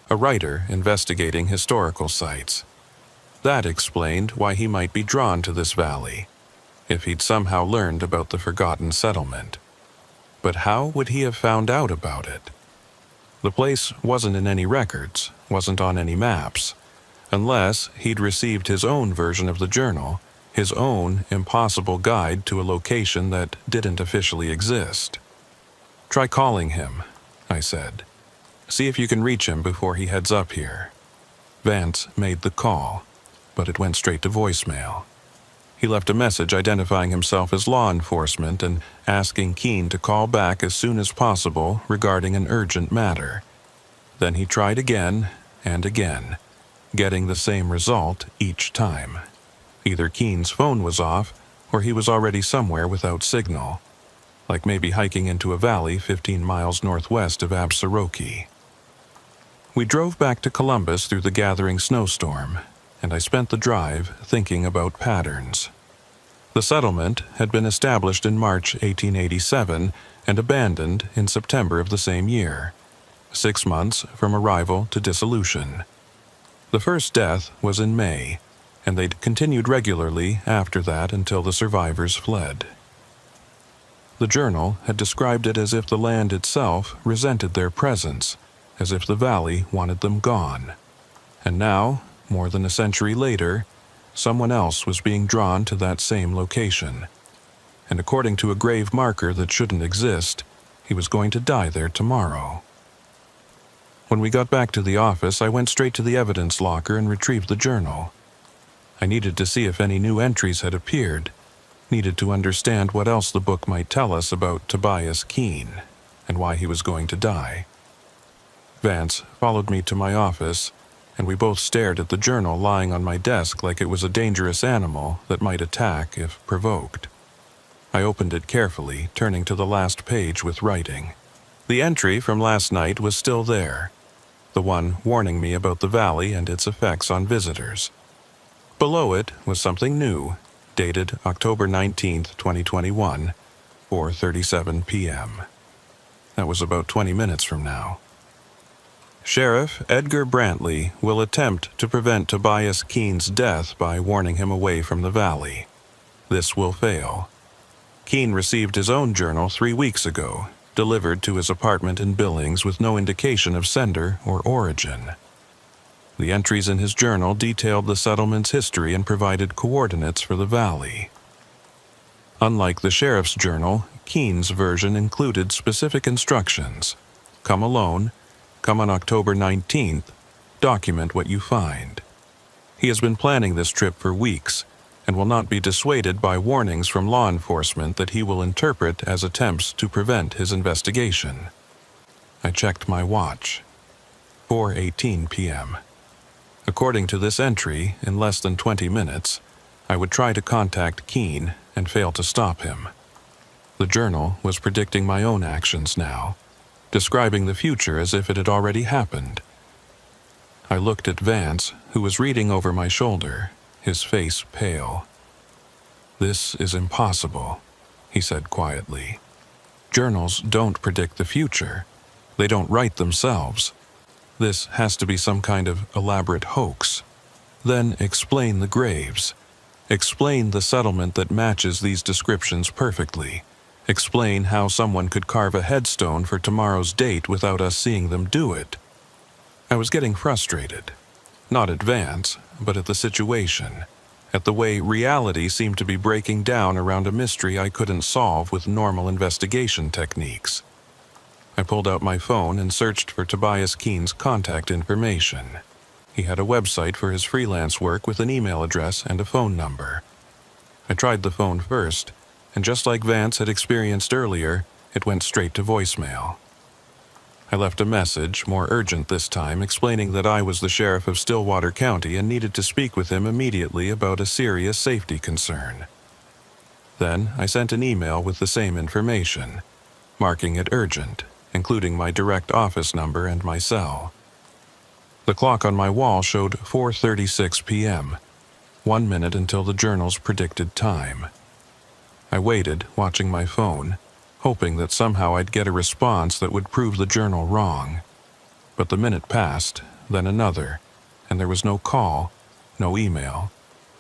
[SPEAKER 1] A writer investigating historical sites. That explained why he might be drawn to this valley, if he'd somehow learned about the forgotten settlement. But how would he have found out about it? The place wasn't in any records, wasn't on any maps, unless he'd received his own version of the journal, his own impossible guide to a location that didn't officially exist. "Try calling him," I said. "See if you can reach him before he heads up here." Vance made the call, but it went straight to voicemail. He left a message identifying himself as law enforcement and asking Keene to call back as soon as possible regarding an urgent matter. Then he tried again and again, getting the same result each time. Either Keene's phone was off, or he was already somewhere without signal, like maybe hiking into a valley 15 miles northwest of Absaroki. We drove back to Columbus through the gathering snowstorm, and I spent the drive thinking about patterns. The settlement had been established in March 1887 and abandoned in September of the same year, 6 months from arrival to dissolution. The first death was in May, and they'd continued regularly after that until the survivors fled. The journal had described it as if the land itself resented their presence, as if the valley wanted them gone. And now, more than a century later, someone else was being drawn to that same location. And according to a grave marker that shouldn't exist, he was going to die there tomorrow. When we got back to the office, I went straight to the evidence locker and retrieved the journal. I needed to see if any new entries had appeared, needed to understand what else the book might tell us about Tobias Keene and why he was going to die. Vance followed me to my office, and we both stared at the journal lying on my desk like it was a dangerous animal that might attack if provoked. I opened it carefully, turning to the last page with writing. The entry from last night was still there, the one warning me about the valley and its effects on visitors. Below it was something new, dated October 19th, 2021, 4:37 p.m. That was about 20 minutes from now. Sheriff Edgar Brantley will attempt to prevent Tobias Keene's death by warning him away from the valley. This will fail. Keene received his own journal 3 weeks ago, delivered to his apartment in Billings with no indication of sender or origin. The entries in his journal detailed the settlement's history and provided coordinates for the valley. Unlike the sheriff's journal, Keene's version included specific instructions. Come alone, come on October 19th, document what you find. He has been planning this trip for weeks and will not be dissuaded by warnings from law enforcement that he will interpret as attempts to prevent his investigation. I checked my watch. 4:18 p.m. According to this entry, in less than 20 minutes, I would try to contact Keene and fail to stop him. The journal was predicting my own actions now, describing the future as if it had already happened. I looked at Vance, who was reading over my shoulder, his face pale. "This is impossible," he said quietly. "Journals don't predict the future. They don't write themselves. This has to be some kind of elaborate hoax. Then explain the graves. Explain the settlement that matches these descriptions perfectly. Explain how someone could carve a headstone for tomorrow's date without us seeing them do it." I was getting frustrated. Not at Vance, but at the situation, at the way reality seemed to be breaking down around a mystery I couldn't solve with normal investigation techniques. I pulled out my phone and searched for Tobias Keene's contact information. He had a website for his freelance work with an email address and a phone number. I tried the phone first, and just like Vance had experienced earlier, it went straight to voicemail. I left a message, more urgent this time, explaining that I was the sheriff of Stillwater County and needed to speak with him immediately about a serious safety concern. Then I sent an email with the same information, marking it urgent, including my direct office number and my cell. The clock on my wall showed 4:36 p.m., 1 minute until the journal's predicted time. I waited, watching my phone, hoping that somehow I'd get a response that would prove the journal wrong. But the minute passed, then another, and there was no call, no email,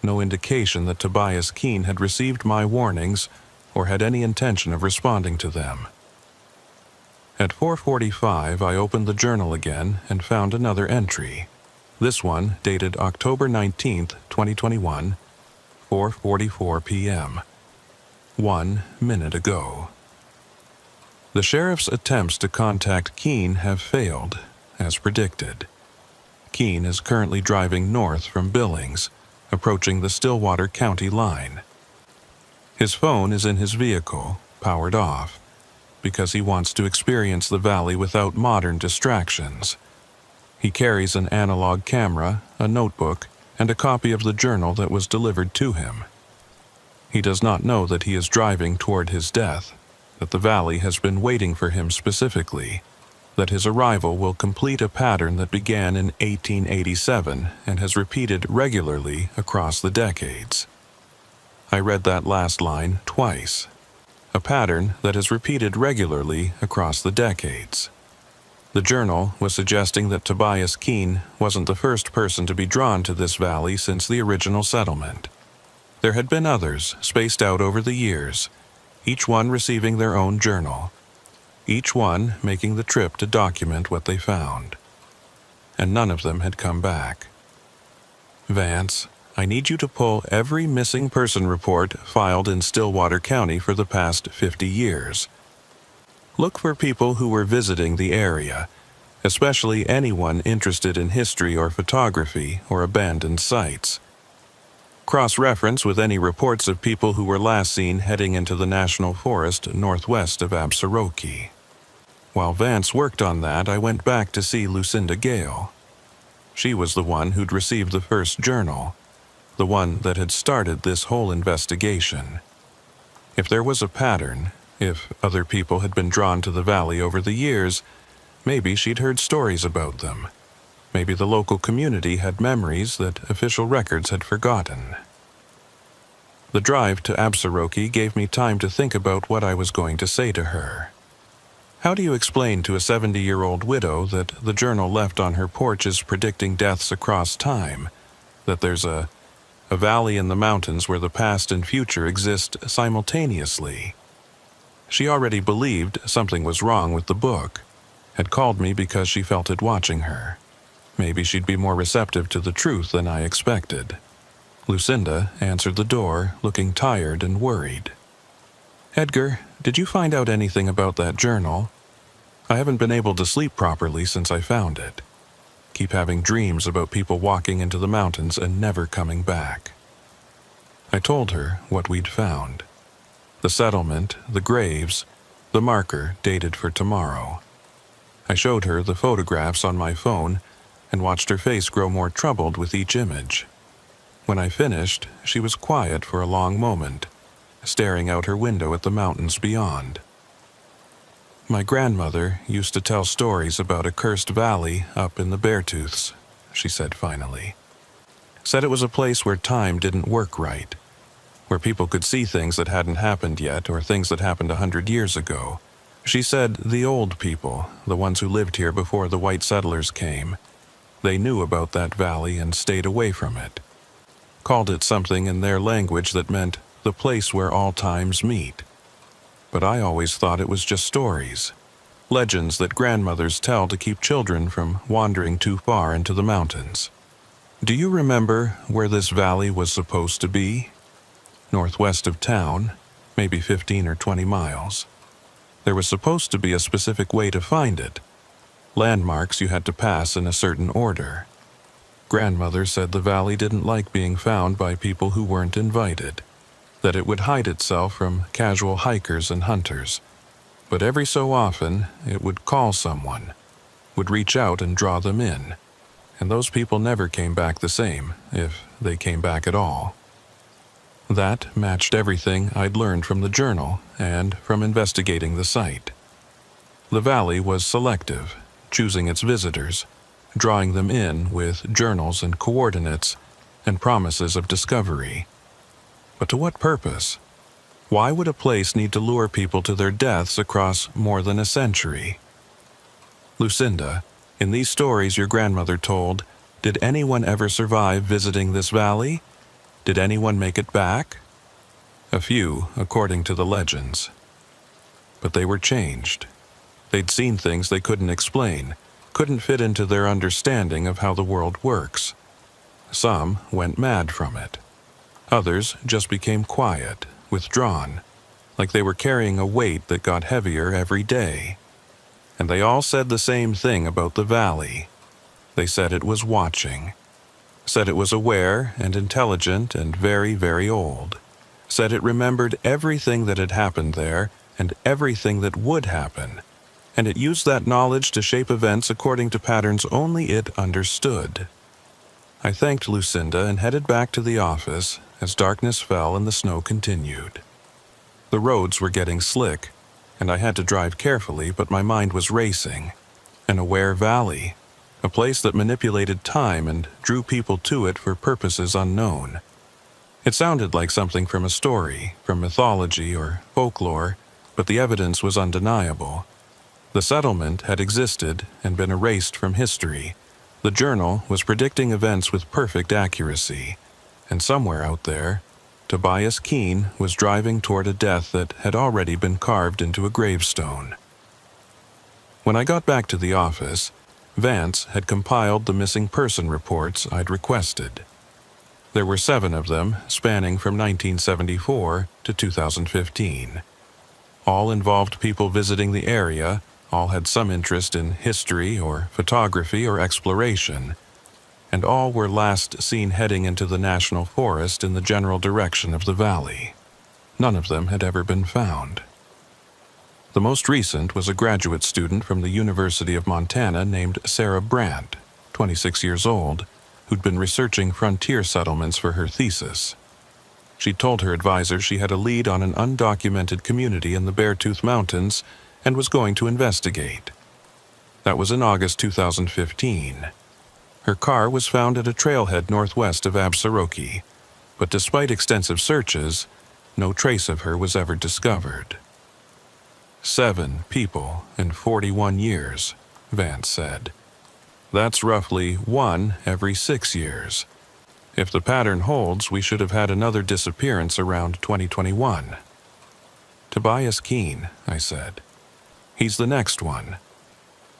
[SPEAKER 1] no indication that Tobias Keene had received my warnings or had any intention of responding to them. At 4:45, I opened the journal again and found another entry. This one dated October 19th, 2021, 4:44 p.m. 1 minute ago. The sheriff's attempts to contact Keene have failed, as predicted. Keene is currently driving north from Billings, approaching the Stillwater County line. His phone is in his vehicle, powered off, because he wants to experience the valley without modern distractions. He carries an analog camera, a notebook, and a copy of the journal that was delivered to him. He does not know that he is driving toward his death, that the valley has been waiting for him specifically, that his arrival will complete a pattern that began in 1887 and has repeated regularly across the decades. I read that last line twice. A pattern that has repeated regularly across the decades. The journal was suggesting that Tobias Keene wasn't the first person to be drawn to this valley since the original settlement. There had been others spaced out over the years, each one receiving their own journal, each one making the trip to document what they found. And none of them had come back. Vance, I need you to pull every missing person report filed in Stillwater County for the past 50 years. Look for people who were visiting the area, especially anyone interested in history or photography or abandoned sites. Cross-reference with any reports of people who were last seen heading into the national forest northwest of Absaroki. While Vance worked on that, I went back to see Lucinda Gale. She was the one who'd received the first journal, the one that had started this whole investigation. If there was a pattern, if other people had been drawn to the valley over the years, maybe she'd heard stories about them. Maybe the local community had memories that official records had forgotten. The drive to Absaroki gave me time to think about what I was going to say to her. How do you explain to a 70-year-old widow that the journal left on her porch is predicting deaths across time, that there's a valley in the mountains where the past and future exist simultaneously? She already believed something was wrong with the book, had called me because she felt it watching her. Maybe she'd be more receptive to the truth than I expected. Lucinda answered the door, looking tired and worried. "Edgar, did you find out anything about that journal? I haven't been able to sleep properly since I found it. Keep having dreams about people walking into the mountains and never coming back." I told her what we'd found. The settlement, the graves, the marker dated for tomorrow. I showed her the photographs on my phone and watched her face grow more troubled with each image. When I finished, she was quiet for a long moment, staring out her window at the mountains beyond. "My grandmother used to tell stories about a cursed valley up in the Beartooths," she said finally. "Said it was a place where time didn't work right, where people could see things that hadn't happened yet or things that happened 100 years ago. She said the old people, the ones who lived here before the white settlers came, they knew about that valley and stayed away from it. Called it something in their language that meant the place where all times meet. But I always thought it was just stories, legends that grandmothers tell to keep children from wandering too far into the mountains. Do you remember where this valley was supposed to be? Northwest of town, maybe 15 or 20 miles. There was supposed to be a specific way to find it. Landmarks you had to pass in a certain order. Grandmother said the valley didn't like being found by people who weren't invited, that it would hide itself from casual hikers and hunters. But every so often, it would call someone, would reach out and draw them in, and those people never came back the same, if they came back at all. That matched everything I'd learned from the journal and from investigating the site. The valley was selective, choosing its visitors, drawing them in with journals and coordinates and promises of discovery. But to what purpose? Why would a place need to lure people to their deaths across more than a century? Lucinda, in these stories your grandmother told, did anyone ever survive visiting this valley? Did anyone make it back? A few, according to the legends. But they were changed. They'd seen things they couldn't explain, couldn't fit into their understanding of how the world works. Some went mad from it. Others just became quiet, withdrawn, like they were carrying a weight that got heavier every day. And they all said the same thing about the valley. They said it was watching. Said it was aware and intelligent and very, very old. Said it remembered everything that had happened there and everything that would happen. And it used that knowledge to shape events according to patterns only it understood. I thanked Lucinda and headed back to the office as darkness fell and the snow continued. The roads were getting slick, and I had to drive carefully, but my mind was racing. An aware valley, a place that manipulated time and drew people to it for purposes unknown. It sounded like something from a story, from mythology or folklore, but the evidence was undeniable. The settlement had existed and been erased from history. The journal was predicting events with perfect accuracy, and somewhere out there, Tobias Keene was driving toward a death that had already been carved into a gravestone. When I got back to the office, Vance had compiled the missing person reports I'd requested. There were 7 of them, spanning from 1974 to 2015. All involved people visiting the area All had some interest in history or photography or exploration, and all were last seen heading into the national forest in the general direction of the valley. None of them had ever been found. The most recent was a graduate student from the University of Montana named Sarah Brandt, 26 years old, who'd been researching frontier settlements for her thesis. She told her advisor she had a lead on an undocumented community in the Beartooth Mountains and was going to investigate. That was in August 2015. Her car was found at a trailhead northwest of Absaroki, but despite extensive searches, no trace of her was ever discovered. 7 people in 41 years, Vance said. That's roughly 1 every 6 years. If the pattern holds, we should have had another disappearance around 2021. Tobias Keene, I said. He's the next one.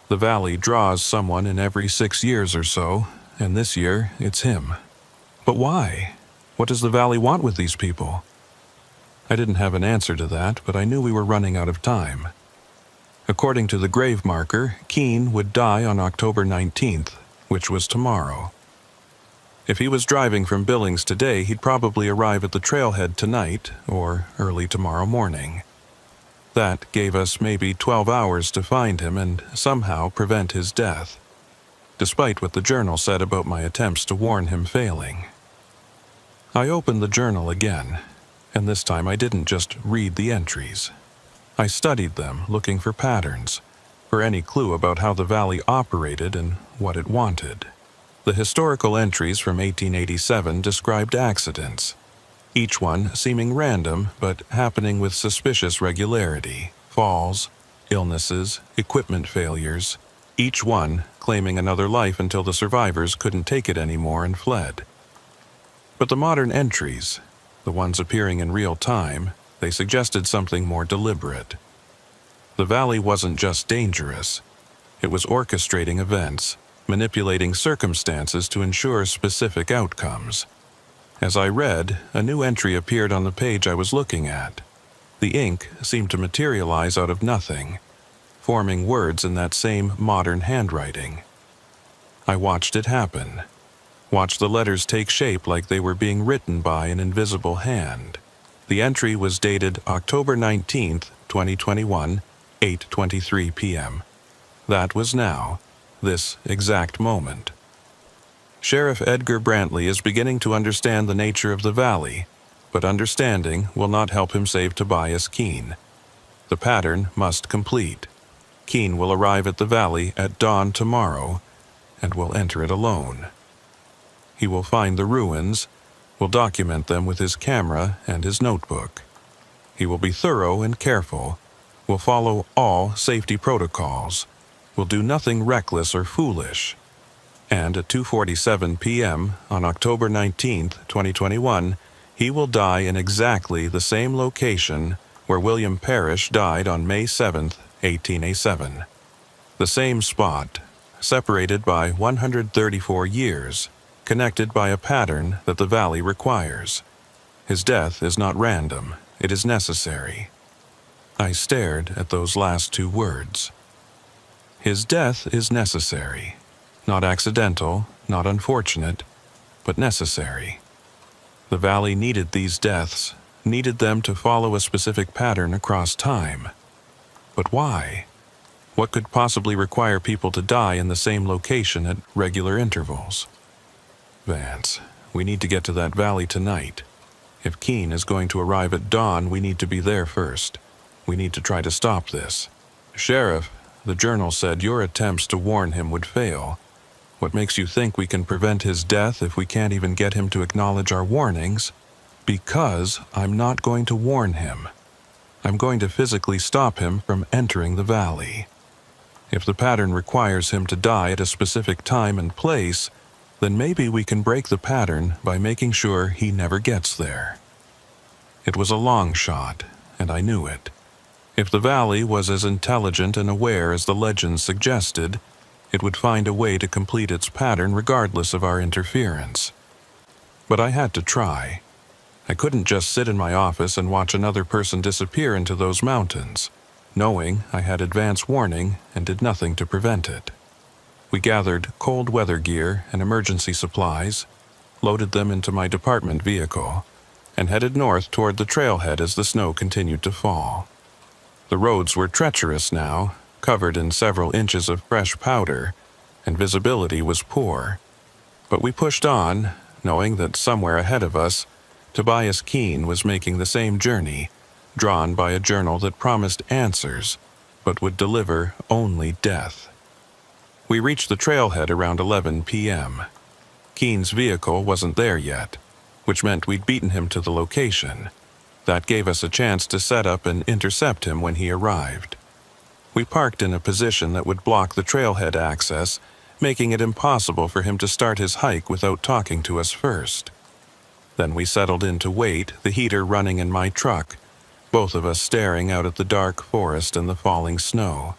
[SPEAKER 1] The valley draws someone in every 6 years or so, and this year it's him. But why? What does the valley want with these people? I didn't have an answer to that, but I knew we were running out of time. According to the grave marker, Keene would die on October 19th, which was tomorrow. If he was driving from Billings today, he'd probably arrive at the trailhead tonight or early tomorrow morning. That gave us maybe 12 hours to find him and somehow prevent his death, despite what the journal said about my attempts to warn him failing. I opened the journal again, and this time I didn't just read the entries. I studied them, looking for patterns, for any clue about how the valley operated and what it wanted. The historical entries from 1887 described accidents, each one seeming random but happening with suspicious regularity: falls, illnesses, equipment failures, each one claiming another life until the survivors couldn't take it anymore and fled. But the modern entries, the ones appearing in real time, they suggested something more deliberate. The valley wasn't just dangerous. It was orchestrating events, manipulating circumstances to ensure specific outcomes. As I read, a new entry appeared on the page I was looking at. The ink seemed to materialize out of nothing, forming words in that same modern handwriting. I watched it happen. Watched the letters take shape like they were being written by an invisible hand. The entry was dated October 19th, 2021, 8:23 p.m. That was now, this exact moment. Sheriff Edgar Brantley is beginning to understand the nature of the valley, but understanding will not help him save Tobias Keene. The pattern must complete. Keene will arrive at the valley at dawn tomorrow, and will enter it alone. He will find the ruins, will document them with his camera and his notebook. He will be thorough and careful, will follow all safety protocols, will do nothing reckless or foolish. And at 2:47 p.m. on October 19th, 2021, he will die in exactly the same location where William Parrish died on May 7th, 1807. The same spot, separated by 134 years, connected by a pattern that the valley requires. His death is not random, it is necessary. I stared at those last 2 words. His death is necessary. Not accidental, not unfortunate, but necessary. The valley needed these deaths, needed them to follow a specific pattern across time. But why? What could possibly require people to die in the same location at regular intervals? Vance, we need to get to that valley tonight. If Keene is going to arrive at dawn, we need to be there first. We need to try to stop this. Sheriff, the journal said your attempts to warn him would fail. What makes you think we can prevent his death if we can't even get him to acknowledge our warnings? Because I'm not going to warn him. I'm going to physically stop him from entering the valley. If the pattern requires him to die at a specific time and place, then maybe we can break the pattern by making sure he never gets there. It was a long shot, and I knew it. If the valley was as intelligent and aware as the legends suggested, it would find a way to complete its pattern regardless of our interference. But I had to try. I couldn't just sit in my office and watch another person disappear into those mountains. knowing I had advance warning and did nothing to prevent it. We gathered cold weather gear and emergency supplies, loaded them into my department vehicle, and headed north toward the trailhead as the snow continued to fall. The roads were treacherous now, covered in several inches of fresh powder, and visibility was poor. But we pushed on, knowing that somewhere ahead of us, Tobias Keene was making the same journey, drawn by a journal that promised answers, but would deliver only death. We reached the trailhead around 11 p.m. Keene's vehicle wasn't there yet, which meant we'd beaten him to the location. That gave us a chance to set up and intercept him when he arrived. We parked in a position that would block the trailhead access, making it impossible for him to start his hike without talking to us first. Then we settled in to wait, the heater running in my truck, both of us staring out at the dark forest and the falling snow.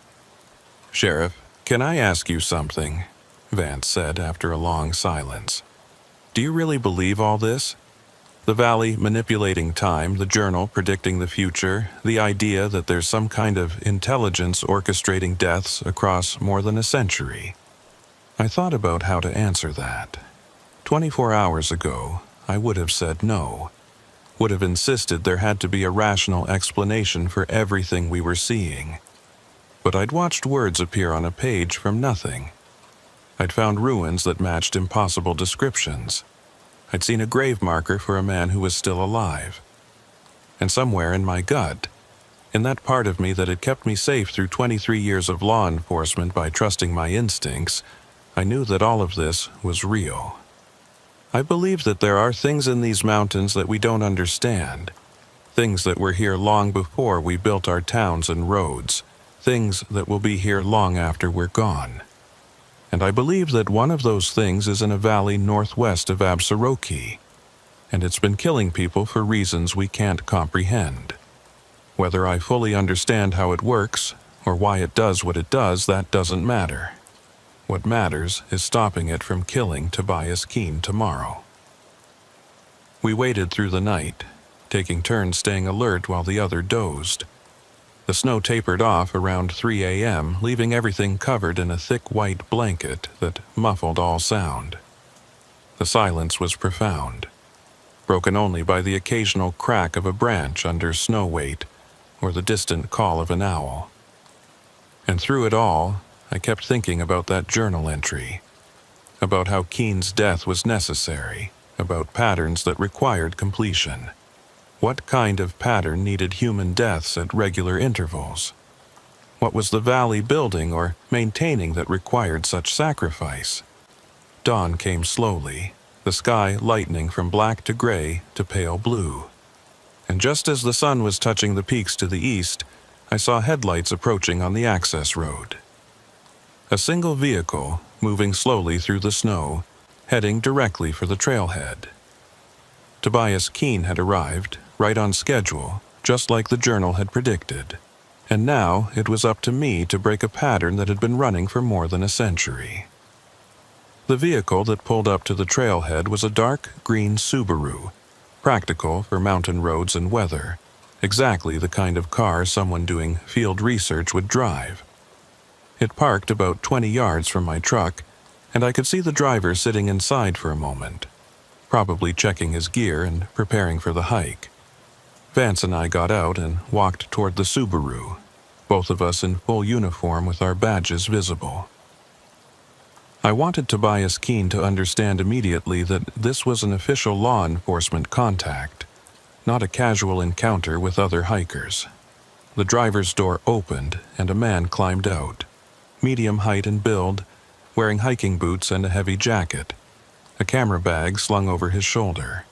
[SPEAKER 1] "Sheriff, can I ask you something?" Vance said after a long silence. "Do you really believe all this? The valley manipulating time, the journal predicting the future, the idea that there's some kind of intelligence orchestrating deaths across more than a century?" I thought about how to answer that. 24 hours ago, I would have said no, would have insisted there had to be a rational explanation for everything we were seeing. But I'd watched words appear on a page from nothing. I'd found ruins that matched impossible descriptions. I'd seen a grave marker for a man who was still alive. And somewhere in my gut, in that part of me that had kept me safe through 23 years of law enforcement by trusting my instincts, I knew that all of this was real. I believe that there are things in these mountains that we don't understand, things that were here long before we built our towns and roads, things that will be here long after we're gone. And I believe that one of those things is in a valley northwest of Absaroki, and it's been killing people for reasons we can't comprehend. Whether I fully understand how it works, or why it does what it does, that doesn't matter. What matters is stopping it from killing Tobias Keene tomorrow. We waited through the night, taking turns staying alert while the other dozed. The snow tapered off around 3 a.m., leaving everything covered in a thick white blanket that muffled all sound. The silence was profound, broken only by the occasional crack of a branch under snow weight or the distant call of an owl. And through it all, I kept thinking about that journal entry, about how Keene's death was necessary, about patterns that required completion. What kind of pattern needed human deaths at regular intervals? What was the valley building or maintaining that required such sacrifice? Dawn came slowly, the sky lightening from black to gray to pale blue. And just as the sun was touching the peaks to the east, I saw headlights approaching on the access road. A single vehicle, moving slowly through the snow, heading directly for the trailhead. Tobias Keene had arrived, right on schedule, just like the journal had predicted. And now it was up to me to break a pattern that had been running for more than a century. The vehicle that pulled up to the trailhead was a dark green Subaru, practical for mountain roads and weather, exactly the kind of car someone doing field research would drive. It parked about 20 yards from my truck, and I could see the driver sitting inside for a moment, probably checking his gear and preparing for the hike. Vance and I got out and walked toward the Subaru, both of us in full uniform with our badges visible. I wanted Tobias Keene to understand immediately that this was an official law enforcement contact, not a casual encounter with other hikers. The driver's door opened and a man climbed out, medium height and build, wearing hiking boots and a heavy jacket, a camera bag slung over his shoulder.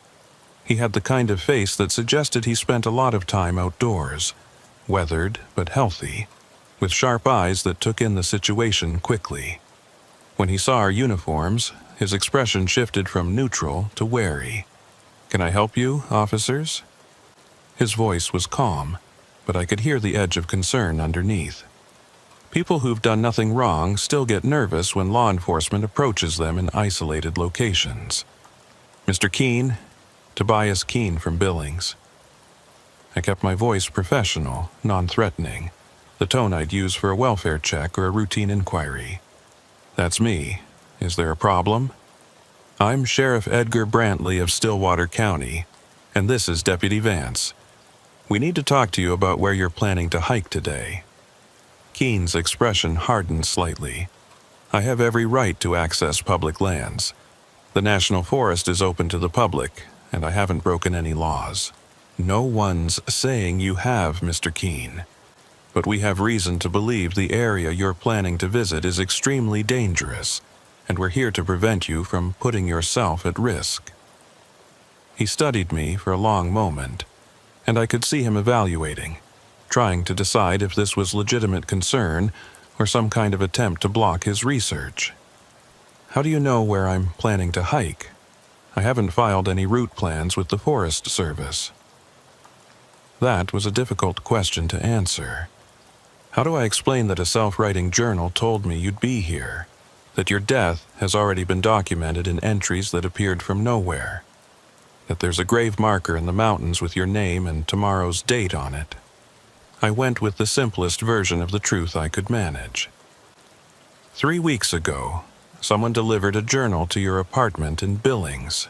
[SPEAKER 1] He had the kind of face that suggested he spent a lot of time outdoors, weathered but healthy, with sharp eyes that took in the situation quickly. When he saw our uniforms, his expression shifted from neutral to wary. "Can I help you, officers?" His voice was calm, but I could hear the edge of concern underneath. People who've done nothing wrong still get nervous when law enforcement approaches them in isolated locations. "Mr. Keene," Tobias Keene from Billings. I kept my voice professional, non-threatening. the tone I'd use for a welfare check or a routine inquiry. "That's me. Is there a problem?" "I'm Sheriff Edgar Brantley of Stillwater County, and this is Deputy Vance. We need to talk to you about where you're planning to hike today." Keen's expression hardened slightly. "I have every right to access public lands. The National Forest is open to the public, and I haven't broken any laws." "No one's saying you have, Mr. Keen. But we have reason to believe the area you're planning to visit is extremely dangerous, and we're here to prevent you from putting yourself at risk." He studied me for a long moment, and I could see him evaluating, trying to decide if this was legitimate concern or some kind of attempt to block his research. "How do you know where I'm planning to hike? I haven't filed any route plans with the Forest Service." That was a difficult question to answer. How do I explain that a self-writing journal told me you'd be here, that your death has already been documented in entries that appeared from nowhere, that there's a grave marker in the mountains with your name and tomorrow's date on it? I went with the simplest version of the truth I could manage. 3 weeks ago, someone delivered a journal to your apartment in Billings.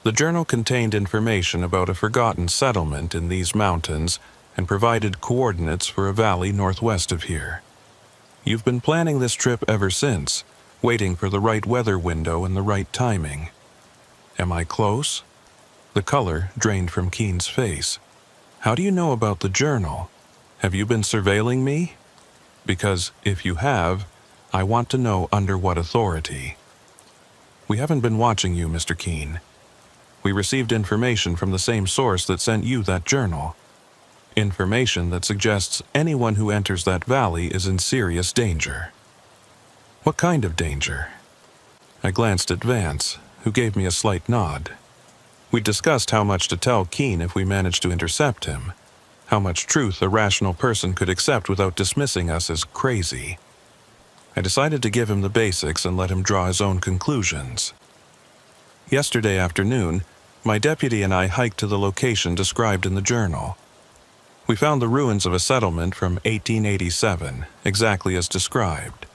[SPEAKER 1] The journal contained information about a forgotten settlement in these mountains and provided coordinates for a valley northwest of here. You've been planning this trip ever since, waiting for the right weather window and the right timing. Am I close? The color drained from Keen's face. How do you know about the journal? Have you been surveilling me? Because if you have, I want to know under what authority. We haven't been watching you, Mr. Keen. We received information from the same source that sent you that journal. Information that suggests anyone who enters that valley is in serious danger. What kind of danger? I glanced at Vance, who gave me a slight nod. We discussed how much to tell Keen if we managed to intercept him, how much truth a rational person could accept without dismissing us as crazy. I decided to give him the basics and let him draw his own conclusions. Yesterday afternoon, my deputy and I hiked to the location described in the journal. We found the ruins of a settlement from 1887, exactly as described.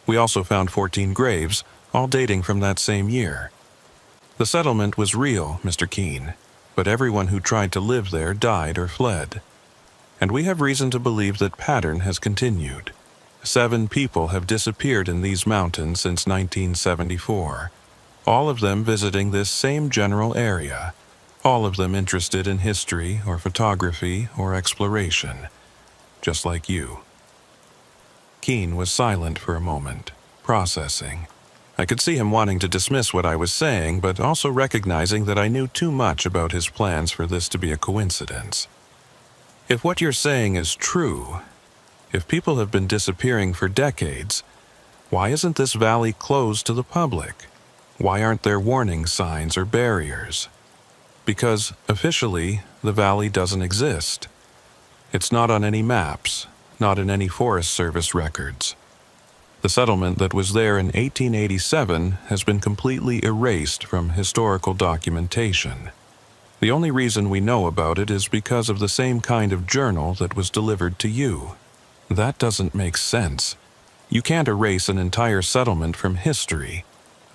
[SPEAKER 1] We also found 14 graves, all dating from that same year. The settlement was real, Mr. Keen, but everyone who tried to live there died or fled. And we have reason to believe that pattern has continued. 7 people have disappeared in these mountains since 1974, all of them visiting this same general area, all of them interested in history or photography or exploration, just like you. Keen was silent for a moment, processing. I could see him wanting to dismiss what I was saying, but also recognizing that I knew too much about his plans for this to be a coincidence. If what you're saying is true, if people have been disappearing for decades, why isn't this valley closed to the public? Why aren't there warning signs or barriers? Because, officially, the valley doesn't exist. It's not on any maps, not in any Forest Service records. The settlement that was there in 1887 has been completely erased from historical documentation. The only reason we know about it is because of the same kind of journal that was delivered to you. That doesn't make sense. You can't erase an entire settlement from history.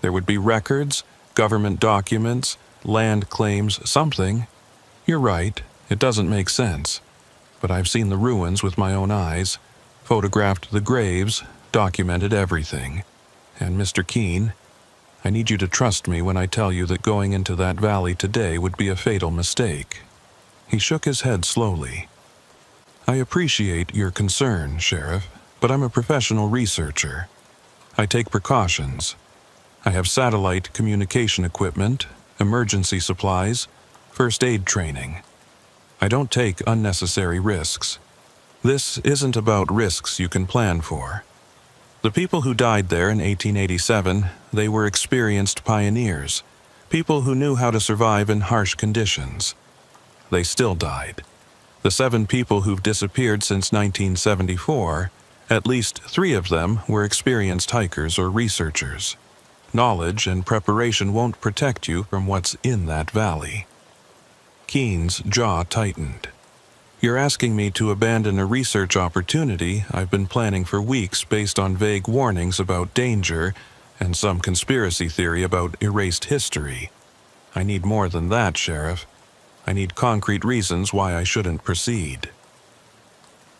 [SPEAKER 1] There would be records, government documents, land claims, something. You're right, it doesn't make sense. But I've seen the ruins with my own eyes, photographed the graves, documented everything. And Mr. Keen, I need you to trust me when I tell you that going into that valley today would be a fatal mistake. He shook his head slowly. I appreciate your concern, Sheriff, but I'm a professional researcher. I take precautions. I have satellite communication equipment, emergency supplies, first aid training. I don't take unnecessary risks. This isn't about risks you can plan for. The people who died there in 1887, they were experienced pioneers, people who knew how to survive in harsh conditions. They still died. The 7 people who've disappeared since 1974, at least 3 of them were experienced hikers or researchers. Knowledge and preparation won't protect you from what's in that valley. Keen's jaw tightened. You're asking me to abandon a research opportunity I've been planning for weeks based on vague warnings about danger and some conspiracy theory about erased history. I need more than that, Sheriff. I need concrete reasons why I shouldn't proceed.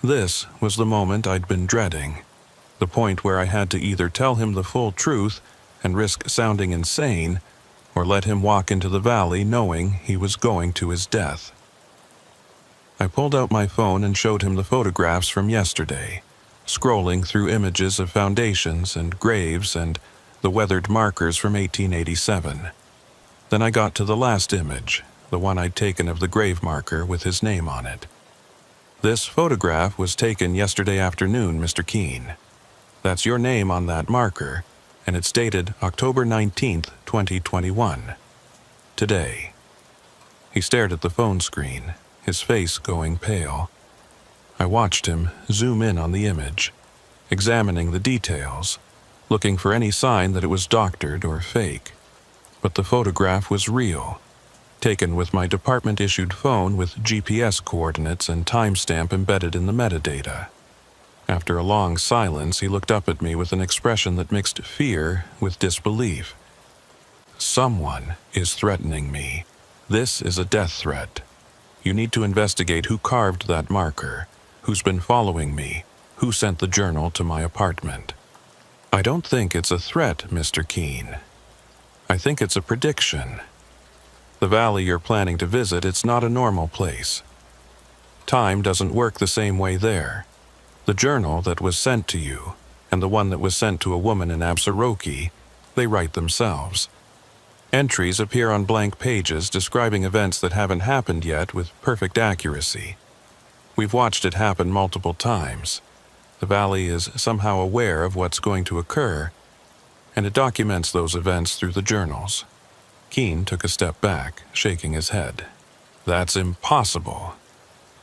[SPEAKER 1] This was the moment I'd been dreading, the point where I had to either tell him the full truth and risk sounding insane, or let him walk into the valley knowing he was going to his death. I pulled out my phone and showed him the photographs from yesterday, scrolling through images of foundations and graves and the weathered markers from 1887. Then I got to the last image, the one I'd taken of the grave marker with his name on it. This photograph was taken yesterday afternoon, Mr. Keene. That's your name on that marker, and it's dated October 19th, 2021. Today. He stared at the phone screen, his face going pale. I watched him zoom in on the image, examining the details, looking for any sign that it was doctored or fake. But the photograph was real, taken with my department-issued phone with GPS coordinates and timestamp embedded in the metadata. After a long silence, he looked up at me with an expression that mixed fear with disbelief. Someone is threatening me. This is a death threat. You need to investigate who carved that marker, who's been following me, who sent the journal to my apartment. I don't think it's a threat, Mr. Keene. I think it's a prediction. The valley you're planning to visit, it's not a normal place. Time doesn't work the same way there. The journal that was sent to you, and the one that was sent to a woman in Absaroki, they write themselves. Entries appear on blank pages describing events that haven't happened yet with perfect accuracy. We've watched it happen multiple times. The valley is somehow aware of what's going to occur, and it documents those events through the journals. Keene took a step back, shaking his head. That's impossible.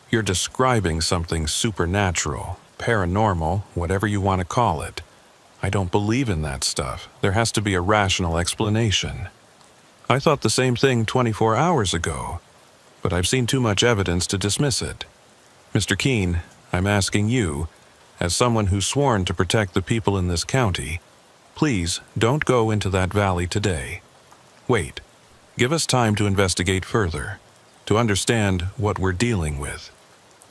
[SPEAKER 1] You're describing something supernatural, paranormal, whatever you want to call it. I don't believe in that stuff. There has to be a rational explanation. I thought the same thing 24 hours ago, but I've seen too much evidence to dismiss it. Mr. Keene, I'm asking you, as someone who's sworn to protect the people in this county, please don't go into that valley today. Wait. Give us time to investigate further, to understand what we're dealing with.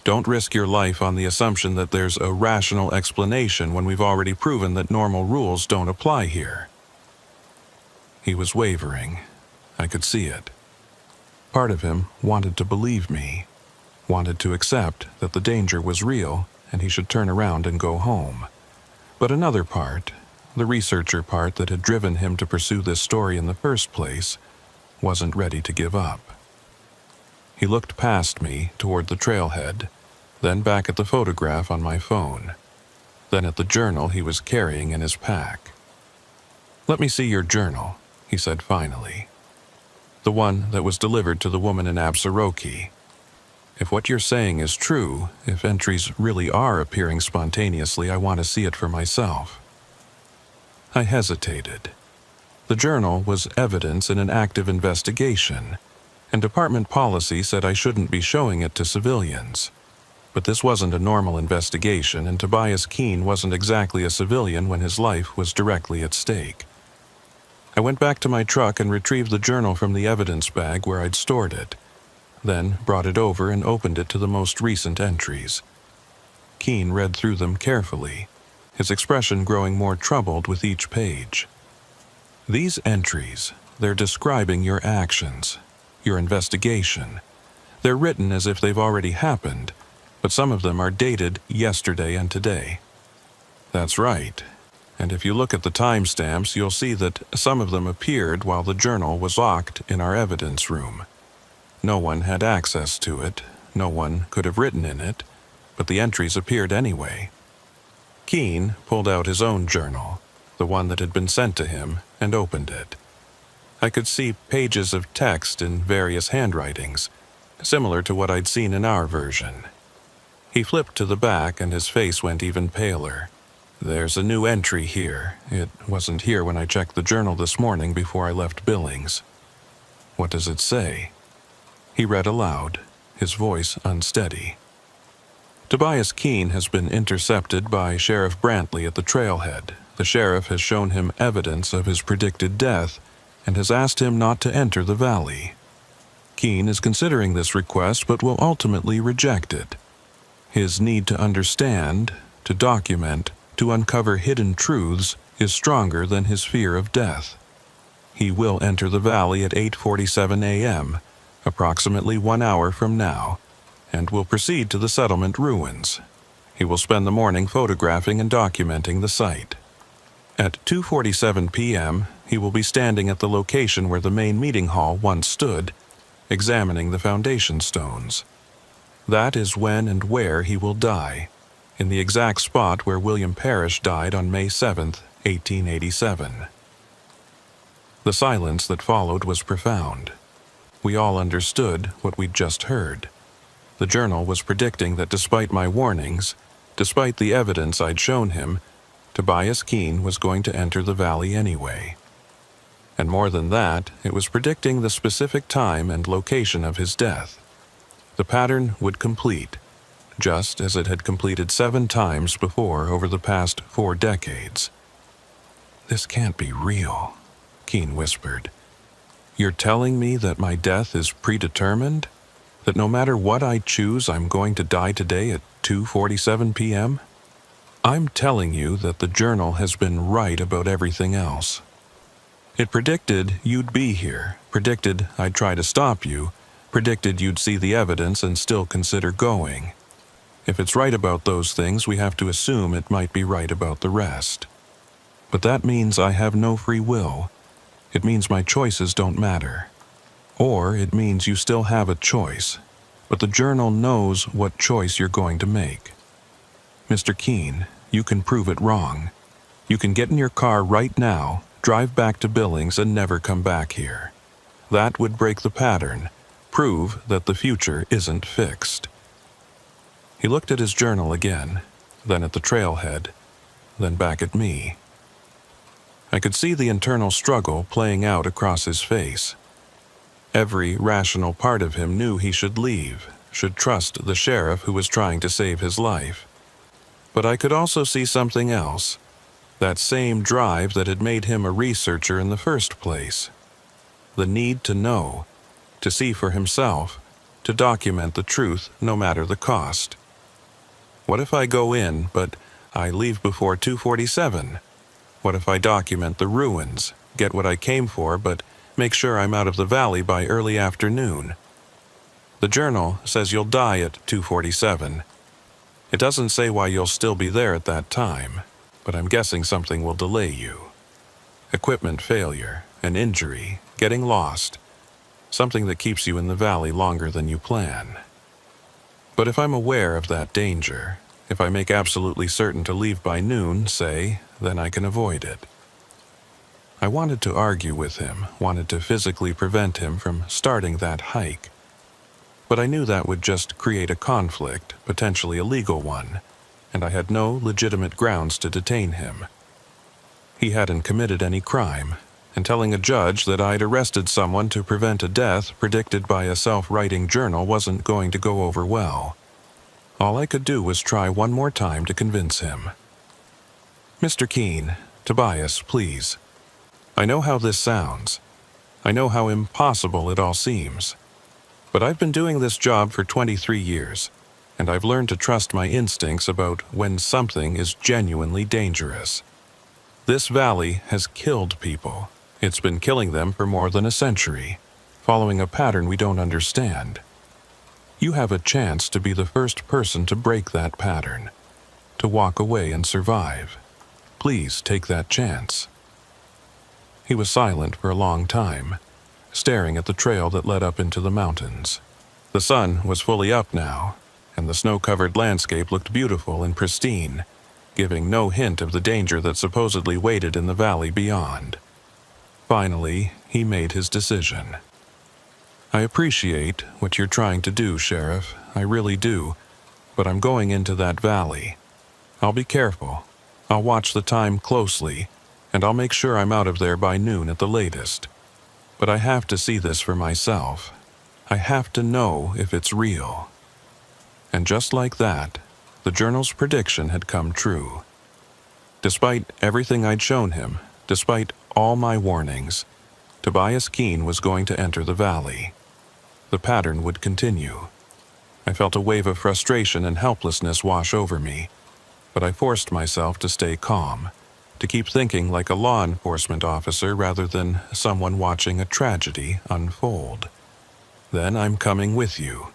[SPEAKER 1] Don't risk your life on the assumption that there's a rational explanation when we've already proven that normal rules don't apply here. He was wavering. I could see it. Part of him wanted to believe me, wanted to accept that the danger was real and he should turn around and go home. But another part, the researcher part that had driven him to pursue this story in the first place, wasn't ready to give up. He looked past me toward the trailhead, then back at the photograph on my phone, then at the journal he was carrying in his pack. "Let me see your journal," he said finally. "The one that was delivered to the woman in Absaroki. If what you're saying is true, if entries really are appearing spontaneously, I want to see it for myself." I hesitated. The journal was evidence in an active investigation, and department policy said I shouldn't be showing it to civilians. But this wasn't a normal investigation, and Tobias Keene wasn't exactly a civilian when his life was directly at stake. I went back to my truck and retrieved the journal from the evidence bag where I'd stored it, then brought it over and opened it to the most recent entries. Keene read through them carefully, his expression growing more troubled with each page. These entries, they're describing your actions, your investigation. They're written as if they've already happened, but some of them are dated yesterday and today. That's right. And if you look at the timestamps, you'll see that some of them appeared while the journal was locked in our evidence room. No one had access to it, no one could have written in it, but the entries appeared anyway. Keene pulled out his own journal, the one that had been sent to him, and opened it. I could see pages of text in various handwritings, similar to what I'd seen in our version. He flipped to the back and his face went even paler. "There's a new entry here. It wasn't here when I checked the journal this morning before I left Billings." "What does it say?" He read aloud, his voice unsteady. Tobias Keene has been intercepted by Sheriff Brantley at the trailhead. The sheriff has shown him evidence of his predicted death and has asked him not to enter the valley. Keene is considering this request but will ultimately reject it. His need to understand, to document, to uncover hidden truths is stronger than his fear of death. He will enter the valley at 8:47 a.m., approximately 1 hour from now, and will proceed to the settlement ruins. He will spend the morning photographing and documenting the site. At 2:47 p.m., he will be standing at the location where the main meeting hall once stood, examining the foundation stones. That is when and where he will die, in the exact spot where William Parrish died on May 7, 1887. The silence that followed was profound. We all understood what we'd just heard. The journal was predicting that despite my warnings, despite the evidence I'd shown him, Tobias Keene was going to enter the valley anyway. And more than that, it was predicting the specific time and location of his death. The pattern would complete, just as it had completed 7 times before over the past 4 decades. "This can't be real," Keene whispered. "You're telling me that my death is predetermined? That no matter what I choose, I'm going to die today at 2:47 p.m.? I'm telling you that the journal has been right about everything else. It predicted you'd be here, predicted I'd try to stop you, predicted you'd see the evidence and still consider going. If it's right about those things, we have to assume it might be right about the rest. But that means I have no free will. It means my choices don't matter. Or it means you still have a choice, but the journal knows what choice you're going to make. Mr. Keene, you can prove it wrong. You can get in your car right now, drive back to Billings and never come back here. That would break the pattern, prove that the future isn't fixed." He looked at his journal again, then at the trailhead, then back at me. I could see the internal struggle playing out across his face. Every rational part of him knew he should leave, should trust the sheriff who was trying to save his life. But I could also see something else, that same drive that had made him a researcher in the first place. The need to know, to see for himself, to document the truth no matter the cost. What if I go in, but I leave before 2:47? What if I document the ruins, get what I came for, but make sure I'm out of the valley by early afternoon? The journal says you'll die at 2:47. It doesn't say why you'll still be there at that time, but I'm guessing something will delay you. Equipment failure, an injury, getting lost, something that keeps you in the valley longer than you plan. But if I'm aware of that danger, if I make absolutely certain to leave by noon, say, then I can avoid it. I wanted to argue with him, wanted to physically prevent him from starting that hike. But I knew that would just create a conflict, potentially a legal one, and I had no legitimate grounds to detain him. He hadn't committed any crime, and telling a judge that I'd arrested someone to prevent a death predicted by a self-writing journal wasn't going to go over well. All I could do was try one more time to convince him. "Mr. Keene, Tobias, please. I know how this sounds. I know how impossible it all seems. But I've been doing this job for 23 years, and I've learned to trust my instincts about when something is genuinely dangerous. This valley has killed people. It's been killing them for more than a century, following a pattern we don't understand. You have a chance to be the first person to break that pattern, to walk away and survive. Please take that chance." He was silent for a long time, staring at the trail that led up into the mountains. The sun was fully up now, and the snow-covered landscape looked beautiful and pristine, giving no hint of the danger that supposedly waited in the valley beyond. Finally, he made his decision. "I appreciate what you're trying to do, Sheriff, I really do, but I'm going into that valley. I'll be careful. I'll watch the time closely, and I'll make sure I'm out of there by noon at the latest. But I have to see this for myself. I have to know if it's real." And just like that, The journal's prediction had come true. Despite everything I'd shown him, despite all my warnings, Tobias Keene was going to enter the valley. The pattern would continue. I felt a wave of frustration and helplessness wash over me, but I forced myself to stay calm, to keep thinking like a law enforcement officer rather than someone watching a tragedy unfold. Then I'm coming with you.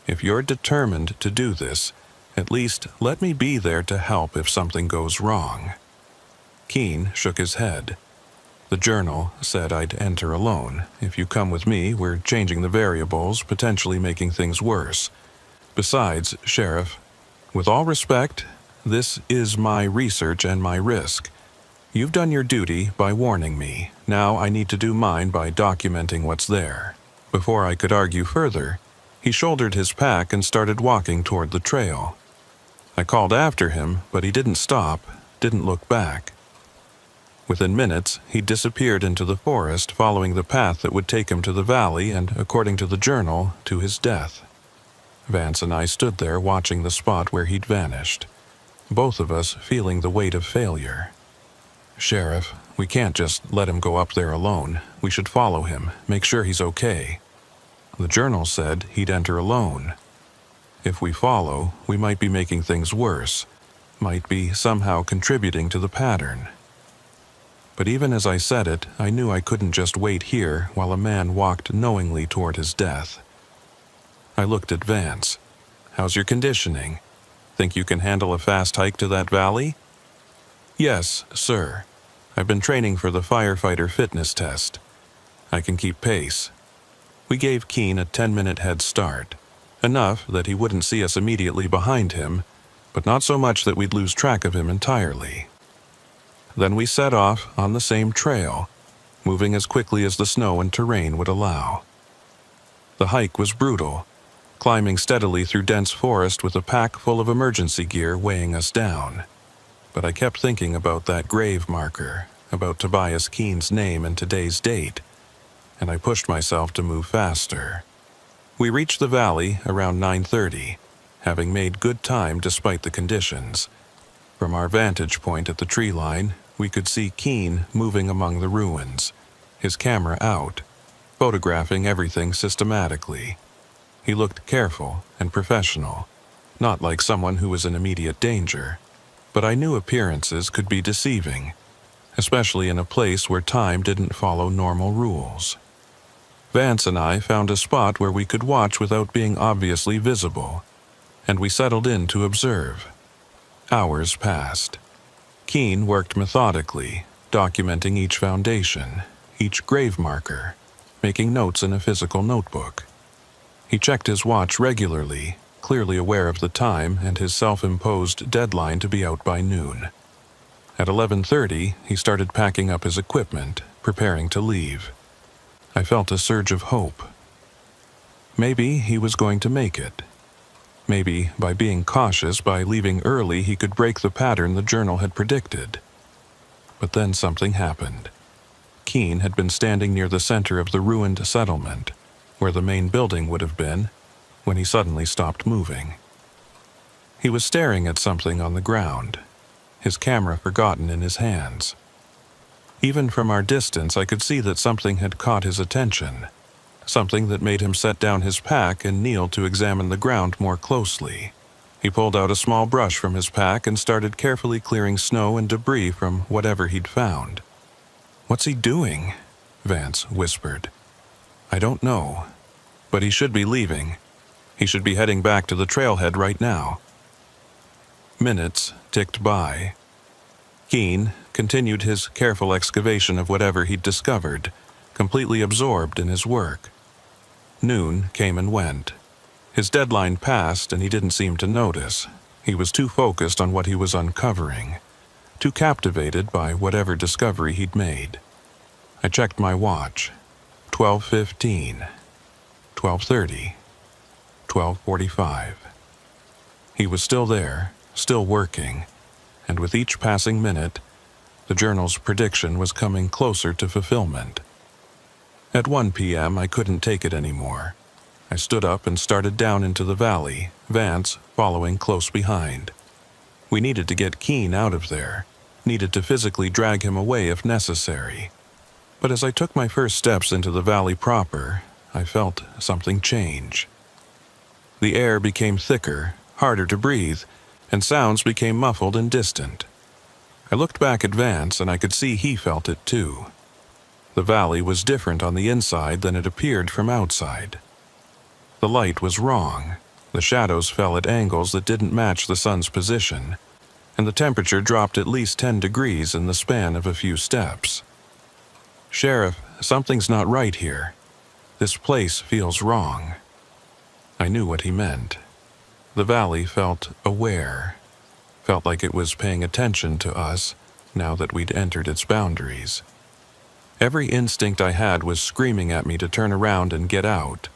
[SPEAKER 1] If you're determined to do this, at least let me be there to help if something goes wrong. Keene shook his head. The journal said I'd enter alone. If you come with me, we're changing the variables, potentially making things worse. Besides, Sheriff, with all respect, this is my research and my risk. You've done your duty by warning me. Now I need to do mine by documenting what's there. Before I could argue further, he shouldered his pack and started walking toward the trail. I called after him, but he didn't stop, didn't look back. Within minutes, he disappeared into the forest, following the path that would take him to the valley and, according to the journal, to his death. Vance and I stood there watching the spot where he'd vanished, both of us feeling the weight of failure. Sheriff, we can't just let him go up there alone. We should follow him, make sure he's okay. The journal said he'd enter alone. If we follow, we might be making things worse, might be somehow contributing to the pattern. But even as I said it, I knew I couldn't just wait here while a man walked knowingly toward his death. I looked at Vance. How's your conditioning? Think you can handle a fast hike to that valley? Yes, sir. I've been training for the firefighter fitness test. I can keep pace. We gave Keene a 10-minute head start, enough that he wouldn't see us immediately behind him, but not so much that we'd lose track of him entirely. Then we set off on the same trail, moving as quickly as the snow and terrain would allow. The hike was brutal, climbing steadily through dense forest with a pack full of emergency gear weighing us down. But I kept thinking about that grave marker, about Tobias Keene's name and today's date, and I pushed myself to move faster. We reached the valley around 9:30, having made good time despite the conditions. From our vantage point at the tree line, we could see Keene moving among the ruins, his camera out, photographing everything systematically. He looked careful and professional, not like someone who was in immediate danger, but I knew appearances could be deceiving, especially in a place where time didn't follow normal rules. Vance and I found a spot where we could watch without being obviously visible, and we settled in to observe. Hours passed. Keene worked methodically, documenting each foundation, each grave marker, making notes in a physical notebook. He checked his watch regularly, clearly aware of the time and his self-imposed deadline to be out by noon. At 11:30, he started packing up his equipment, preparing to leave. I felt a surge of hope. Maybe he was going to make it. Maybe, by being cautious, by leaving early, he could break the pattern the journal had predicted. But then something happened. Keene had been standing near the center of the ruined settlement, where the main building would have been, when he suddenly stopped moving. He was staring at something on the ground, his camera forgotten in his hands. Even from our distance, I could see that something had caught his attention, something that made him set down his pack and kneel to examine the ground more closely. He pulled out a small brush from his pack and started carefully clearing snow and debris from whatever he'd found. "What's he doing?" Vance whispered. "I don't know, but he should be leaving. He should be heading back to the trailhead right now." Minutes ticked by. Keene continued his careful excavation of whatever he'd discovered, completely absorbed in his work. Noon came and went. His deadline passed and he didn't seem to notice. He was too focused on what he was uncovering, too captivated by whatever discovery he'd made. I checked my watch. 12:15, 12:30, 12:45. He was still there, still working, and with each passing minute, the journal's prediction was coming closer to fulfillment. At 1 p.m., I couldn't take it anymore. I stood up and started down into the valley, Vance following close behind. We needed to get Keen out of there, needed to physically drag him away if necessary. But as I took my first steps into the valley proper, I felt something change. The air became thicker, harder to breathe, and sounds became muffled and distant. I looked back at Vance and I could see he felt it too. The valley was different on the inside than it appeared from outside. The light was wrong, the shadows fell at angles that didn't match the sun's position, and the temperature dropped at least 10 degrees in the span of a few steps. "Sheriff, something's not right here. This place feels wrong." I knew what he meant. The valley felt aware, felt like it was paying attention to us now that we'd entered its boundaries. Every instinct I had was screaming at me to turn around and get out,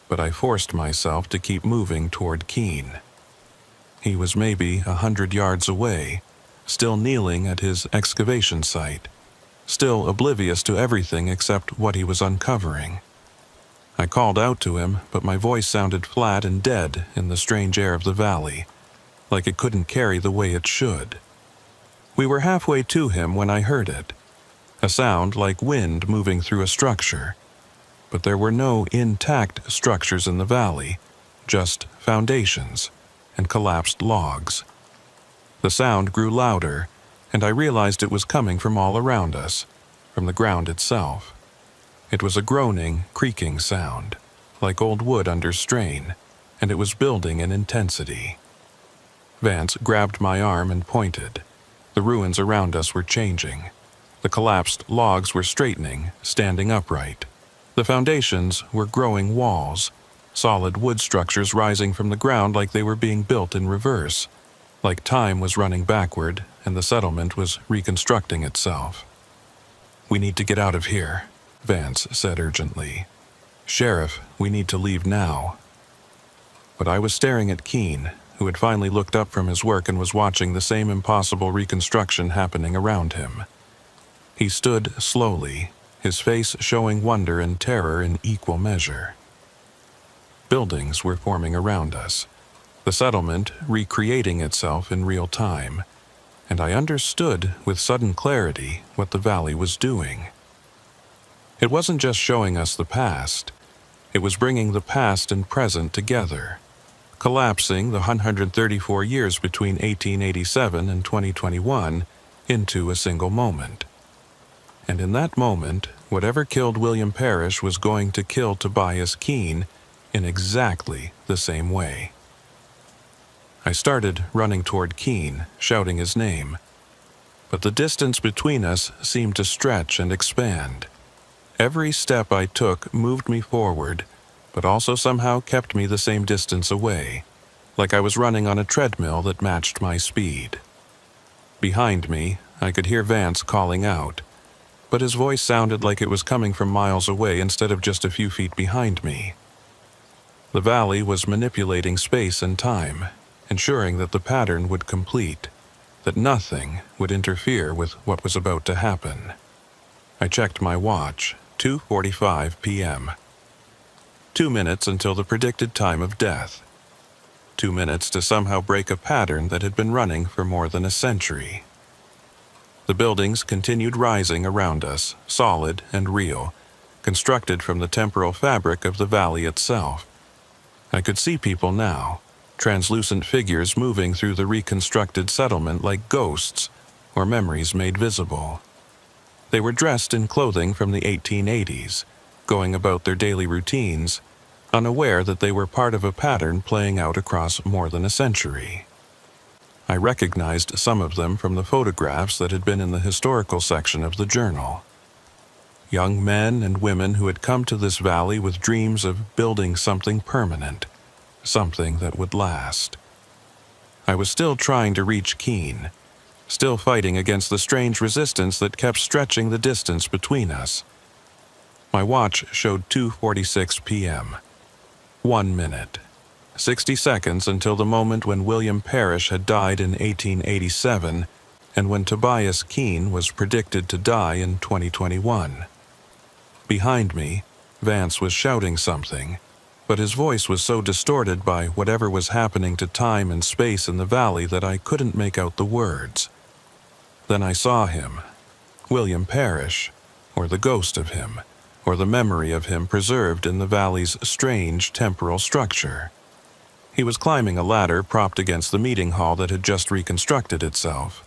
[SPEAKER 1] but I forced myself to keep moving toward Keen. He was maybe 100 yards away, still kneeling at his excavation site, still oblivious to everything except what he was uncovering. I called out to him, but my voice sounded flat and dead in the strange air of the valley, like it couldn't carry the way it should. We were halfway to him when I heard it, a sound like wind moving through a structure. But there were no intact structures in the valley, just foundations and collapsed logs. The sound grew louder, and I realized it was coming from all around us, from the ground itself. It was a groaning, creaking sound, like old wood under strain, and it was building in intensity. Vance grabbed my arm and pointed. The ruins around us were changing. The collapsed logs were straightening, standing upright. The foundations were growing walls, solid wood structures rising from the ground like they were being built in reverse, like time was running backward and the settlement was reconstructing itself. "We need to get out of here," Vance said urgently. "Sheriff, we need to leave now." But I was staring at Keen, who had finally looked up from his work and was watching the same impossible reconstruction happening around him. He stood slowly, his face showing wonder and terror in equal measure. Buildings were forming around us, the settlement recreating itself in real time, and I understood with sudden clarity what the valley was doing. It wasn't just showing us the past, it was bringing the past and present together, collapsing the 134 years between 1887 and 2021 into a single moment. And in that moment, whatever killed William Parrish was going to kill Tobias Keene in exactly the same way. I started running toward Keene, shouting his name. But the distance between us seemed to stretch and expand. Every step I took moved me forward, but also somehow kept me the same distance away, like I was running on a treadmill that matched my speed. Behind me, I could hear Vance calling out, but his voice sounded like it was coming from miles away instead of just a few feet behind me. The valley was manipulating space and time, ensuring that the pattern would complete, that nothing would interfere with what was about to happen. I checked my watch, 2:45 p.m. 2 minutes until the predicted time of death. 2 minutes to somehow break a pattern that had been running for more than a century. The buildings continued rising around us, solid and real, constructed from the temporal fabric of the valley itself. I could see people now, translucent figures moving through the reconstructed settlement like ghosts or memories made visible. They were dressed in clothing from the 1880s, going about their daily routines, unaware that they were part of a pattern playing out across more than a century. I recognized some of them from the photographs that had been in the historical section of the journal. Young men and women who had come to this valley with dreams of building something permanent, something that would last. I was still trying to reach Keene, still fighting against the strange resistance that kept stretching the distance between us. My watch showed 2:46 p.m. 1 minute. 60 seconds until the moment when William Parrish had died in 1887 and when Tobias Keene was predicted to die in 2021. Behind me, Vance was shouting something, but his voice was so distorted by whatever was happening to time and space in the valley that I couldn't make out the words. Then I saw him, William Parrish, or the ghost of him, or the memory of him preserved in the valley's strange temporal structure. He was climbing a ladder propped against the meeting hall that had just reconstructed itself,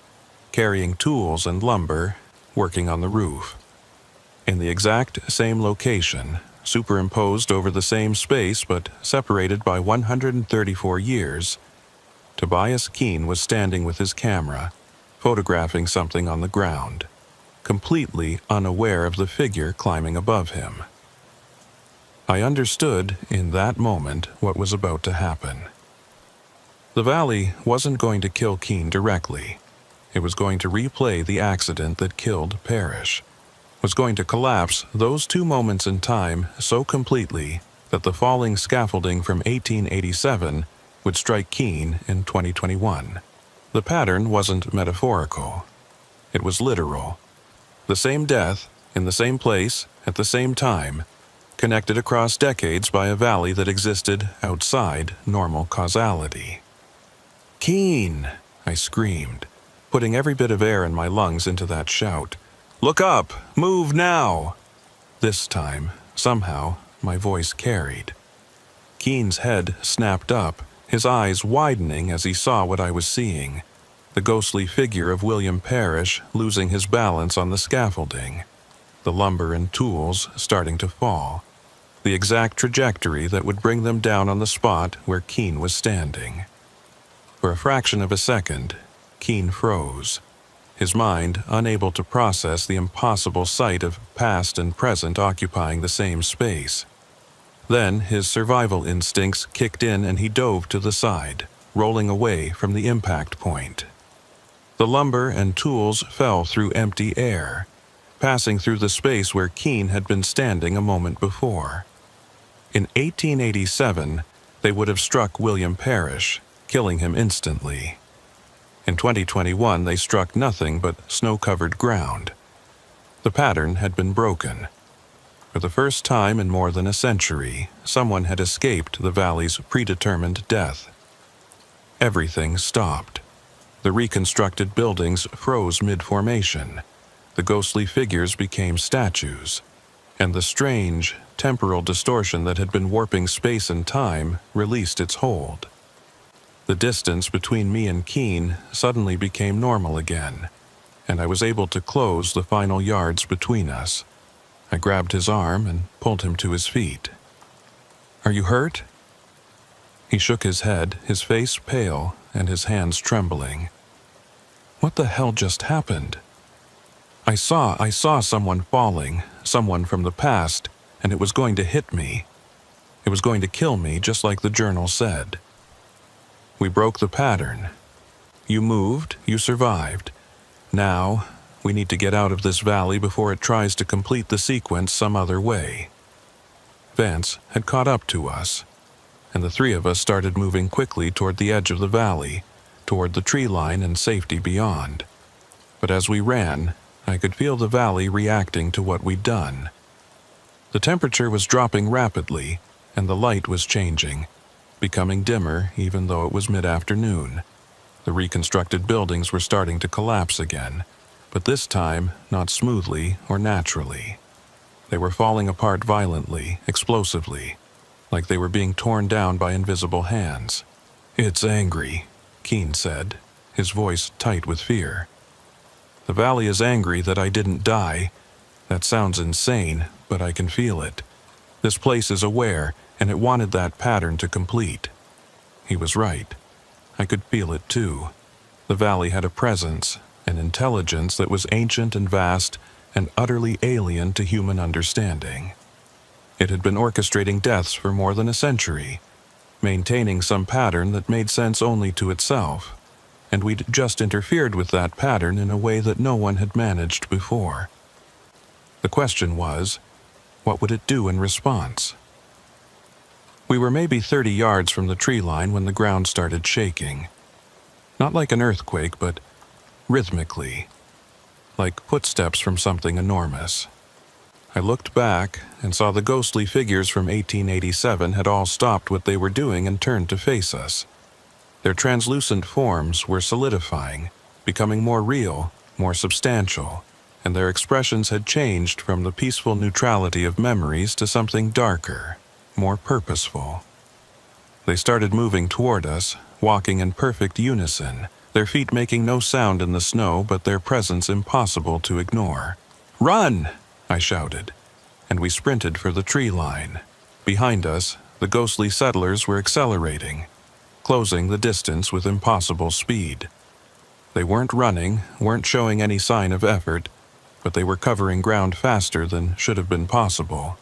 [SPEAKER 1] carrying tools and lumber, working on the roof. In the exact same location, superimposed over the same space but separated by 134 years, Tobias Keene was standing with his camera, photographing something on the ground, completely unaware of the figure climbing above him. I understood in that moment what was about to happen. The valley wasn't going to kill Keene directly. It was going to replay the accident that killed Parrish, was going to collapse those 2 moments in time so completely that the falling scaffolding from 1887 would strike Keene in 2021. The pattern wasn't metaphorical. It was literal. The same death, in the same place, at the same time, connected across decades by a valley that existed outside normal causality. "Keene!" I screamed, putting every bit of air in my lungs into that shout. "Look up! Move now!" This time, somehow, my voice carried. Keene's head snapped up, his eyes widening as he saw what I was seeing. The ghostly figure of William Parrish losing his balance on the scaffolding, the lumber and tools starting to fall, the exact trajectory that would bring them down on the spot where Keene was standing. For a fraction of a second, Keene froze, his mind unable to process the impossible sight of past and present occupying the same space. Then his survival instincts kicked in and he dove to the side, rolling away from the impact point. The lumber and tools fell through empty air, passing through the space where Keene had been standing a moment before. In 1887, they would have struck William Parrish, killing him instantly. In 2021, they struck nothing but snow-covered ground. The pattern had been broken. For the first time in more than a century, someone had escaped the valley's predetermined death. Everything stopped. The reconstructed buildings froze mid-formation. The ghostly figures became statues, and the strange, temporal distortion that had been warping space and time released its hold. The distance between me and Keene suddenly became normal again, and I was able to close the final yards between us. I grabbed his arm and pulled him to his feet. "Are you hurt?" He shook his head, his face pale and his hands trembling. "What the hell just happened?" I saw someone falling, someone from the past, and it was going to hit me. It was going to kill me, just like the journal said. We broke the pattern. You moved, you survived. Now, we need to get out of this valley before it tries to complete the sequence some other way. Vance had caught up to us, and the 3 of us started moving quickly toward the edge of the valley, toward the tree line and safety beyond. But as we ran, I could feel the valley reacting to what we'd done. The temperature was dropping rapidly, and the light was changing, becoming dimmer even though it was mid-afternoon. The reconstructed buildings were starting to collapse again, but this time not smoothly or naturally. They were falling apart violently, explosively, like they were being torn down by invisible hands. "It's angry," Keene said, his voice tight with fear. "The valley is angry that I didn't die. That sounds insane, but I can feel it. This place is aware, and it wanted that pattern to complete." He was right. I could feel it too. The valley had a presence, an intelligence that was ancient and vast and utterly alien to human understanding. It had been orchestrating deaths for more than a century, maintaining some pattern that made sense only to itself, and we'd just interfered with that pattern in a way that no one had managed before. The question was, what would it do in response? We were maybe 30 yards from the tree line when the ground started shaking. Not like an earthquake, but rhythmically, like footsteps from something enormous. I looked back and saw the ghostly figures from 1887 had all stopped what they were doing and turned to face us. Their translucent forms were solidifying, becoming more real, more substantial, and their expressions had changed from the peaceful neutrality of memories to something darker, more purposeful. They started moving toward us, walking in perfect unison, their feet making no sound in the snow but their presence impossible to ignore. "Run!" I shouted, and we sprinted for the tree line. Behind us, the ghostly settlers were accelerating, closing the distance with impossible speed. They weren't running, weren't showing any sign of effort, but they were covering ground faster than should have been possible.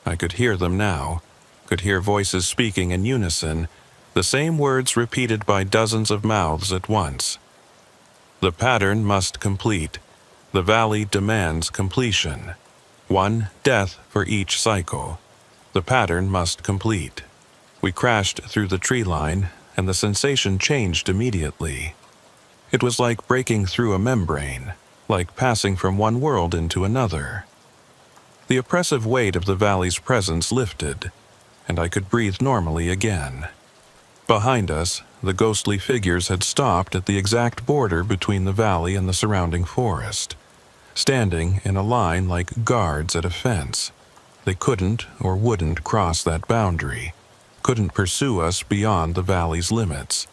[SPEAKER 1] I could hear them now, could hear voices speaking in unison, the same words repeated by dozens of mouths at once. The pattern must complete. The valley demands completion. 1 death for each cycle. The pattern must complete. We crashed through the tree line, and the sensation changed immediately. It was like breaking through a membrane, like passing from one world into another. The oppressive weight of the valley's presence lifted, and I could breathe normally again. Behind us, the ghostly figures had stopped at the exact border between the valley and the surrounding forest, standing in a line like guards at a fence. They couldn't or wouldn't cross that boundary, couldn't pursue us beyond the valley's limits.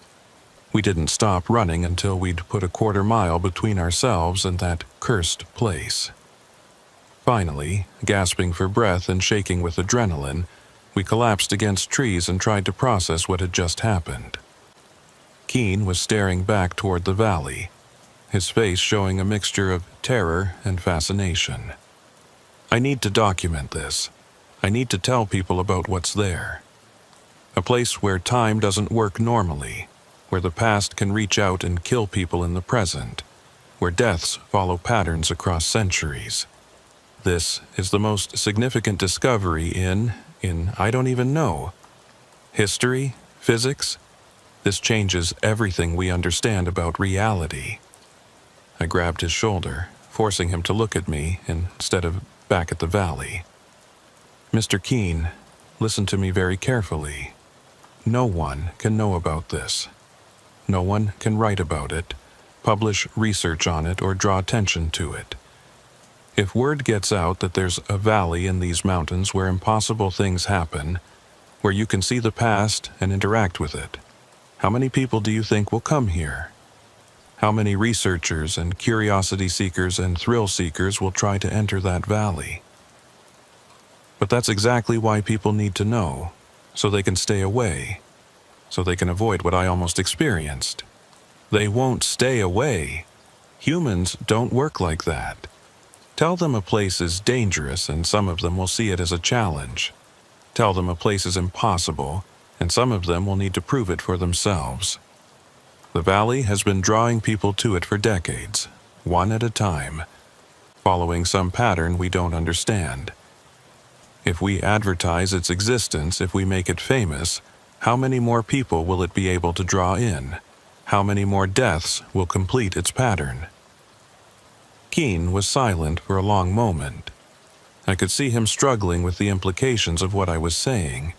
[SPEAKER 1] We didn't stop running until we'd put a quarter-mile between ourselves and that cursed place. Finally, gasping for breath and shaking with adrenaline, we collapsed against trees and tried to process what had just happened. Keen was staring back toward the valley, his face showing a mixture of terror and fascination. I need to document this. I need to tell people about what's there. A place where time doesn't work normally, where the past can reach out and kill people in the present, where deaths follow patterns across centuries. This is the most significant discovery in I don't even know. History? Physics? This changes everything we understand about reality. I grabbed his shoulder, forcing him to look at me instead of back at the valley. "Mr. Keen, listen to me very carefully. No one can know about this. No one can write about it, publish research on it, or draw attention to it. If word gets out that there's a valley in these mountains where impossible things happen, where you can see the past and interact with it, how many people do you think will come here? How many researchers and curiosity seekers and thrill seekers will try to enter that valley? But that's exactly why people need to know, so they can stay away, so they can avoid what I almost experienced. They won't stay away. Humans don't work like that. Tell them a place is dangerous and some of them will see it as a challenge. Tell them a place is impossible and some of them will need to prove it for themselves. The valley has been drawing people to it for decades, one at a time, following some pattern we don't understand. If we advertise its existence, if we make it famous, how many more people will it be able to draw in? How many more deaths will complete its pattern? Keen was silent for a long moment. I could see him struggling with the implications of what I was saying.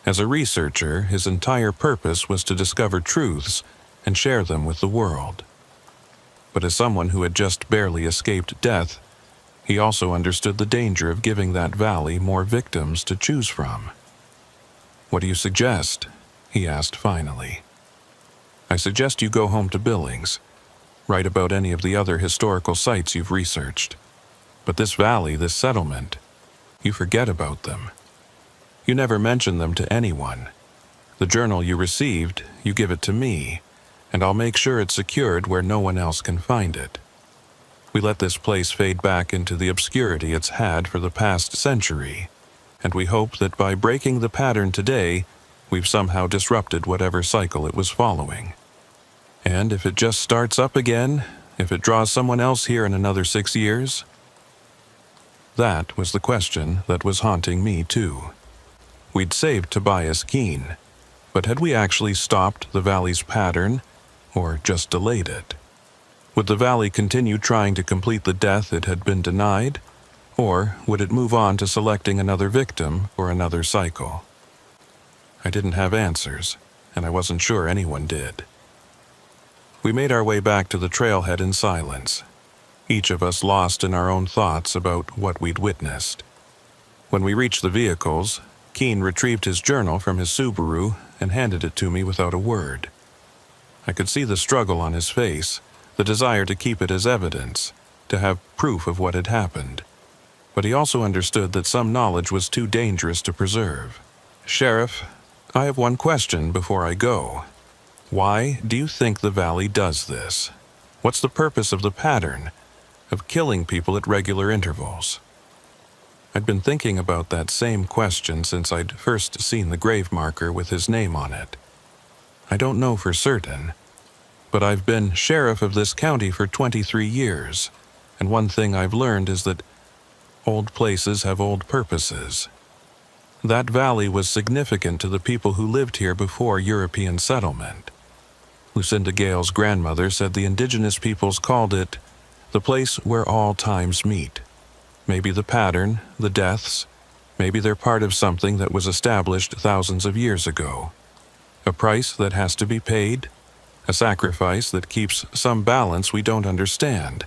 [SPEAKER 1] As a researcher, his entire purpose was to discover truths and share them with the world. But as someone who had just barely escaped death, he also understood the danger of giving that valley more victims to choose from. "What do you suggest?" he asked finally. "I suggest you go home to Billings. Write about any of the other historical sites you've researched. But this valley, this settlement, you forget about them. You never mention them to anyone. The journal you received, you give it to me, and I'll make sure it's secured where no one else can find it. We let this place fade back into the obscurity it's had for the past century, and we hope that by breaking the pattern today, we've somehow disrupted whatever cycle it was following. And if it just starts up again, if it draws someone else here in another 6 years?" That was the question that was haunting me too. We'd saved Tobias Keen, but had we actually stopped the valley's pattern, or just delayed it? Would the valley continue trying to complete the death it had been denied? Or would it move on to selecting another victim for another cycle? I didn't have answers, and I wasn't sure anyone did. We made our way back to the trailhead in silence, each of us lost in our own thoughts about what we'd witnessed. When we reached the vehicles, Keen retrieved his journal from his Subaru and handed it to me without a word. I could see the struggle on his face, the desire to keep it as evidence, to have proof of what had happened. But he also understood that some knowledge was too dangerous to preserve. "Sheriff, I have one question before I go. Why do you think the valley does this? What's the purpose of the pattern of killing people at regular intervals?" I'd been thinking about that same question since I'd first seen the grave marker with his name on it. I don't know for certain, but I've been sheriff of this county for 23 years, and one thing I've learned is that old places have old purposes. That valley was significant to the people who lived here before European settlement. Lucinda Gale's grandmother said the indigenous peoples called it the place where all times meet. Maybe the pattern, the deaths, maybe they're part of something that was established thousands of years ago. A price that has to be paid, a sacrifice that keeps some balance we don't understand.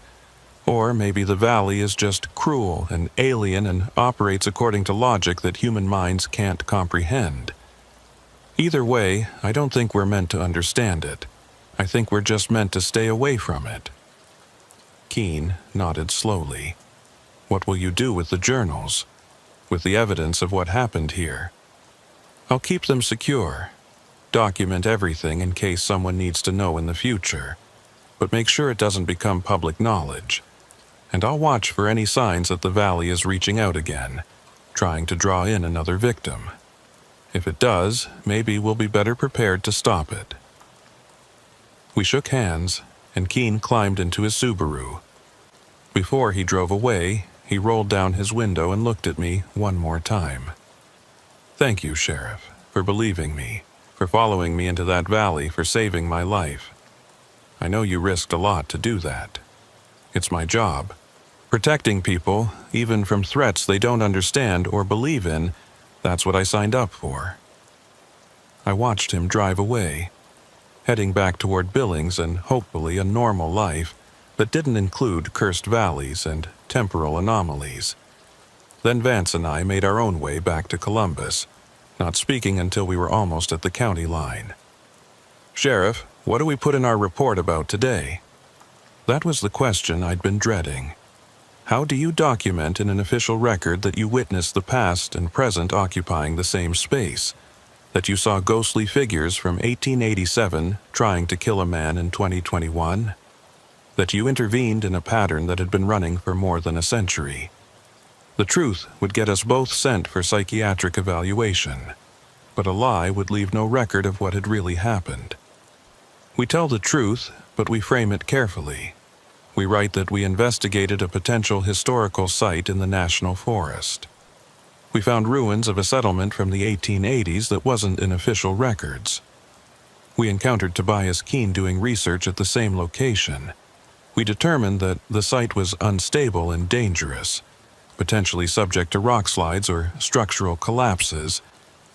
[SPEAKER 1] Or maybe the valley is just cruel and alien and operates according to logic that human minds can't comprehend. Either way, I don't think we're meant to understand it. I think we're just meant to stay away from it. Keen nodded slowly. "What will you do with the journals? With the evidence of what happened here?" "I'll keep them secure. Document everything in case someone needs to know in the future. But make sure it doesn't become public knowledge. And I'll watch for any signs that the valley is reaching out again, trying to draw in another victim. If it does, maybe we'll be better prepared to stop it." We shook hands, and Keen climbed into his Subaru. Before he drove away, he rolled down his window and looked at me one more time. "Thank you, Sheriff, for believing me, for following me into that valley, for saving my life. I know you risked a lot to do that. It's my job. Protecting people, even from threats they don't understand or believe in, that's what I signed up for." I watched him drive away, heading back toward Billings and hopefully a normal life that didn't include cursed valleys and temporal anomalies. Then Vance and I made our own way back to Columbus, not speaking until we were almost at the county line. "Sheriff, what do we put in our report about today?" That was the question I'd been dreading. How do you document in an official record that you witnessed the past and present occupying the same space? That you saw ghostly figures from 1887 trying to kill a man in 2021? That you intervened in a pattern that had been running for more than a century? The truth would get us both sent for psychiatric evaluation, but a lie would leave no record of what had really happened. We tell the truth, but we frame it carefully. We write that we investigated a potential historical site in the National Forest. We found ruins of a settlement from the 1880s that wasn't in official records. We encountered Tobias Keene doing research at the same location. We determined that the site was unstable and dangerous, potentially subject to rock slides or structural collapses,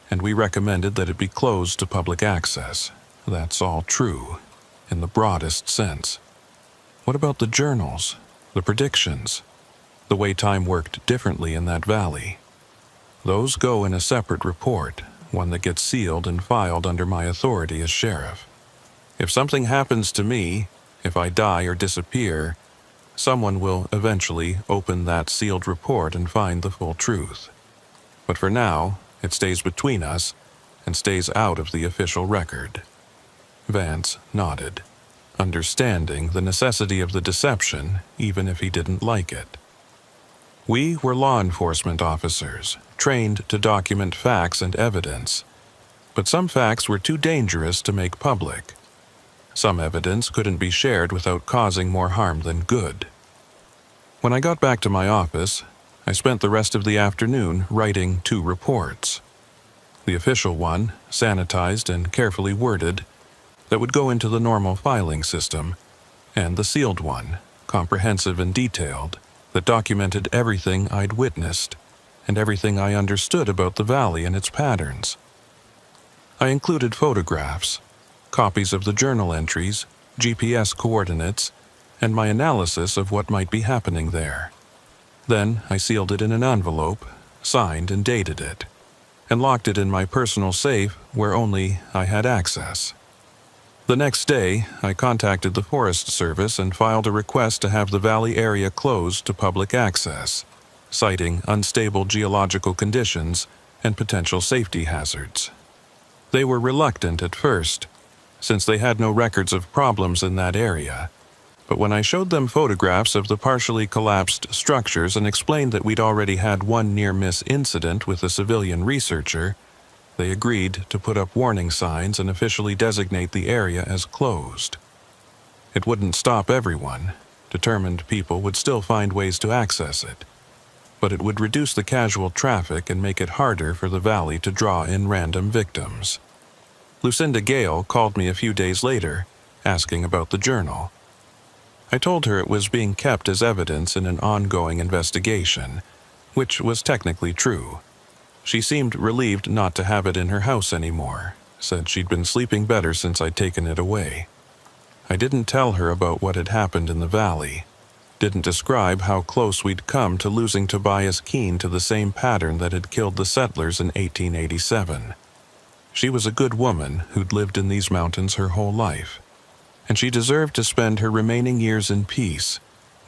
[SPEAKER 1] and we recommended that it be closed to public access. That's all true, in the broadest sense. What about the journals, the predictions, the way time worked differently in that valley? Those go in a separate report, one that gets sealed and filed under my authority as sheriff. If something happens to me, if I die or disappear, someone will eventually open that sealed report and find the full truth. But for now, it stays between us and stays out of the official record. Vance nodded, understanding the necessity of the deception even if he didn't like it. We were law enforcement officers, trained to document facts and evidence, but some facts were too dangerous to make public. Some evidence couldn't be shared without causing more harm than good. When I got back to my office, I spent the rest of the afternoon writing 2 reports. The official one, sanitized and carefully worded, that would go into the normal filing system, and the sealed one, comprehensive and detailed, that documented everything I'd witnessed and everything I understood about the valley and its patterns. I included photographs, copies of the journal entries, GPS coordinates, and my analysis of what might be happening there. Then I sealed it in an envelope, signed and dated it, and locked it in my personal safe where only I had access. The next day, I contacted the Forest Service and filed a request to have the valley area closed to public access, citing unstable geological conditions and potential safety hazards. They were reluctant at first, since they had no records of problems in that area, but when I showed them photographs of the partially collapsed structures and explained that we'd already had one near-miss incident with a civilian researcher, they agreed to put up warning signs and officially designate the area as closed. It wouldn't stop everyone. Determined people would still find ways to access it, but it would reduce the casual traffic and make it harder for the valley to draw in random victims. Lucinda Gale called me a few days later, asking about the journal. I told her it was being kept as evidence in an ongoing investigation, which was technically true. She seemed relieved not to have it in her house anymore, said she'd been sleeping better since I'd taken it away. I didn't tell her about what had happened in the valley, didn't describe how close we'd come to losing Tobias Keene to the same pattern that had killed the settlers in 1887. She was a good woman who'd lived in these mountains her whole life, and she deserved to spend her remaining years in peace,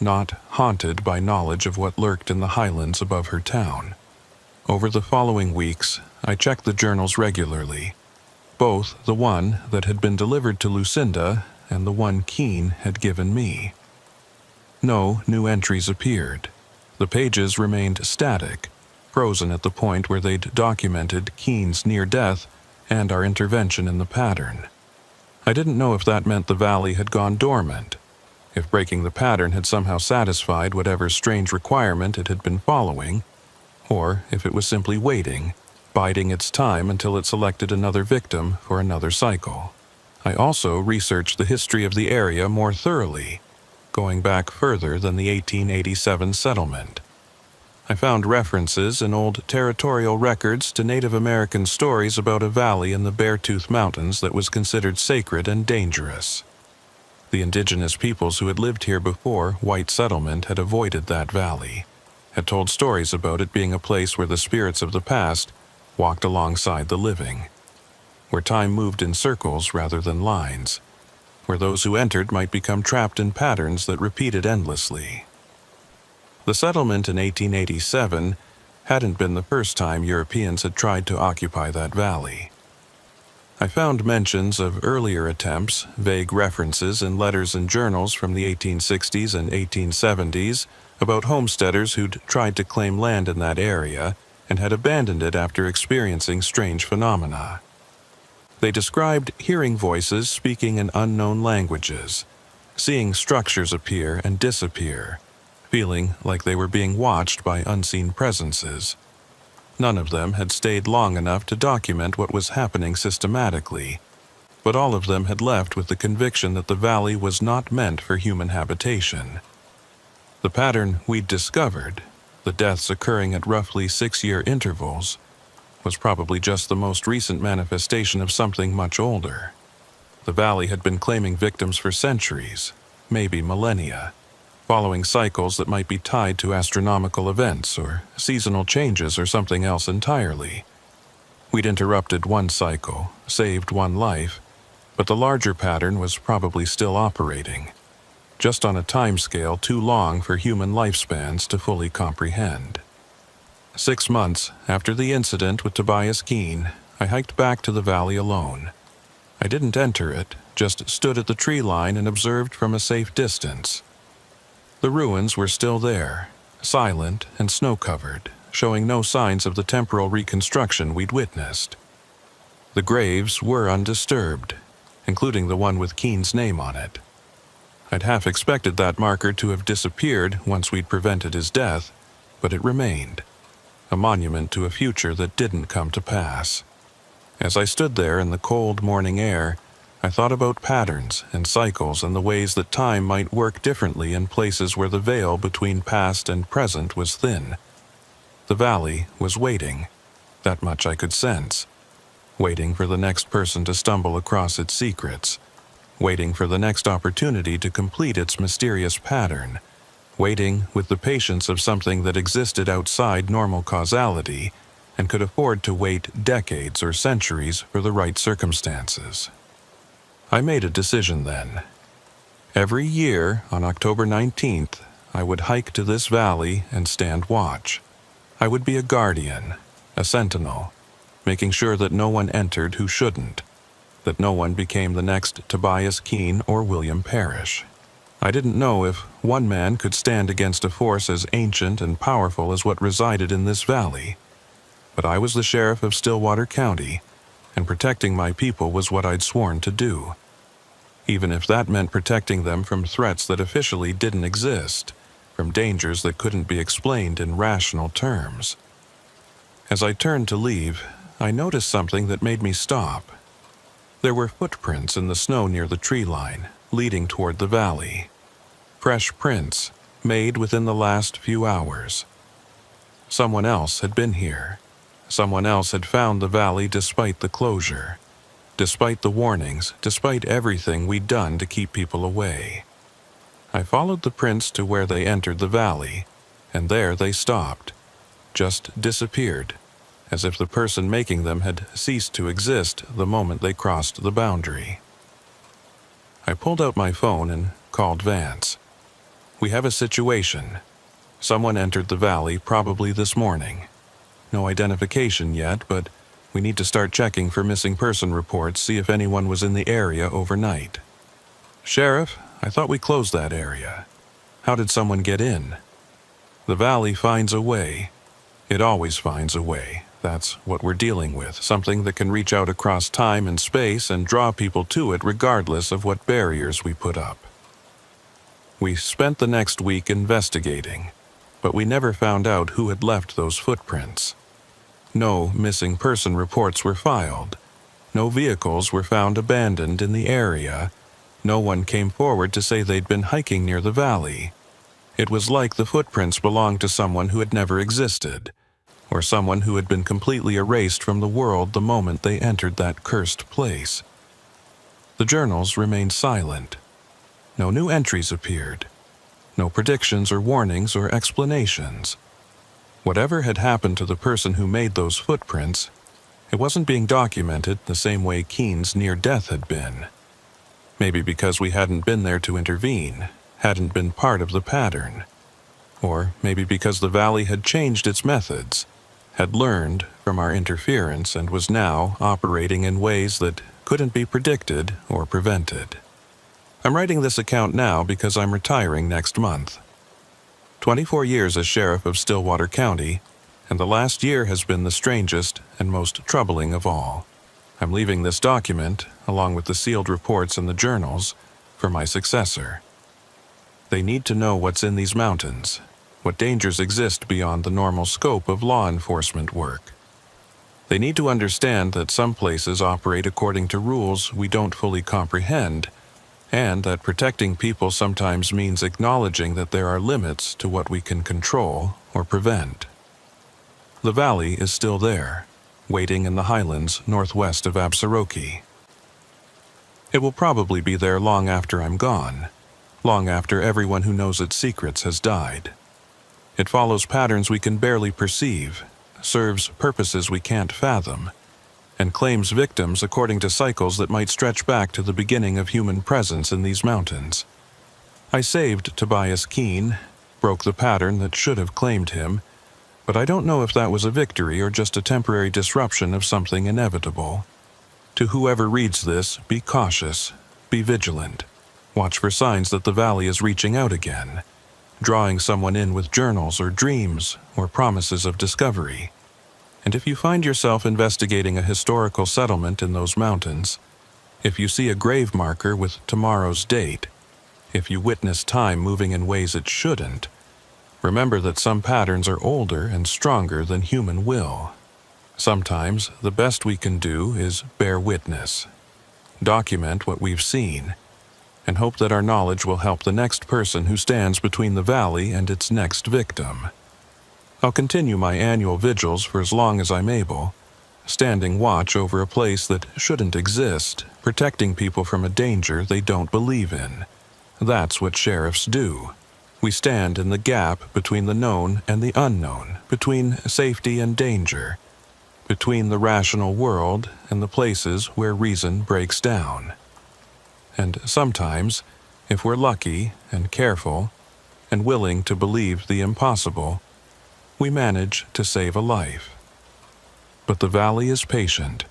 [SPEAKER 1] not haunted by knowledge of what lurked in the highlands above her town. Over the following weeks, I checked the journals regularly, both the one that had been delivered to Lucinda and the one Keene had given me. No new entries appeared. The pages remained static, frozen at the point where they'd documented Keene's near death and our intervention in the pattern. I didn't know if that meant the valley had gone dormant, if breaking the pattern had somehow satisfied whatever strange requirement it had been following, or if it was simply waiting, biding its time until it selected another victim for another cycle. I also researched the history of the area more thoroughly, going back further than the 1887 settlement. I found references in old territorial records to Native American stories about a valley in the Beartooth Mountains that was considered sacred and dangerous. The indigenous peoples who had lived here before white settlement had avoided that valley, had told stories about it being a place where the spirits of the past walked alongside the living, where time moved in circles rather than lines, where those who entered might become trapped in patterns that repeated endlessly. The settlement in 1887 hadn't been the first time Europeans had tried to occupy that valley. I found mentions of earlier attempts, vague references in letters and journals from the 1860s and 1870s about homesteaders who'd tried to claim land in that area and had abandoned it after experiencing strange phenomena. They described hearing voices speaking in unknown languages, seeing structures appear and disappear, feeling like they were being watched by unseen presences. None of them had stayed long enough to document what was happening systematically, but all of them had left with the conviction that the valley was not meant for human habitation. The pattern we'd discovered, the deaths occurring at roughly 6-year intervals, was probably just the most recent manifestation of something much older. The valley had been claiming victims for centuries, maybe millennia, following cycles that might be tied to astronomical events or seasonal changes or something else entirely. We'd interrupted one cycle, saved one life, but the larger pattern was probably still operating, just on a timescale too long for human lifespans to fully comprehend. 6 months after the incident with Tobias Keene, I hiked back to the valley alone. I didn't enter it, just stood at the tree line and observed from a safe distance. The ruins were still there, silent and snow-covered, showing no signs of the temporal reconstruction we'd witnessed. The graves were undisturbed, including the one with Keene's name on it. I'd half expected that marker to have disappeared once we'd prevented his death, but it remained, a monument to a future that didn't come to pass. As I stood there in the cold morning air, I thought about patterns and cycles and the ways that time might work differently in places where the veil between past and present was thin. The valley was waiting. That much I could sense. Waiting for the next person to stumble across its secrets. Waiting for the next opportunity to complete its mysterious pattern. Waiting with the patience of something that existed outside normal causality and could afford to wait decades or centuries for the right circumstances. I made a decision then. Every year, on October 19th, I would hike to this valley and stand watch. I would be a guardian, a sentinel, making sure that no one entered who shouldn't, that no one became the next Tobias Keene or William Parrish. I didn't know if one man could stand against a force as ancient and powerful as what resided in this valley, but I was the sheriff of Stillwater County, and protecting my people was what I'd sworn to do. Even if that meant protecting them from threats that officially didn't exist, from dangers that couldn't be explained in rational terms. As I turned to leave, I noticed something that made me stop. There were footprints in the snow near the tree line, leading toward the valley. Fresh prints, made within the last few hours. Someone else had been here. Someone else had found the valley despite the closure. Despite the warnings, despite everything we'd done to keep people away. I followed the prints to where they entered the valley, and there they stopped, just disappeared, as if the person making them had ceased to exist the moment they crossed the boundary. I pulled out my phone and called Vance. We have a situation. Someone entered the valley probably this morning. No identification yet, but we need to start checking for missing person reports, see if anyone was in the area overnight. Sheriff, I thought we closed that area. How did someone get in? The valley finds a way. It always finds a way. That's what we're dealing with, something that can reach out across time and space and draw people to it regardless of what barriers we put up. We spent the next week investigating, but we never found out who had left those footprints. No missing person reports were filed. No vehicles were found abandoned in the area. No one came forward to say they'd been hiking near the valley. It was like the footprints belonged to someone who had never existed, or someone who had been completely erased from the world the moment they entered that cursed place. The journals remained silent. No new entries appeared. No predictions or warnings or explanations. Whatever had happened to the person who made those footprints, it wasn't being documented the same way Keene's near death had been. Maybe because we hadn't been there to intervene, hadn't been part of the pattern. Or maybe because the valley had changed its methods, had learned from our interference and was now operating in ways that couldn't be predicted or prevented. I'm writing this account now because I'm retiring next month. 24 years as sheriff of Stillwater County, and the last year has been the strangest and most troubling of all. I'm leaving this document, along with the sealed reports and the journals, for my successor. They need to know what's in these mountains, what dangers exist beyond the normal scope of law enforcement work. They need to understand that some places operate according to rules we don't fully comprehend, and that protecting people sometimes means acknowledging that there are limits to what we can control or prevent. The valley is still there, waiting in the highlands northwest of Absaroki. It will probably be there long after I'm gone, long after everyone who knows its secrets has died. It follows patterns we can barely perceive, serves purposes we can't fathom, and claims victims according to cycles that might stretch back to the beginning of human presence in these mountains. I saved Tobias Keene, broke the pattern that should have claimed him, but I don't know if that was a victory or just a temporary disruption of something inevitable. To whoever reads this, be cautious, be vigilant. Watch for signs that the valley is reaching out again, drawing someone in with journals or dreams or promises of discovery. And if you find yourself investigating a historical settlement in those mountains, if you see a grave marker with tomorrow's date, if you witness time moving in ways it shouldn't, remember that some patterns are older and stronger than human will. Sometimes the best we can do is bear witness. document what we've seen, and hope that our knowledge will help the next person who stands between the valley and its next victim. I'll continue my annual vigils for as long as I'm able, standing watch over a place that shouldn't exist, protecting people from a danger they don't believe in. That's what sheriffs do. We stand in the gap between the known and the unknown, between safety and danger, between the rational world and the places where reason breaks down. And sometimes, if we're lucky and careful and willing to believe the impossible, we manage to save a life. But the valley is patient.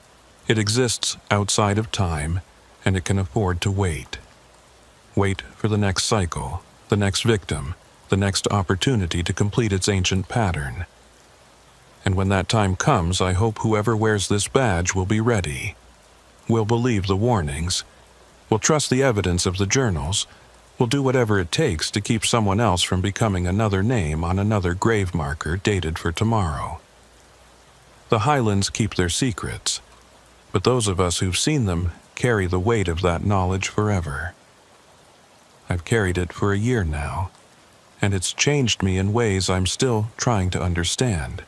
[SPEAKER 1] It exists outside of time, and it can afford to wait. Wait for the next cycle, the next victim, the next opportunity to complete its ancient pattern. And when that time comes, I hope whoever wears this badge will be ready. Will believe the warnings, will trust the evidence of the journals, will do whatever it takes to keep someone else from becoming another name on another grave marker dated for tomorrow. The Highlands keep their secrets, but those of us who've seen them carry the weight of that knowledge forever. I've carried it for a year now, and it's changed me in ways I'm still trying to understand.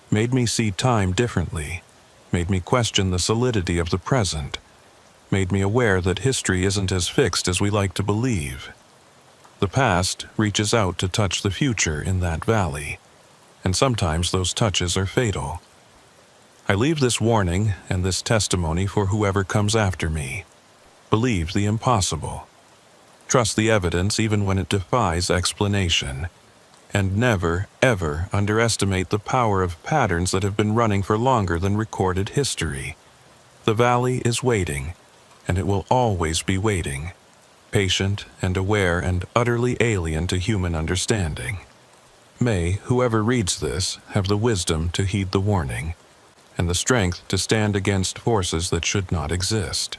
[SPEAKER 1] Made me see time differently, made me question the solidity of the present, made me aware that history isn't as fixed as we like to believe. The past reaches out to touch the future in that valley, and sometimes those touches are fatal. I leave this warning and this testimony for whoever comes after me. Believe the impossible. Trust the evidence even when it defies explanation. And never, ever underestimate the power of patterns that have been running for longer than recorded history. The valley is waiting, and it will always be waiting, patient and aware and utterly alien to human understanding. May whoever reads this have the wisdom to heed the warning, and the strength to stand against forces that should not exist.